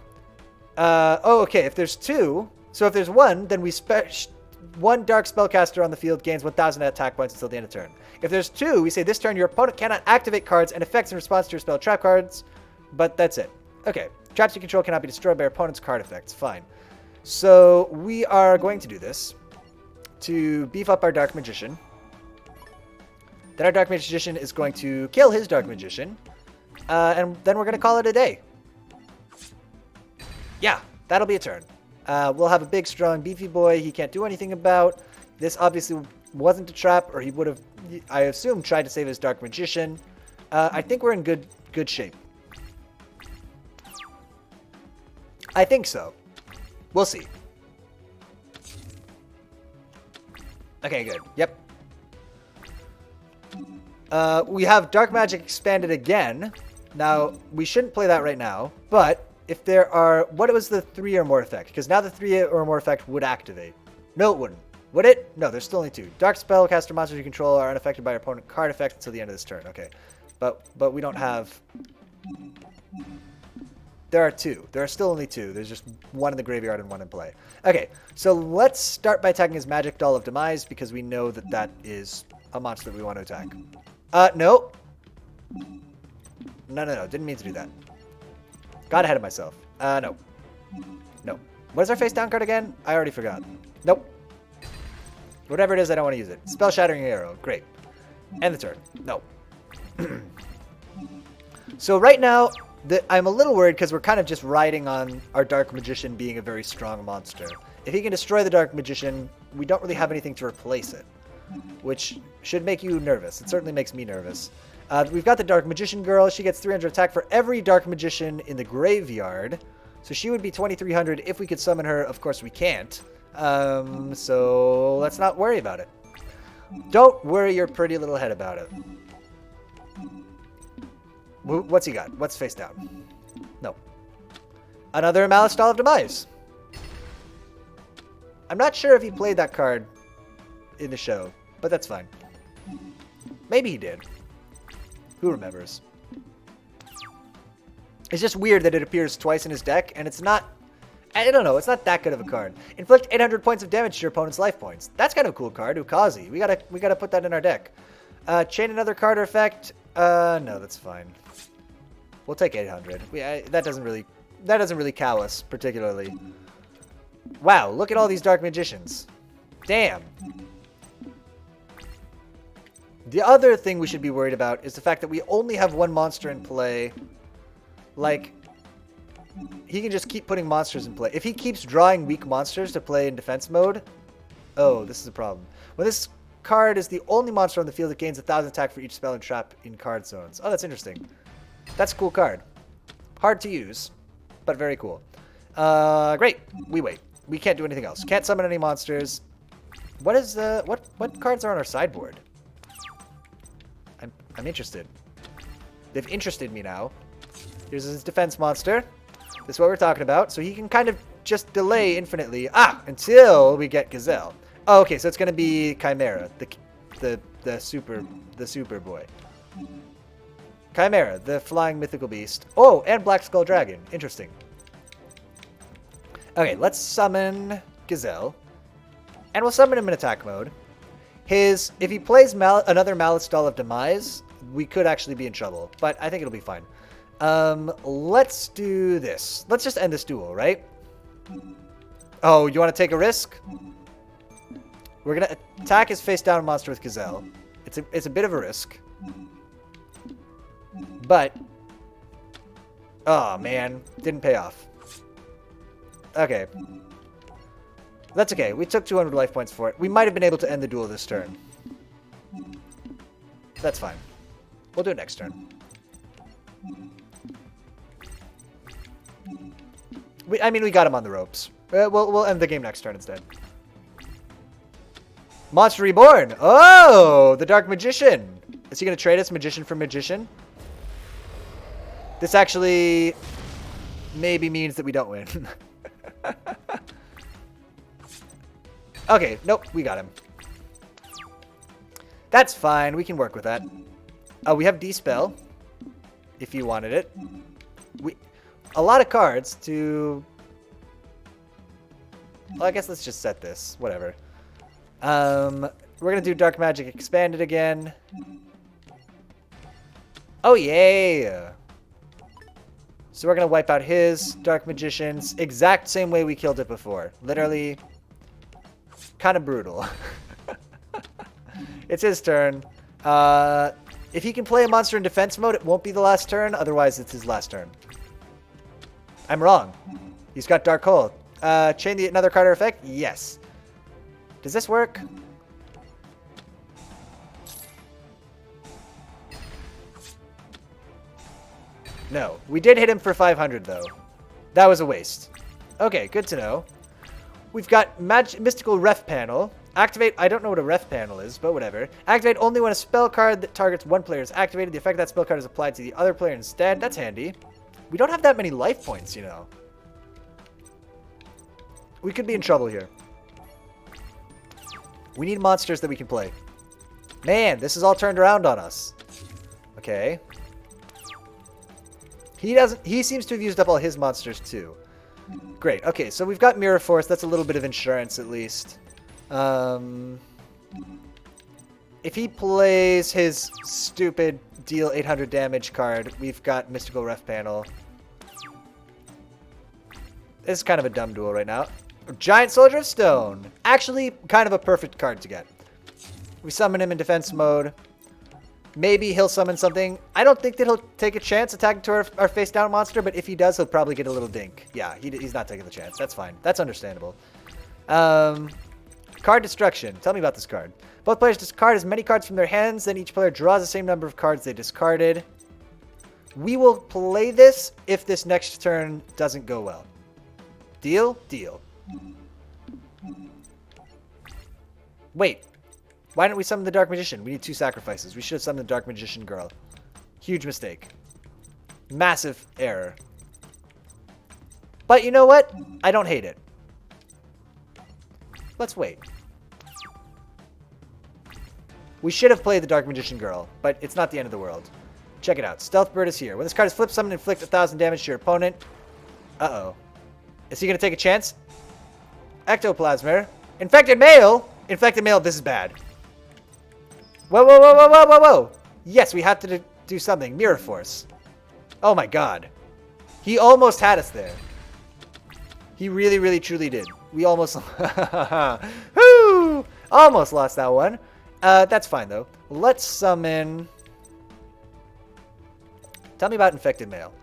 Okay, if there's 2, so if there's 1, then one Dark Spellcaster on the field gains 1,000 attack points until the end of turn. If there's 2, we say this turn your opponent cannot activate cards and effects in response to your spell trap cards, but that's it. Okay. Traps you control cannot be destroyed by your opponent's card effects. Fine. So we are going to do this to beef up our Dark Magician. Then our Dark Magician is going to kill his Dark Magician. And then we're going to call it a day. Yeah, that'll be a turn. We'll have a big, strong, beefy boy he can't do anything about. This obviously wasn't a trap, or he would have, I assume, tried to save his Dark Magician. I think we're in good shape. I think so. We'll see. Okay, good. Yep. We have Dark Magic Expanded again. Now, we shouldn't play that right now, but if there are... What was the 3 or more effect? Because now the 3 or more effect would activate. No, it wouldn't. Would it? No, there's still only 2. Dark Spellcaster monsters you control are unaffected by your opponent card effects until the end of this turn. Okay. But we don't have... There are 2. There are still only 2. There's just 1 in the graveyard and 1 in play. Okay, so let's start by attacking his Magic Doll of Demise because we know that that is a monster that we want to attack. No. No. Didn't mean to do that. Got ahead of myself. No. What is our face down card again? I already forgot. Nope. Whatever it is, I don't want to use it. Spell Shattering Arrow. Great. End the turn. No. So right now... I'm a little worried because we're kind of just riding on our Dark Magician being a very strong monster. If he can destroy the Dark Magician, we don't really have anything to replace it, which should make you nervous. It certainly makes me nervous. We've got the Dark Magician girl. She gets 300 attack for every Dark Magician in the graveyard, so she would be 2,300 if we could summon her. Of course, we can't, so let's not worry about it. Don't worry your pretty little head about it. What's he got? What's face down? No. Another Malice Doll of Demise. I'm not sure if he played that card in the show, but that's fine. Maybe he did. Who remembers? It's just weird that it appears twice in his deck, and it's not... I don't know. It's not that good of a card. Inflict 800 points of damage to your opponent's life points. That's kind of a cool card. Ukazi. We gotta put that in our deck. Chain another card or effect. No, that's fine. We'll take 800. That doesn't really cow us particularly. Wow, look at all these Dark Magicians. Damn. The other thing we should be worried about is the fact that we only have one monster in play. Like, he can just keep putting monsters in play. If he keeps drawing weak monsters to play in defense mode, oh, this is a problem. When this card is the only monster on the field, it gains 1,000 attack for each spell and trap in card zones. Oh, that's interesting. That's a cool card. Hard to use, but very cool. Great. We wait. We can't do anything else. Can't summon any monsters. What is what cards are on our sideboard? I'm interested. They've interested me now. Here's his defense monster. This is what we're talking about. So he can kind of just delay infinitely. Until we get Gazelle. Oh, okay, so it's gonna be Chimera, the super boy. Chimera, the flying mythical beast. Oh, and Black Skull Dragon. Interesting. Okay, let's summon Gazelle. And we'll summon him in attack mode. If he plays another Malice Doll of Demise, we could actually be in trouble. But I think it'll be fine. Let's do this. Let's just end this duel, right? Oh, you want to take a risk? We're going to attack his face-down monster with Gazelle. It's a bit of a risk. But, oh man, didn't pay off. Okay. That's okay. We took 200 life points for it. We might have been able to end the duel this turn. That's fine. We'll do it next turn. I mean, we got him on the ropes. We'll end the game next turn instead. Monster Reborn! Oh! The Dark Magician! Is he going to trade us Magician for Magician? This actually maybe means that we don't win. Okay, nope, we got him. That's fine, we can work with that. We have Dispel, if you wanted it. A lot of cards to... Well, I guess let's just set this, whatever. We're gonna do Dark Magic Expanded again. Oh, yeah! So we're going to wipe out his Dark Magicians exact same way we killed it before. Literally, kind of brutal. It's his turn. If he can play a monster in defense mode, it won't be the last turn. Otherwise, it's his last turn. I'm wrong. He's got Dark Hole. Chain another card or effect? Yes. Does this work? No. We did hit him for 500, though. That was a waste. Okay, good to know. We've got Mystical Ref Panel. Activate, I don't know what a ref panel is, but whatever. Activate only when a spell card that targets one player is activated. The effect of that spell card is applied to the other player instead. That's handy. We don't have that many life points, you know. We could be in trouble here. We need monsters that we can play. Man, this is all turned around on us. Okay. He seems to have used up all his monsters too. Great. Okay, so we've got Mirror Force. That's a little bit of insurance at least. If he plays his stupid deal 800 damage card, we've got Mystical Ref Panel. This is kind of a dumb duel right now. Giant Soldier of Stone. Actually, kind of a perfect card to get. We summon him in defense mode. Maybe he'll summon something. I don't think that he'll take a chance attacking to our face-down monster, but if he does, he'll probably get a little dink. Yeah, he's not taking the chance. That's fine. That's understandable. Card Destruction. Tell me about this card. Both players discard as many cards from their hands, then each player draws the same number of cards they discarded. We will play this if this next turn doesn't go well. Deal? Deal. Wait. Why didn't we summon the Dark Magician? We need 2 sacrifices. We should have summoned the Dark Magician girl. Huge mistake. Massive error. But you know what? I don't hate it. Let's wait. We should have played the Dark Magician girl, but it's not the end of the world. Check it out. Stealth Bird is here. When this card is flipped, summon and inflict 1,000 damage to your opponent. Uh-oh. Is he going to take a chance? Ectoplasmer. Infected male. Infected male, this is bad. Whoa, whoa, whoa, whoa, whoa, whoa, whoa. Yes, we have to do something. Mirror Force. Oh my god. He almost had us there. He really, really, truly did. We almost... Woo! Almost lost that one. That's fine, though. Let's summon... Tell me about Infected Male.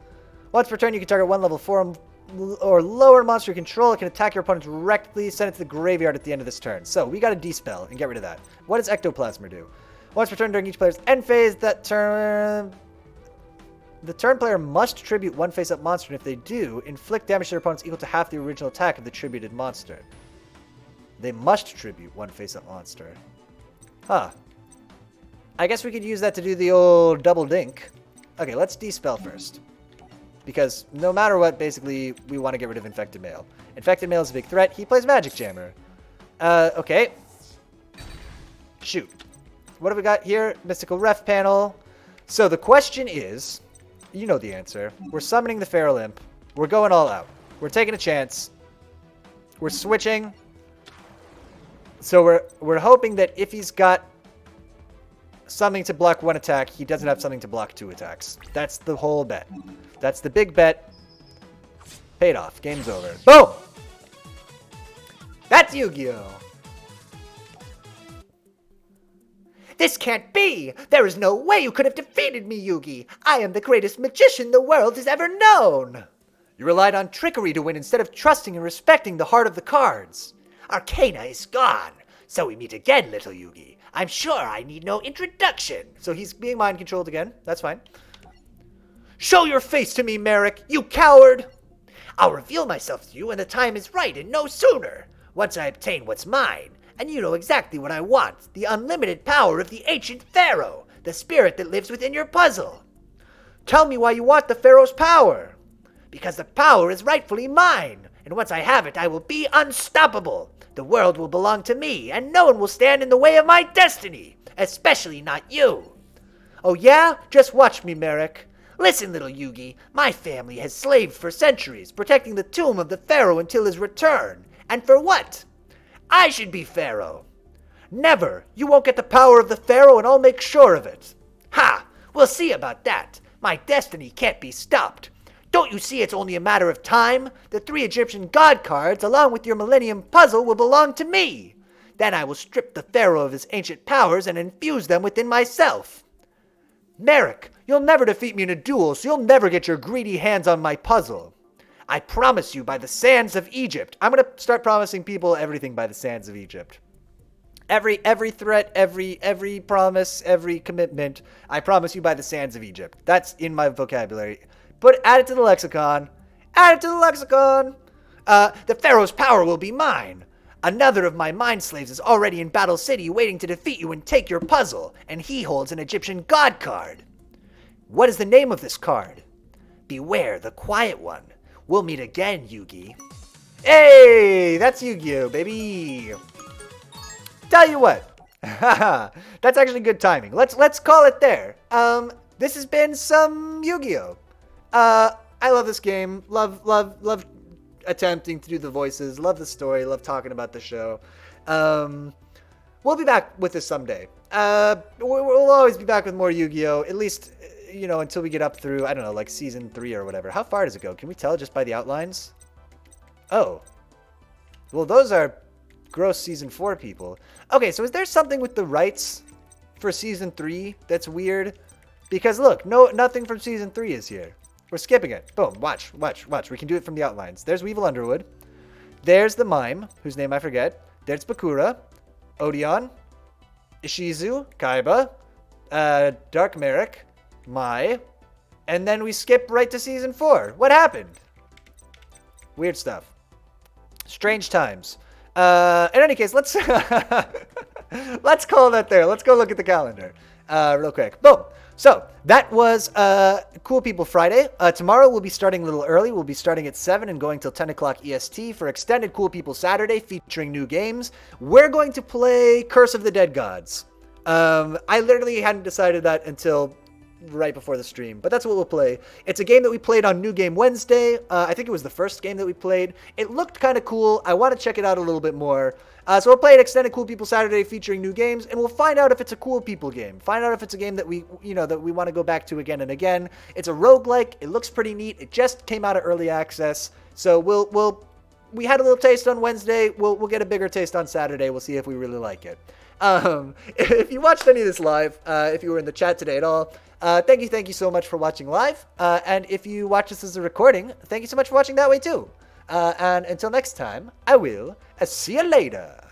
Once per turn, you can target one level 4 or lower monster you control. It can attack your opponent directly. Send it to the graveyard at the end of this turn. So, we got to Dispel and get rid of that. What does Ectoplasmer do? Once per turn during each player's end phase, that turn... The turn player must tribute one face-up monster, and if they do, inflict damage to their opponents equal to half the original attack of the tributed monster. They must tribute one face-up monster. Huh. I guess we could use that to do the old double dink. Okay, let's Dispel first. Because no matter what, basically, we want to get rid of Infected Male. Infected Male is a big threat. He plays Magic Jammer. Okay. Shoot. What have we got here? Mystical Ref panel. So the question is... You know the answer. We're summoning the Feral Imp. We're going all out. We're taking a chance. We're switching. So we're hoping that if he's got something to block one attack, he doesn't have something to block two attacks. That's the whole bet. That's the big bet. Paid off. Game's over. Boom! That's Yu-Gi-Oh! This can't be! There is no way you could have defeated me, Yugi! I am the greatest magician the world has ever known! You relied on trickery to win instead of trusting and respecting the heart of the cards. Arcana is gone, so we meet again, little Yugi. I'm sure I need no introduction. So he's being mind-controlled again. That's fine. Show your face to me, Merrick, you coward! I'll reveal myself to you when the time is right and no sooner. Once I obtain what's mine. And you know exactly what I want, the unlimited power of the ancient pharaoh, the spirit that lives within your puzzle. Tell me why you want the pharaoh's power. Because the power is rightfully mine, and once I have it, I will be unstoppable. The world will belong to me, and no one will stand in the way of my destiny, especially not you. Oh yeah? Just watch me, Merrick. Listen, little Yugi, my family has slaved for centuries, protecting the tomb of the pharaoh until his return. And for what? I should be pharaoh. Never. You won't get the power of the pharaoh, and I'll make sure of it. Ha! We'll see about that. My destiny can't be stopped. Don't you see it's only a matter of time? The 3 Egyptian god cards, along with your Millennium Puzzle, will belong to me. Then I will strip the pharaoh of his ancient powers and infuse them within myself. Merrick, you'll never defeat me in a duel, so you'll never get your greedy hands on my puzzle. I promise you by the sands of Egypt. I'm going to start promising people everything by the sands of Egypt. Every threat, every promise, every commitment, I promise you by the sands of Egypt. That's in my vocabulary. Add it to the lexicon. Add it to the lexicon. The pharaoh's power will be mine. Another of my mind slaves is already in Battle City waiting to defeat you and take your puzzle, and he holds an Egyptian god card. What is the name of this card? Beware the Quiet One. We'll meet again, Yugi. Hey, that's Yu-Gi-Oh, baby. Tell you what. That's actually good timing. Let's call it there. This has been some Yu-Gi-Oh. I love this game. Love attempting to do the voices. Love the story. Love talking about the show. We'll be back with this someday. We'll always be back with more Yu-Gi-Oh. At least, until we get up through, I don't know, like season 3 or whatever. How far does it go? Can we tell just by the outlines? Oh. Well, those are gross season 4 people. Okay, so is there something with the rights for season 3 that's weird? Because look, nothing from season 3 is here. We're skipping it. Boom, watch. We can do it from the outlines. There's Weevil Underwood. There's the mime, whose name I forget. There's Bakura, Odeon, Ishizu, Kaiba, Dark Merrick, Mai, and then we skip right to season 4. What happened? Weird stuff. Strange times. In any case, let's let's call that there. Let's go look at the calendar real quick. Boom. So that was Cool People Friday. Tomorrow we'll be starting a little early. We'll be starting at 7 and going till 10 o'clock EST for Extended Cool People Saturday featuring new games. We're going to play Curse of the Dead Gods. I literally hadn't decided that until right before the stream, but that's what we'll play. It's a game that we played on New Game Wednesday. I think it was the first game that we played. It looked kind of cool. I want to check it out a little bit more. So we'll play an Extended Cool People Saturday featuring new games, and we'll find out if it's a Cool People game. Find out if it's a game that we want to go back to again and again. It's a roguelike. It looks pretty neat. It just came out of early access, so we had a little taste on Wednesday. We'll get a bigger taste on Saturday. We'll see if we really like it. If you watched any of this live, if you were in the chat today at all, thank you so much for watching live. And if you watch this as a recording, thank you so much for watching that way too. And until next time, I will see you later.